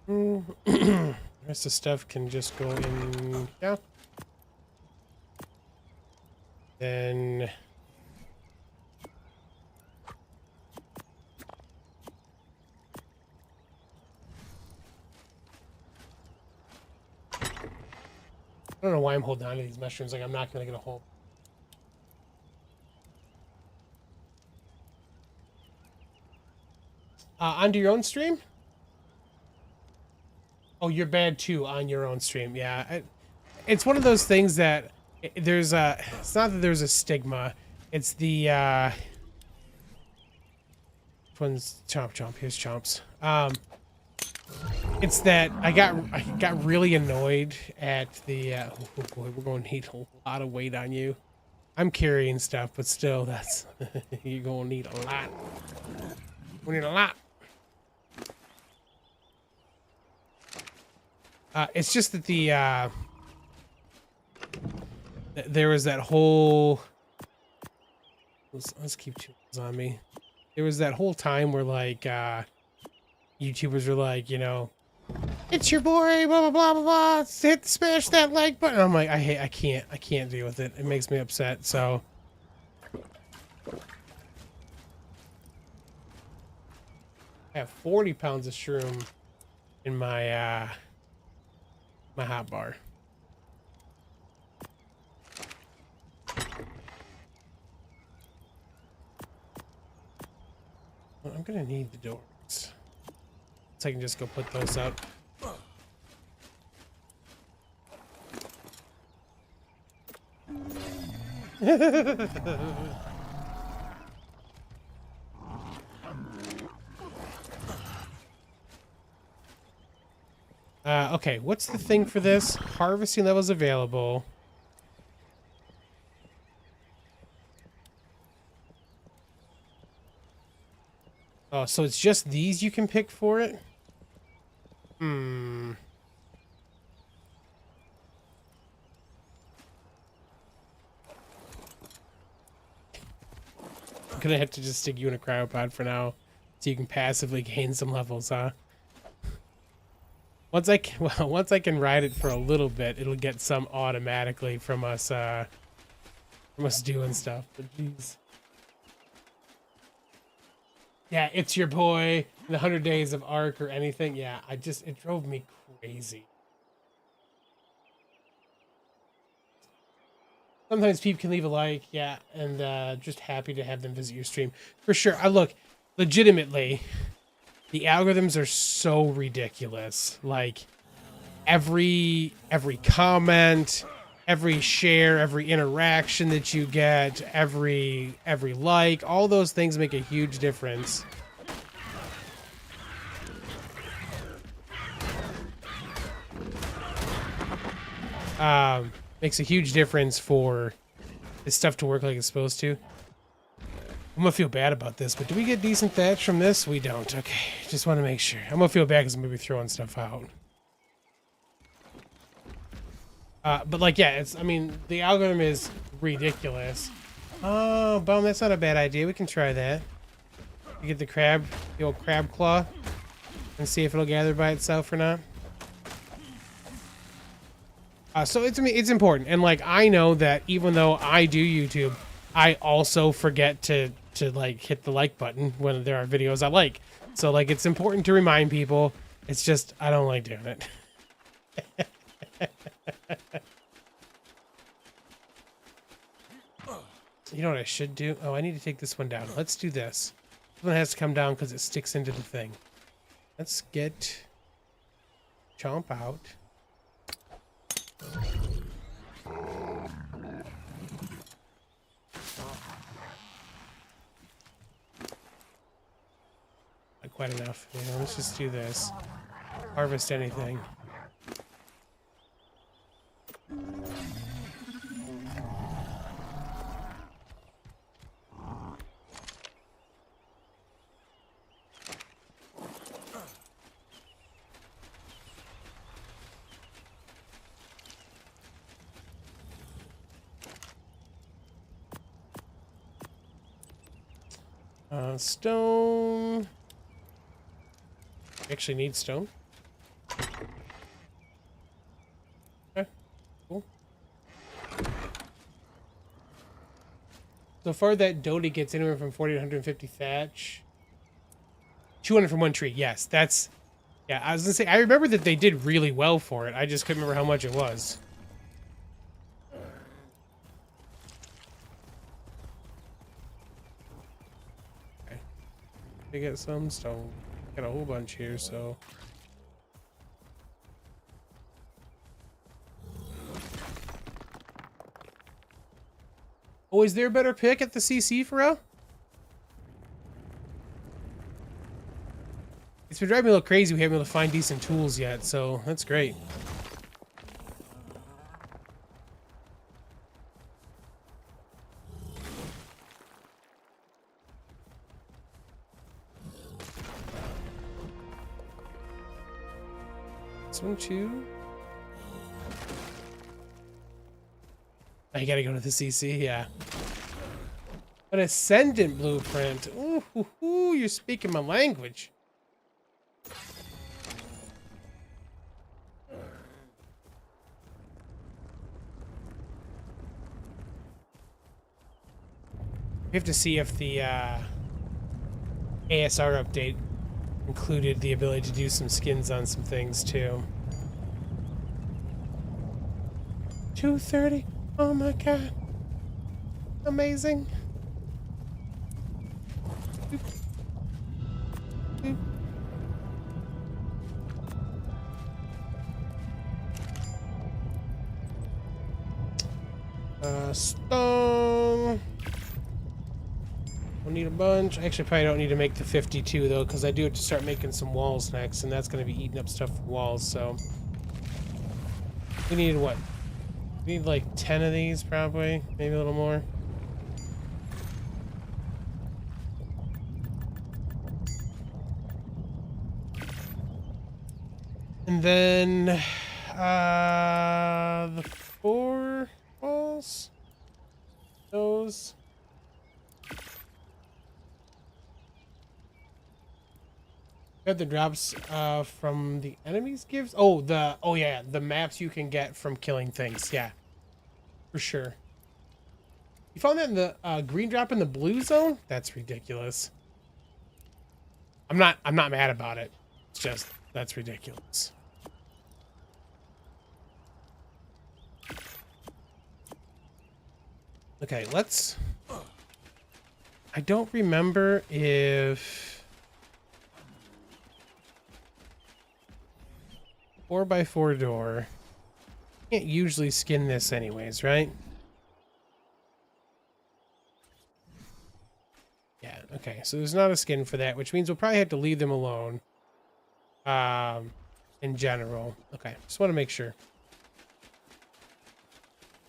The rest of stuff can just go in. Yeah. Then. I don't know why I'm holding on to these mushrooms. Like I'm not gonna get a hold. Onto your own stream? Oh, you're bad too on your own stream. Yeah, it's one of those things that there's a. It's not that there's a stigma. It's the. Which one's Chomp Chomp? Here's Chomps. It's that I got really annoyed at the. Oh boy, we're going to need a lot of weight on you. I'm carrying stuff, but still, that's you're gonna need a lot. We need a lot. It's just that the there was that whole. Let's keep two on me. There was that whole time where like YouTubers were like, you know, it's your boy, blah blah blah blah blah. Smash that like button. I'm like, I can't deal with it. It makes me upset. So. I have 40 pounds of shroom in my my hot bar. Well, I'm gonna need the doors, so I can just go put those up. Okay, what's the thing for this? Harvesting levels available. Oh, so it's just these you can pick for it? Hmm. I'm gonna have to just stick you in a cryopod for now, so you can passively gain some levels, huh? Once I can, well, once I can ride it for a little bit, it'll get some automatically from us doing stuff. But jeez. Yeah, it's your boy. The 100 Days of ARK or anything. Yeah, it drove me crazy. Sometimes people can leave a like, yeah, and just happy to have them visit your stream. For sure. I look, legitimately, the algorithms are so ridiculous. Like, every comment, every share, every interaction that you get, every like, all those things make a huge difference. Makes a huge difference for this stuff to work like it's supposed to. I'm gonna feel bad about this, but do we get decent thatch from this? We don't. Okay, just want to make sure. I'm gonna feel bad because I'm gonna be throwing stuff out. But like, yeah, I mean, the algorithm is ridiculous. Oh, Bum, that's not a bad idea. We can try that. You get the old crab claw, and see if it'll gather by itself or not. So it's important, and like I know that even though I do YouTube, I also forget to like hit the like button when there are videos I like. So like it's important to remind people. It's just I don't like doing it. You know what I should do? Oh, I need to take this one down. Let's do this. This one has to come down because it sticks into the thing. Let's get Chomp out. Not quite enough. Yeah, let's just do this. Harvest anything. Stone. Actually need stone. Okay, cool. So far that Dodie gets anywhere from 40 to 150 thatch. 200 from one tree. Yes, that's... Yeah, I was gonna say, I remember that they did really well for it. I just couldn't remember how much it was. To get some stone. Got a whole bunch here, so. Oh, is there a better pick at the CC for real? It's been driving me a little crazy. We haven't been able to find decent tools yet, so that's great. This one too. I gotta go to the CC, yeah. An Ascendant blueprint. Ooh, you're speaking my language. We have to see if the ASR update included the ability to do some skins on some things too. 230. Oh my god. Amazing. Stone. We'll need a bunch. Actually, probably don't need to make the 52 though, because I do have to start making some walls next, and that's going to be eating up stuff for walls. So we need what? We need like 10 of these, probably, maybe a little more. And then the 4 balls. Those. Got the drops from the enemies gives. Oh yeah, the maps you can get from killing things. Yeah, for sure. You found that in the green drop in the blue zone? That's ridiculous. I'm not mad about it. It's just that's ridiculous. Okay, let's. I don't remember if 4x4 door. Can't usually skin this anyways, right? Yeah, okay. So there's not a skin for that, which means we'll probably have to leave them alone. In general. Okay, just want to make sure.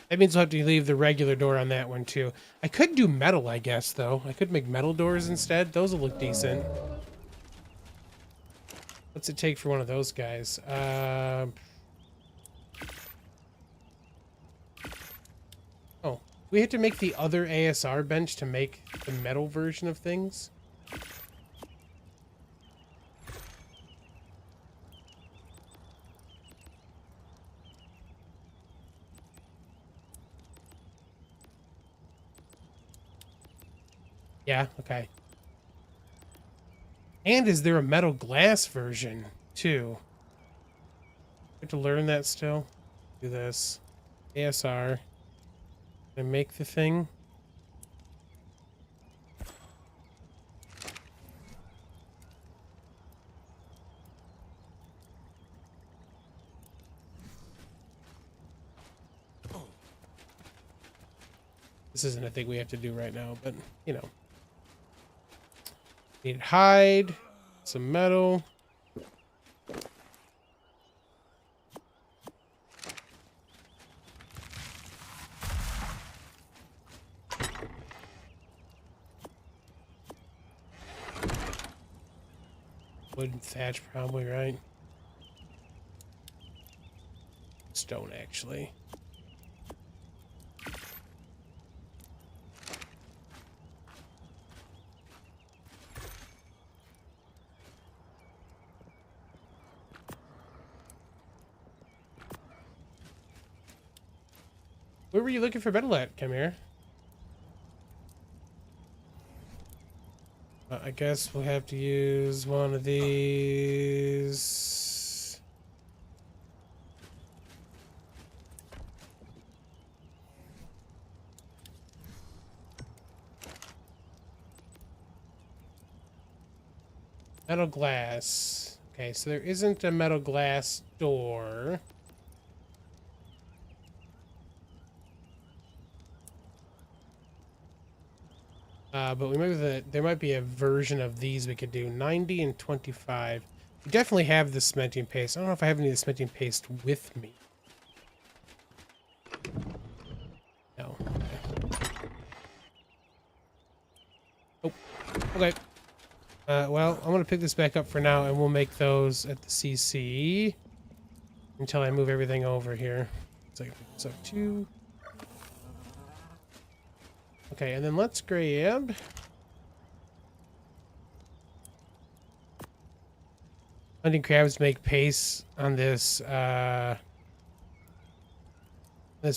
That means we'll have to leave the regular door on that one too. I could do metal, I guess, though. I could make metal doors instead. Those will look decent. What's it take for one of those guys? Oh, we have to make the other ASR bench to make the metal version of things. Yeah, okay. And is there a metal glass version, too? I have to learn that still. Do this. ASR. And make the thing. This isn't a thing we have to do right now, but, you know. Need hide, some metal. Wood and thatch, probably, right? Stone, actually. Where were you looking for metal at? Come here. I guess we'll have to use one of these. Metal glass. Okay, so there isn't a metal glass door. But we there might be a version of these we could do. 90 and 25. We definitely have the cementing paste. I don't know if I have any of the cementing paste with me. No. Okay. Oh, okay. Well, I'm going to pick this back up for now, and we'll make those at the CC until I move everything over here. So I can pick this up too. Okay, and then let's grab hunting crabs, make paste on this this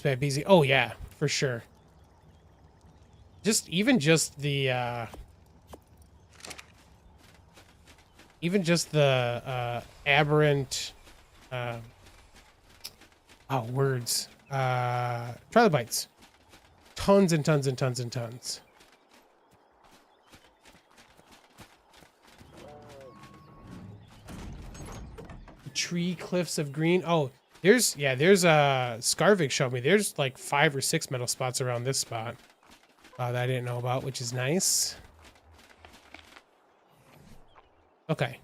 map easy. Oh yeah, for sure. Even just the aberrant words. Trilobites. Tons and tons and tons and tons. Tree cliffs of green. Oh, there's Scarvik showed me. There's like 5 or 6 metal spots around this spot that I didn't know about, which is nice. Okay.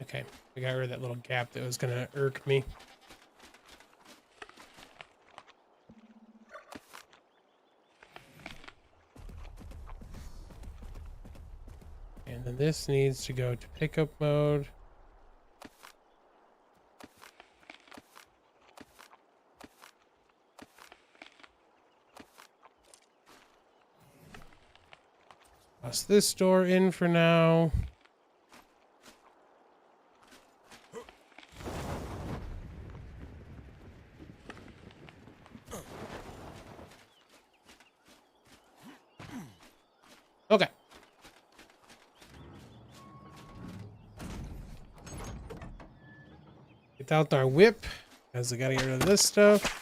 Okay, we got rid of that little gap that was gonna irk me. And then this needs to go to pickup mode. Toss this door in for now. Okay. Get out our whip, because I gotta get rid of this stuff.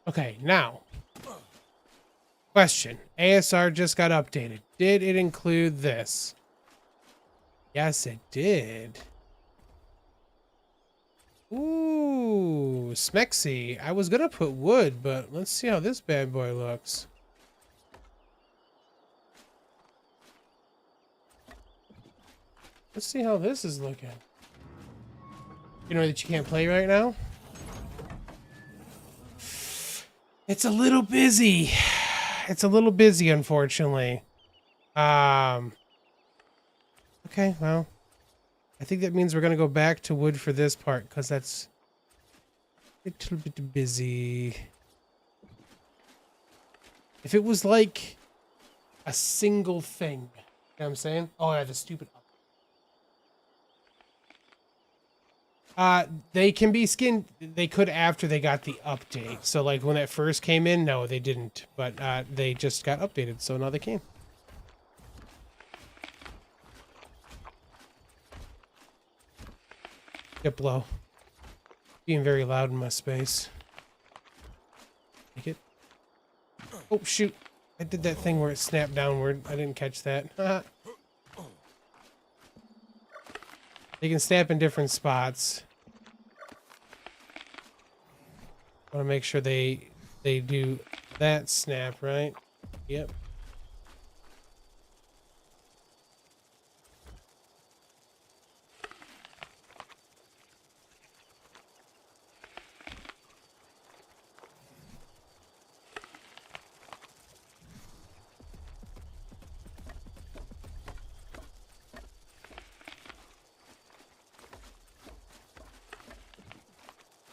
Okay, now. Question. ASR just got updated. Did it include this? Yes, it did. Ooh, Smexy. I was gonna put wood, but let's see how this bad boy looks. Let's see how this is looking. You know that you can't play right now? It's a little busy. It's a little busy, unfortunately. Okay, well. I think that means we're gonna go back to wood for this part, because that's a little bit busy. If it was like a single thing, you know what I'm saying? Oh yeah, the stupid they can be skinned. They could after they got the update. So like when it first came in, no, they didn't. But they just got updated, so now they can. Diplo. Being very loud in my space. Take it. Oh shoot. I did that thing where it snapped downward. I didn't catch that. They can snap in different spots. I want to make sure they do that snap, right? Yep.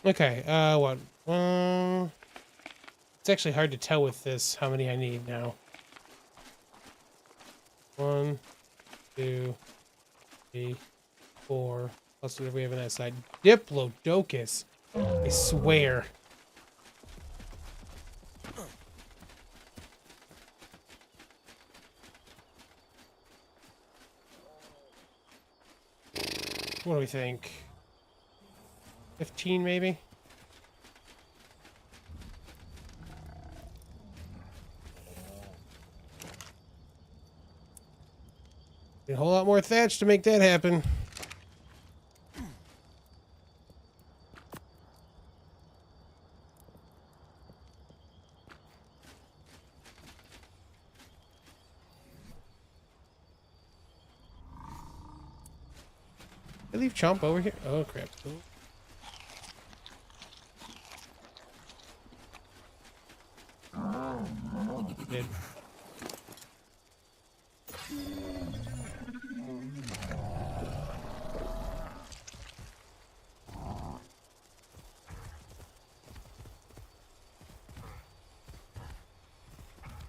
Okay, what? It's actually hard to tell with this how many I need now. 1, 2, 3, 4. Plus what do we have on that side? Diplodocus. I swear. What do we think? 15 maybe? A whole lot more thatch to make that happen. Did I leave Chomp over here? Oh crap. Did.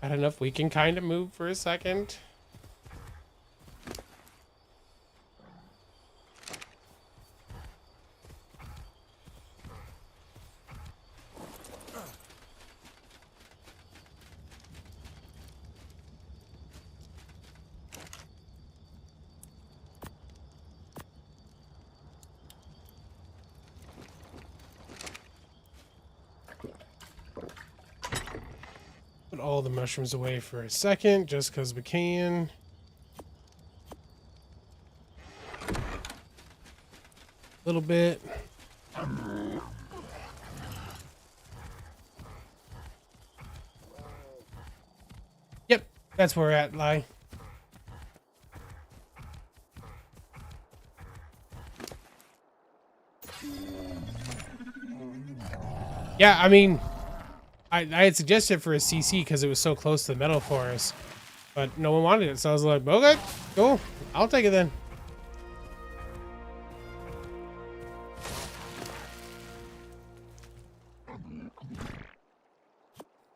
Got enough we can kind of move for a second. Put all the mushrooms away for a second, just because we can. A little bit. Yep, that's where we're at, Lie. Yeah, I mean, I had suggested for a CC because it was so close to the metal forest, but no one wanted it, so I was like, okay, cool, I'll take it then.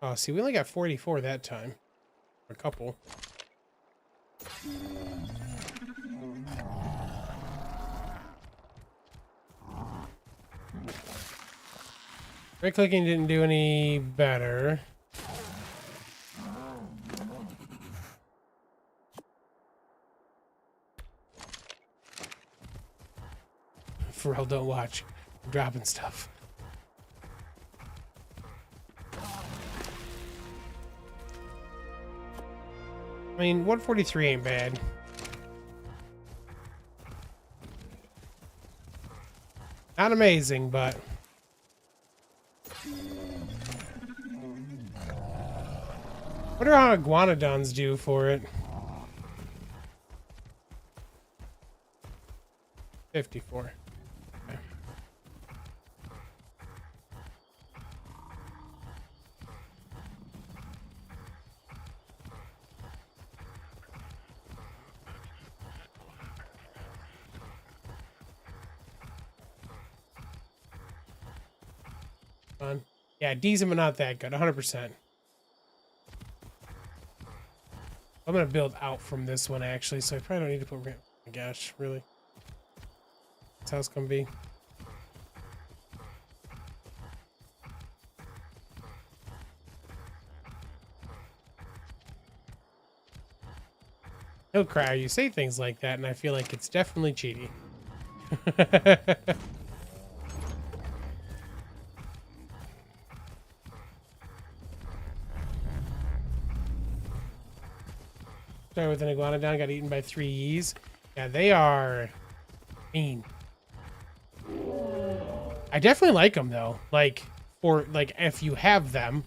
Oh, see, we only got 44 that time. A couple. Right clicking didn't do any better. For real, don't watch. I'm dropping stuff. I mean, 143 ain't bad. Not amazing, but... Wonder how iguanodons do for it. 54. Okay. Fun. Yeah, decent but not that good. 100%. I'm gonna build out from this one actually, so I probably don't need to put. Oh my gosh, really? That's how it's gonna be. No cry, you say things like that, and I feel like it's definitely cheaty. Started with an iguanodon, got eaten by 3 yees. Yeah, they are mean. I definitely like them though. Like, for like if you have them,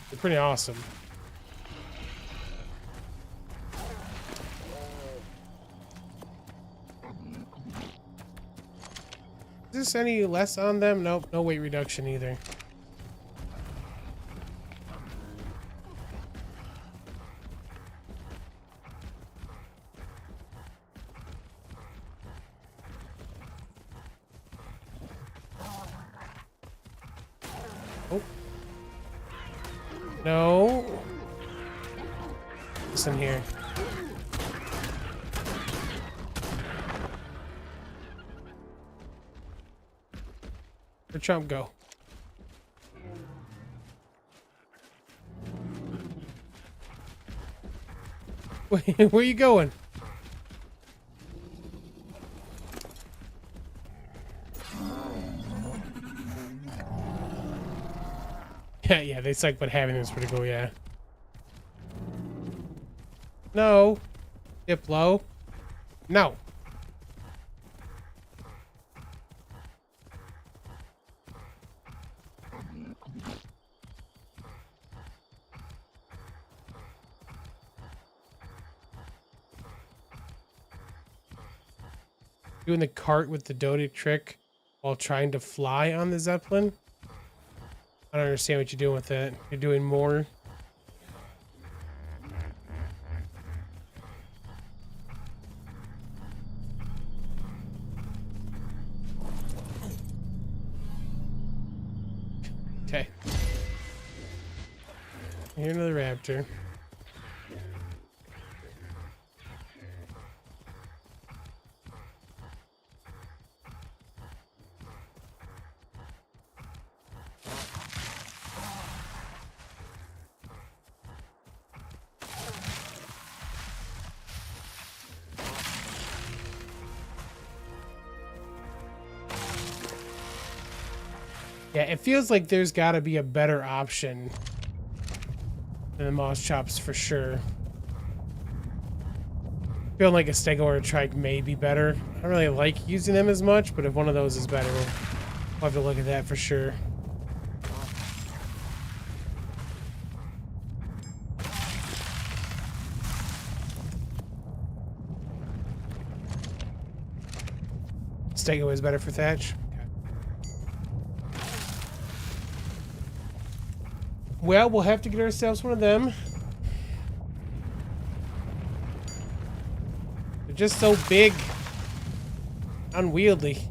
they're pretty awesome. Is this any less on them? Nope, no weight reduction either. Oh. No. Listen here. Where'd Trump go? Where are you going? Yeah, they suck, but having them is pretty cool, yeah. No. Diplo. No. Doing the cart with the Doty trick while trying to fly on the Zeppelin. I don't understand what you're doing with it. You're doing more. Okay. Here's another raptor. Yeah, it feels like there's got to be a better option And the moss chops for sure. Feeling like a stego or a trike may be better. I don't really like using them as much, but if one of those is better, we'll have to look at that for sure. Stego is better for thatch. Okay. Well, we'll have to get ourselves one of them. They're just so big. Unwieldy.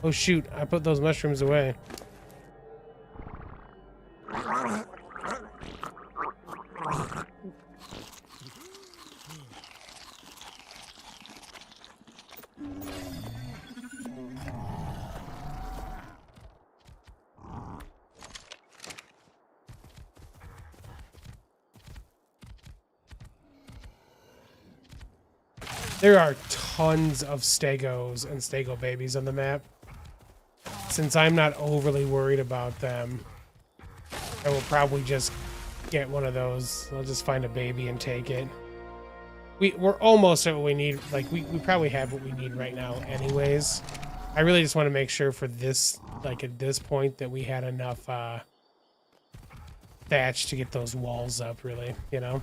Oh shoot, I put those mushrooms away. There are tons of stegos and stego babies on the map. Since I'm not overly worried about them, I will probably just get one of those. I'll just find a baby and take it. We're almost at what we need. Like, we probably have what we need right now anyways. I really just want to make sure for this, like at this point, that we had enough thatch to get those walls up, really, you know?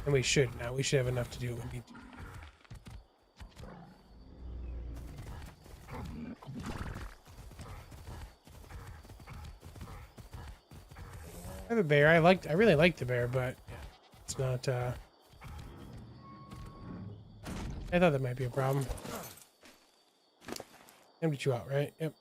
And we should now. We should have enough to do what we need to. I have a bear. I really like the bear, but yeah, it's not. I thought that might be a problem. Emptied you out, right? Yep.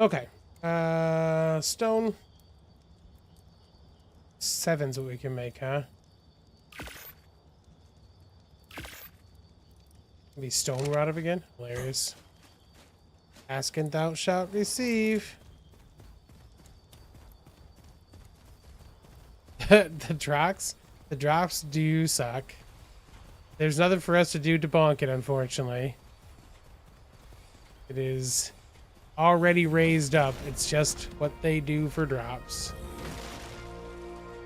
Okay. Stone. 7's what we can make, huh? Be stone rod up again? Hilarious. Ask and thou shalt receive. The drops do suck. There's nothing for us to do to bonk it, unfortunately. It is already raised up. It's just what they do for drops.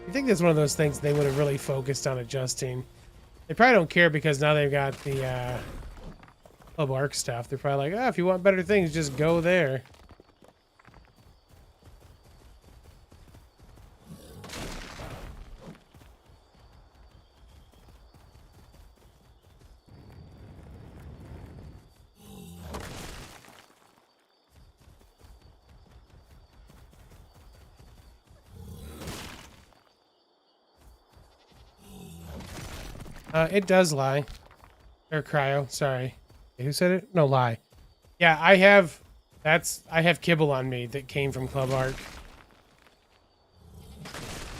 I think that's one of those things they would have really focused on adjusting. They probably don't care because now they've got the Club ARK stuff. They're probably like, oh, if you want better things, just go there. It does lie. Or cryo, sorry. Who said it? No, lie. Yeah, I have kibble on me that came from Club ARK.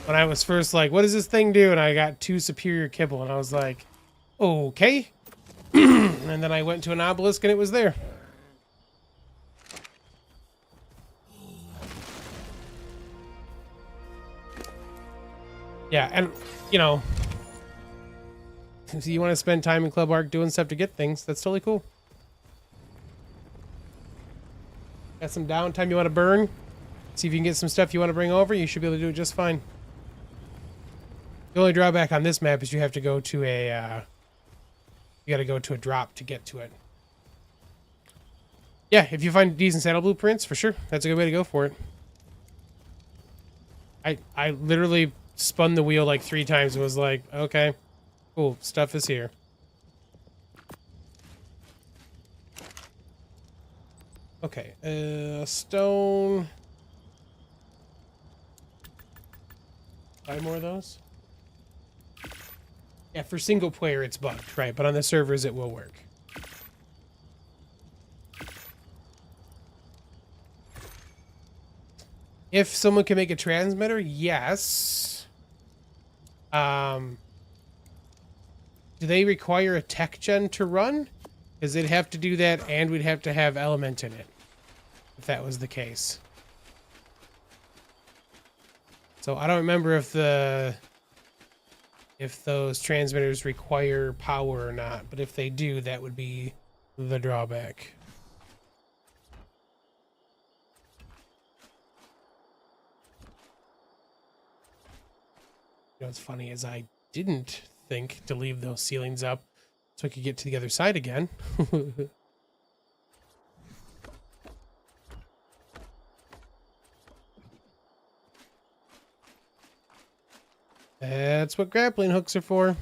When I was first like, what does this thing do? And I got 2 superior kibble and I was like, okay. And then I went to an obelisk and it was there. Yeah, and you know, if you want to spend time in Club ARK doing stuff to get things, that's totally cool. Got some downtime you want to burn? See if you can get some stuff you want to bring over. You should be able to do it just fine. The only drawback on this map is you have to go to a, you got to go to a drop to get to it. Yeah, if you find decent saddle blueprints, for sure, that's a good way to go for it. I literally spun the wheel like 3 times and was like, okay. Cool, stuff is here. Okay, stone. 5 more of those? Yeah, for single player it's bugged, right? But on the servers it will work. If someone can make a transmitter, yes. Do they require a tech gen to run? Because they'd have to do that, and we'd have to have element in it, if that was the case. So I don't remember if those transmitters require power or not, but if they do, that would be the drawback. You know, what's funny is I didn't think to leave those ceilings up so I could get to the other side again. That's what grappling hooks are for.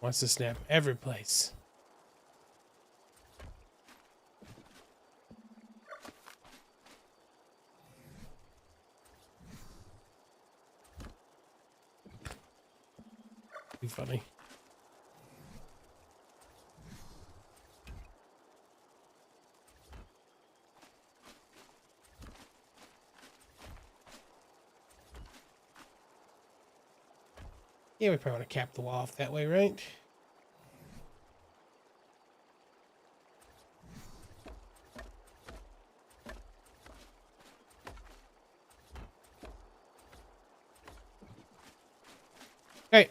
Wants to snap every place. Too funny. Yeah, we probably want to cap the wall off that way, right? Okay.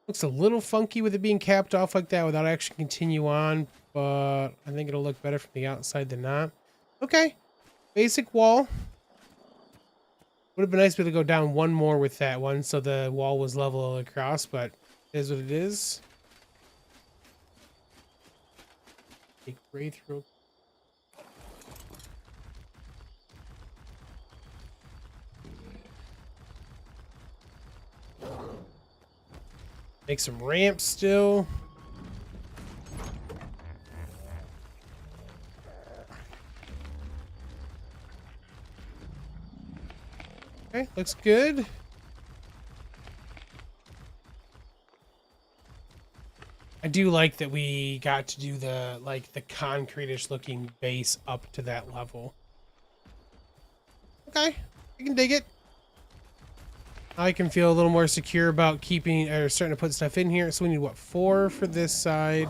Looks a little funky with it being capped off like that without actually continue on, but I think it'll look better from the outside than not. Okay. Basic wall. Would have been nice to be able to go down one more with that one so the wall was level across, but it is what it is. Take Wraith real. Make some ramps still. Okay, looks good. I do like that we got to do the concrete-ish looking base up to that level. Okay, I can dig it. I can feel a little more secure about keeping or starting to put stuff in here. So we need what, 4 for this side.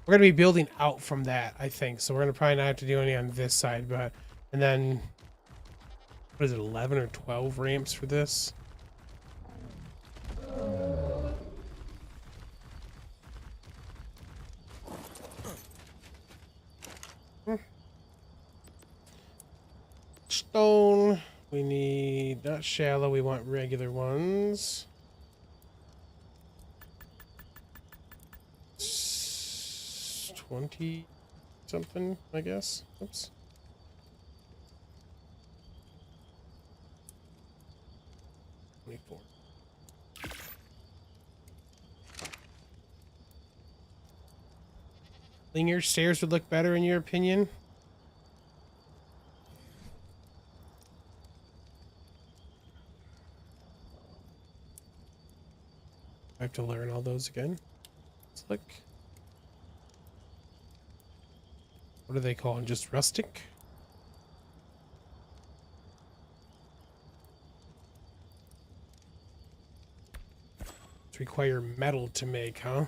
We're gonna be building out from that, I think. So we're gonna probably not have to do any on this side, but and then what is it, 11 or 12 ramps for this? Stone. We need not shallow, we want regular ones. 20 something, I guess. Oops. Linear stairs would look better in your opinion? I have to learn all those again. Let's look. What are they called? Just rustic? It's require metal to make, huh?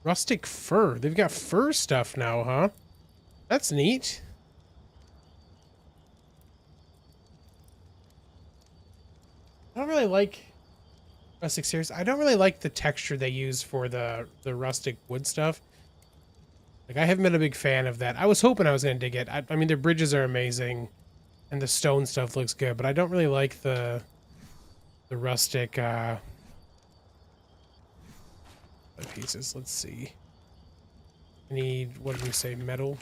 Rustic fur. They've got fur stuff now, huh? That's neat. I don't really like rustic stairs. I don't really like the texture they use for the rustic wood stuff. Like, I haven't been a big fan of that. I was hoping I was going to dig it. I mean, their bridges are amazing, and the stone stuff looks good, but I don't really like the rustic pieces. Let's see. I need, what did we say, metal?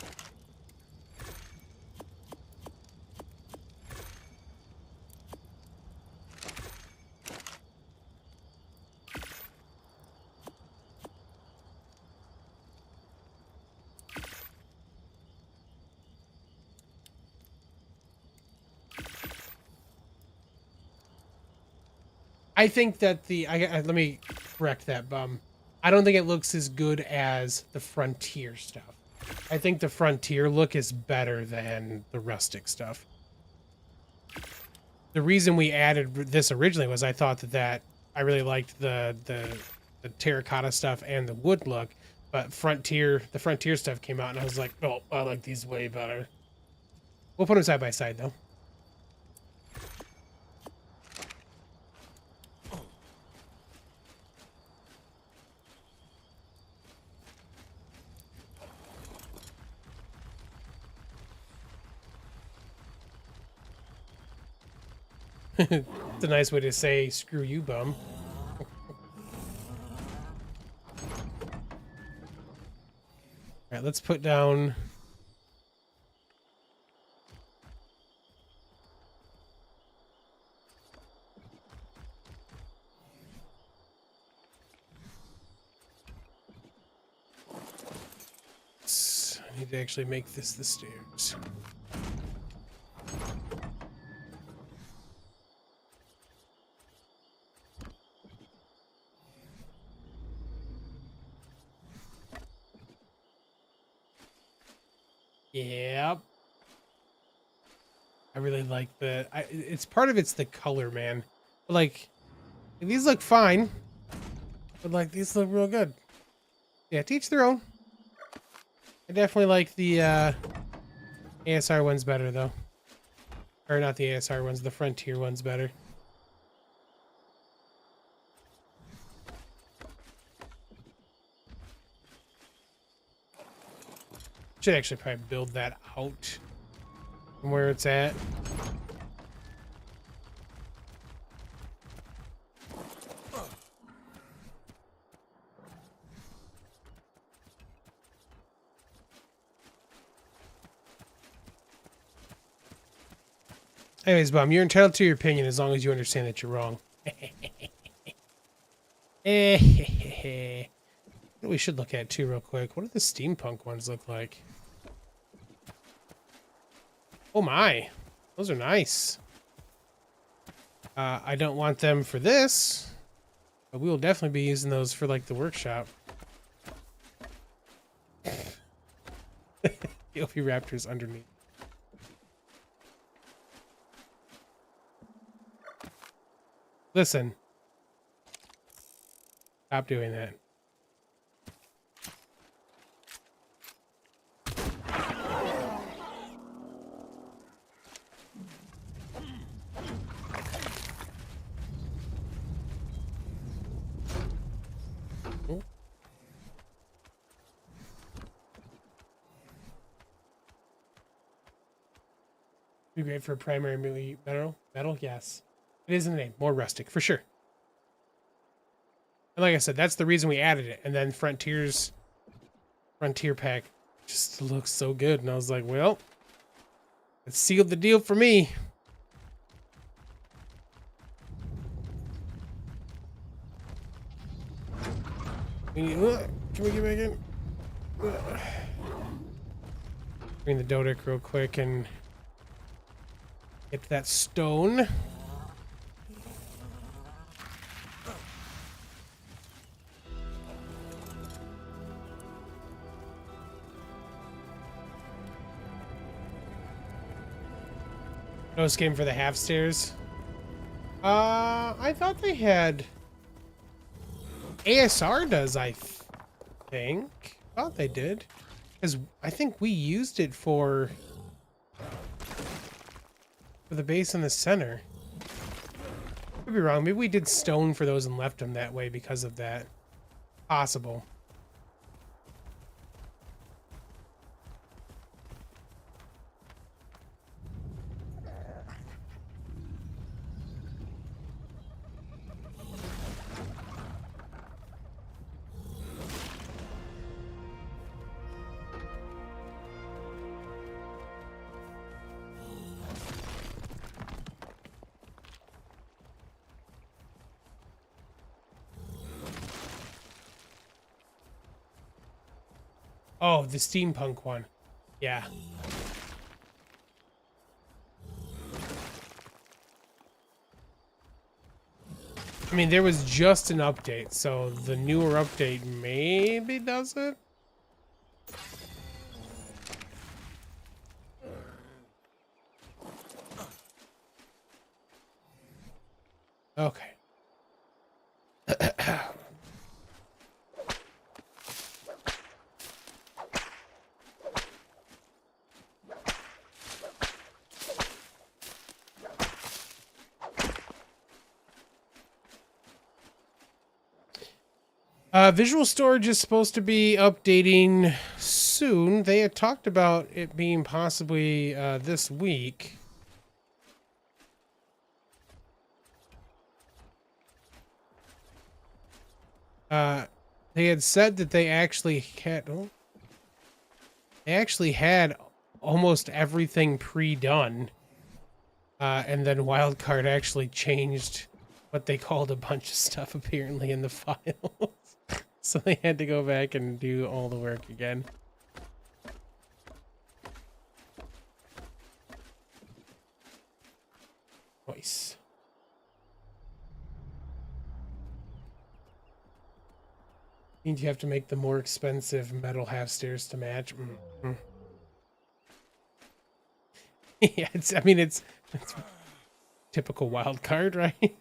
I think that let me correct that, bum. I don't think it looks as good as the Frontier stuff. I think the Frontier look is better than the rustic stuff. The reason we added this originally was I thought that I really liked the terracotta stuff and the wood look, but the Frontier stuff came out and I was like, oh, I like these way better. We'll put them side by side though. It's a nice way to say, screw you, bum. Alright, let's put down... I need to actually make this the stairs. Yep. I really like it's part of it's the color, man. But like, these look fine, but like these look real good. Yeah, to each their own. I definitely like the ASR ones better though. Or not the ASR ones, the Frontier ones better. Should actually probably build that out from where it's at. Anyways, Bum, you're entitled to your opinion as long as you understand that you're wrong. What we should look at too real quick. What do the steampunk ones look like? Oh my, those are nice. I don't want them for this, but we will definitely be using those for like the workshop. The OP Raptor's underneath. Listen. Stop doing that. Be great for a primary metal. Metal, yes. It is in the name. More rustic, for sure. And like I said, that's the reason we added it. And then Frontier pack just looks so good. And I was like, well, it sealed the deal for me. Can we get back in? Bring the Dodic real quick and get that stone. No escape for the half stairs. I thought they had ASR does, I think. Thought they did. Because I think we used it for the base in the center. Could be wrong. Maybe we did stone for those and left them that way because of that. Possible. Oh, the steampunk one. Yeah. I mean, there was just an update, so the newer update maybe does it? Okay. Visual Storage is supposed to be updating soon. They had talked about it being possibly this week. They had said that they actually had almost everything pre-done. And then Wildcard actually changed what they called a bunch of stuff apparently in the files. So they had to go back and do all the work again. Nice. Means you have to make the more expensive metal half stairs to match. Mm-hmm. Yeah, it's typical wild card, right?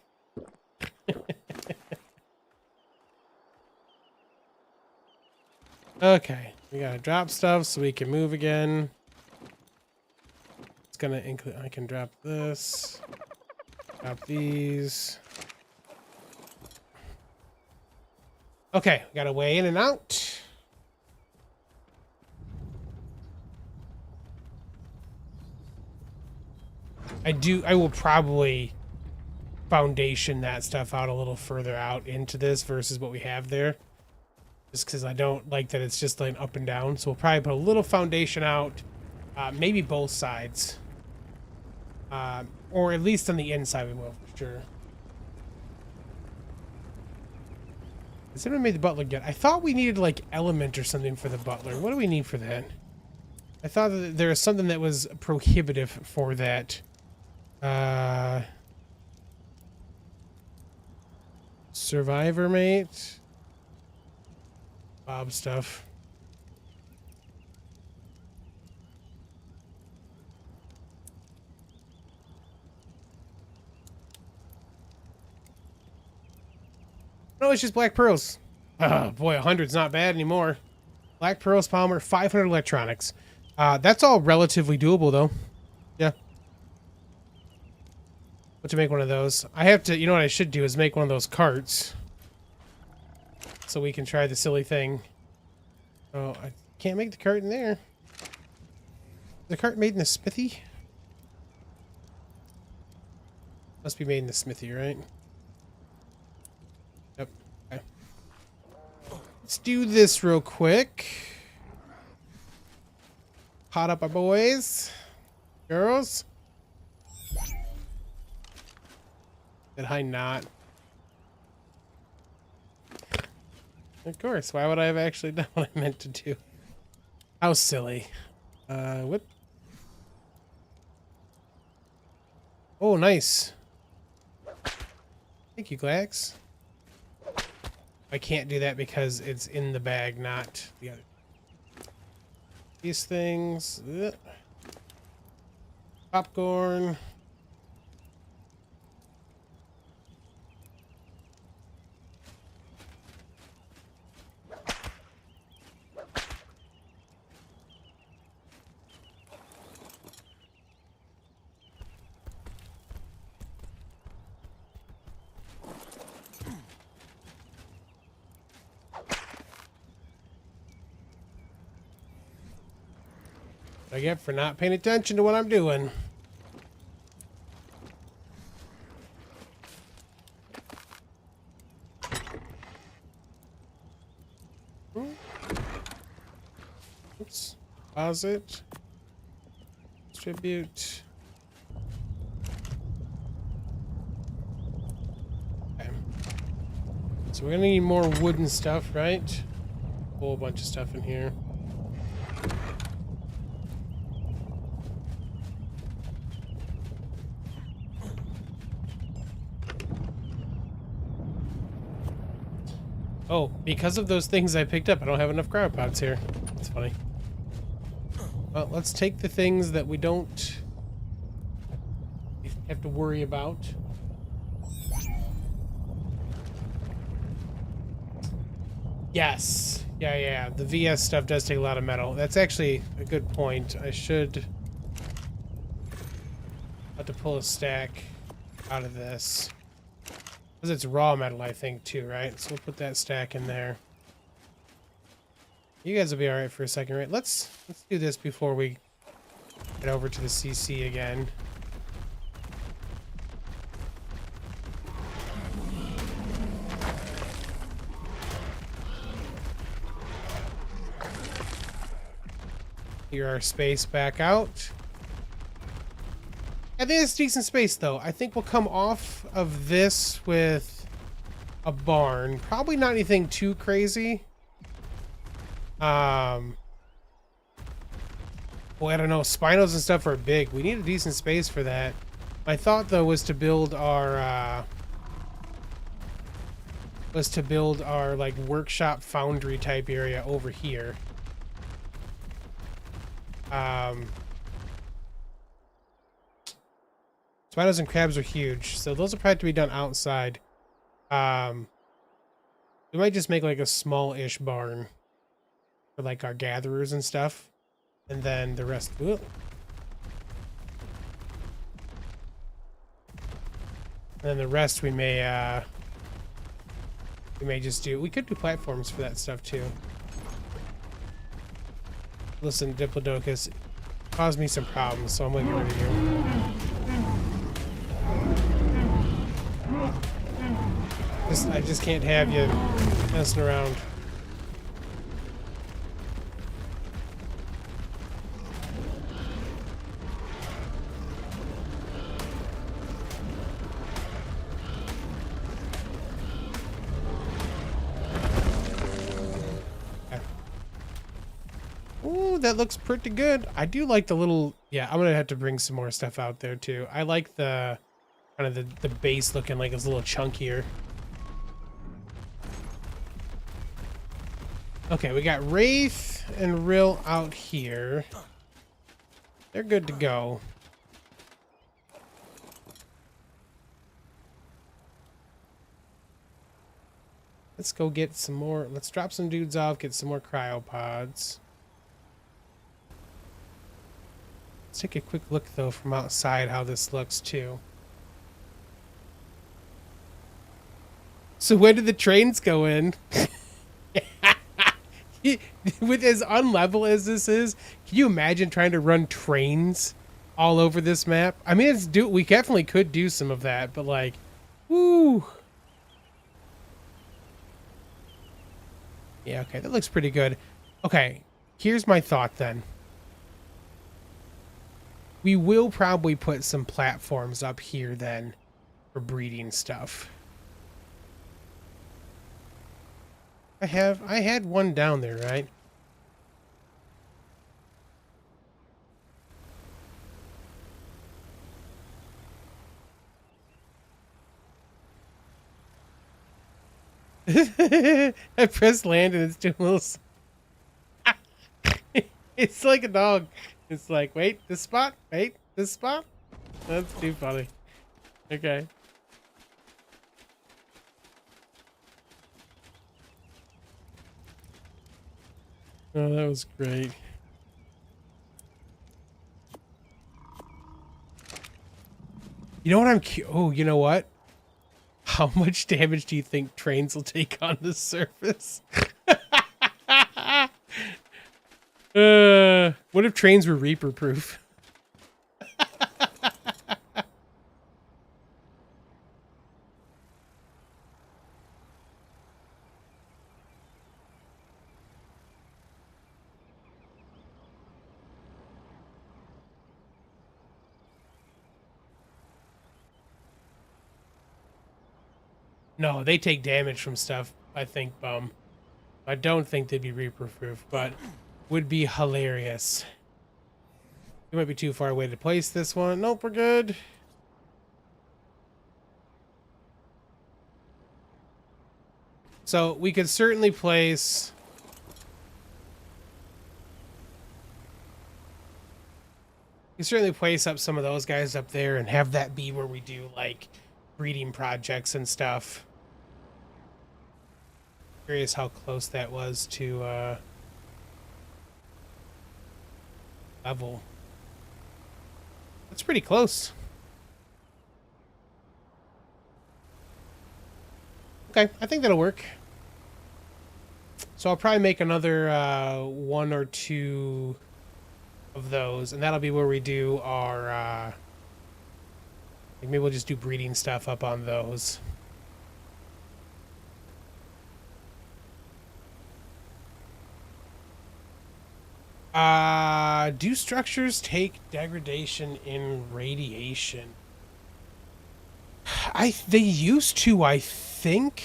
Okay, we gotta drop stuff so we can move again. It's gonna include. I can drop this. Drop these. Okay, we got a way in and out. I will probably foundation that stuff out a little further out into this versus what we have there. Just because I don't like that it's just like up and down. So we'll probably put a little foundation out. Maybe both sides. Or at least on the inside we will, for sure. Has anyone made the butler yet? I thought we needed like element or something for the butler. What do we need for that? I thought that there was something that was prohibitive for that. Survivor mate. Bob stuff. No, it's just black pearls. Oh boy, 100's not bad anymore. Black pearls, polymer, 500 electronics. That's all relatively doable though. Yeah. What to make one of those? I have to, you know what I should do is make one of those carts. So we can try the silly thing. Oh, I can't make the cart in there. The cart made in the smithy? Must be made in the smithy, right? Yep. Okay. Let's do this real quick. Hot up our boys. Girls. Did I not? Of course. Why would I have actually done what I meant to do? How silly. Whip. Oh, nice. Thank you, Glax. I can't do that because it's in the bag, not the other. These things. Ugh. Popcorn. I get for not paying attention to what I'm doing. Oops. Deposit. Distribute. Okay. So we're gonna need more wooden stuff, right? A whole bunch of stuff in here. Oh, because of those things I picked up, I don't have enough cryo pods here. That's funny. Well, let's take the things that we don't have to worry about. Yes. Yeah. The VS stuff does take a lot of metal. That's actually a good point. I should have to pull a stack out of this. Because it's raw metal, I think, too, right? So we'll put that stack in there. You guys will be alright for a second, right? Let's do this before we get over to the CC again. Clear our space back out. I think it's decent space, though. I think we'll come off of this with a barn. Probably not anything too crazy. Well, I don't know. Spinos and stuff are big. We need a decent space for that. My thought, though, was to build our like workshop foundry type area over here. Spinos and crabs are huge, so those will probably have to be done outside. We might just make like a small-ish barn for like our gatherers and stuff, and then the rest. Whoop. And then the rest we may just do. We could do platforms for that stuff too. Listen, Diplodocus caused me some problems, so I'm gonna get rid of you. I just can't have you messing around. Ooh, that looks pretty good. I do like the little... Yeah, I'm gonna have to bring some more stuff out there too. I like the kind of the base looking like it's a little chunkier. Okay, we got Wraith and Rill out here. They're good to go. Let's go get some more. Let's drop some dudes off, get some more cryopods. Let's take a quick look, though, from outside how this looks, too. So when did the trains go in? With as unlevel as this is, can you imagine trying to run trains all over this map? I mean, we definitely could do some of that, but like, woo. Yeah, okay, that looks pretty good. Okay, here's my thought then. We will probably put some platforms up here then for breeding stuff. I had one down there, right? I pressed land and it's doing a little... It's like a dog. It's like, wait, this spot? Wait, this spot? That's too funny. Okay. Oh, that was great. You know what oh, you know what? How much damage do you think trains will take on the surface? What if trains were Reaper proof? No, they take damage from stuff, I think, Bum. I don't think they'd be Reaper proof, but would be hilarious. You might be too far away to place this one. Nope, we're good. So we could certainly place... You can certainly place up some of those guys up there and have that be where we do, like, breeding projects and stuff. Curious how close that was to, level. That's pretty close. Okay, I think that'll work. So I'll probably make another, 1 or 2... of those, and that'll be where we do our like maybe we'll just do breeding stuff up on those. Do structures take degradation in radiation? They used to, I think,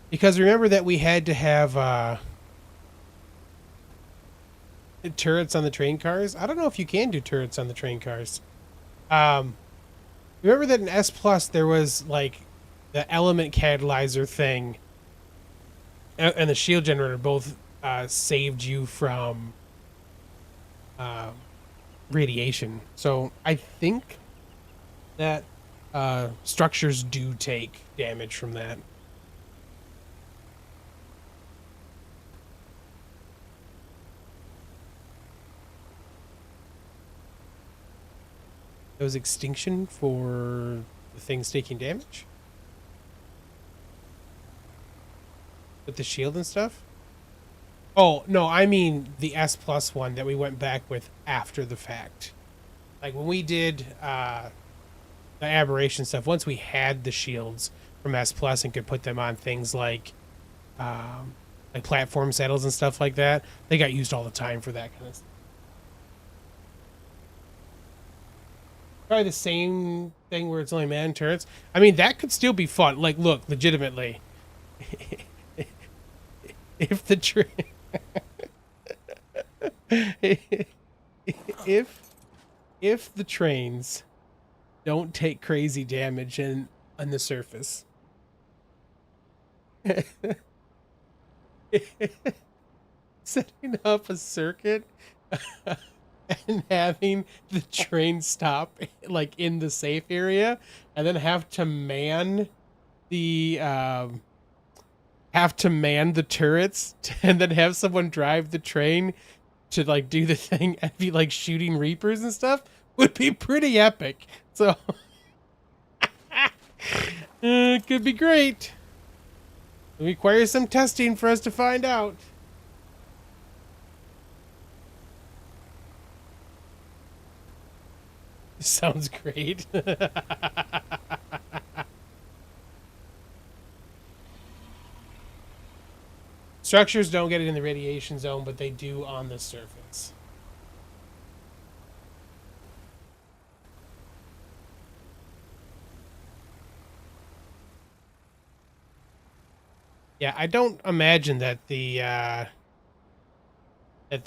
because remember that we had to have turrets on the train cars. I don't know if you can do turrets on the train cars. Remember that in S Plus there was like the element catalyzer thing and the shield generator both saved you from radiation. So I think that structures do take damage from that. There was extinction for the things taking damage? With the shield and stuff? Oh, no, I mean the S Plus one that we went back with after the fact. Like when we did the Aberration stuff, once we had the shields from S Plus and could put them on things like platform saddles and stuff like that, they got used all the time for that kind of stuff. Probably the same thing where it's only man turrets. I mean, that could still be fun. Like, look, legitimately, if the if the trains don't take crazy damage on the surface, setting up a circuit and having the train stop like in the safe area and then have to man the turrets and then have someone drive the train to like do the thing and be like shooting reapers and stuff would be pretty epic. So it could be great. It requires some testing for us to find out. Sounds great. Structures don't get it in the radiation zone, but they do on the surface. Yeah, I don't imagine that the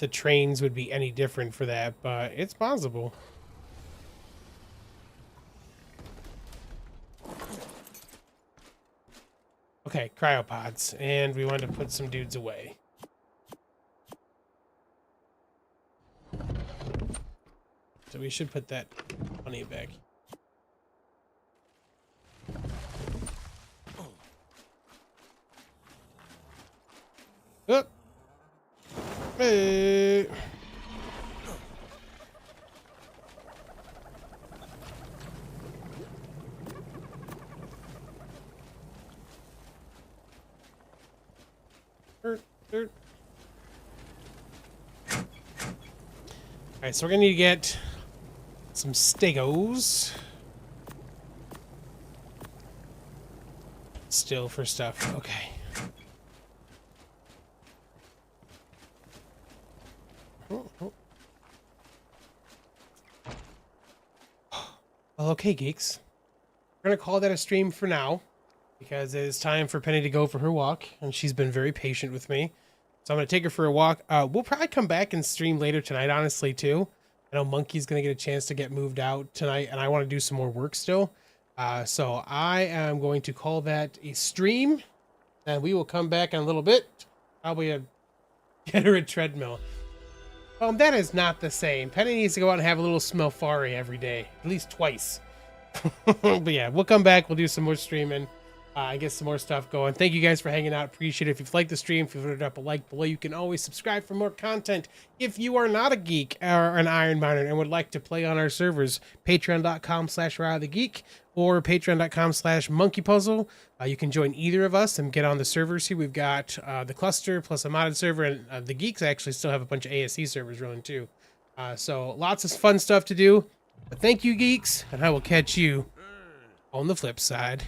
trains would be any different for that, but it's possible. Okay, cryopods, and we want to put some dudes away. So we should put that honey back. Oh. Hey. Dirt. Alright, so we're gonna need to get some stegos. Still for stuff. Okay. Oh. Well, okay, Geeks. We're gonna call that a stream for now, because it is time for Penny to go for her walk, and she's been very patient with me. So I'm going to take her for a walk. We'll probably come back and stream later tonight, honestly, too. I know Monkey's going to get a chance to get moved out tonight, and I want to do some more work still. So I am going to call that a stream. And we will come back in a little bit. Probably get her a treadmill. That is not the same. Penny needs to go out and have a little Smelfari every day. At least twice. But yeah, we'll come back. We'll do some more streaming. Get some more stuff going. Thank you guys for hanging out. Appreciate it. If you've liked the stream, feel free to drop a like below. You can always subscribe for more content. If you are not a geek or an iron miner and would like to play on our servers, patreon.com/RahaliTheGeek or patreon.com/monkeypuzzle. You can join either of us and get on the servers here. We've got the cluster plus a modded server, and the Geeks actually still have a bunch of ASC servers running too. So lots of fun stuff to do. But thank you, Geeks, and I will catch you on the flip side.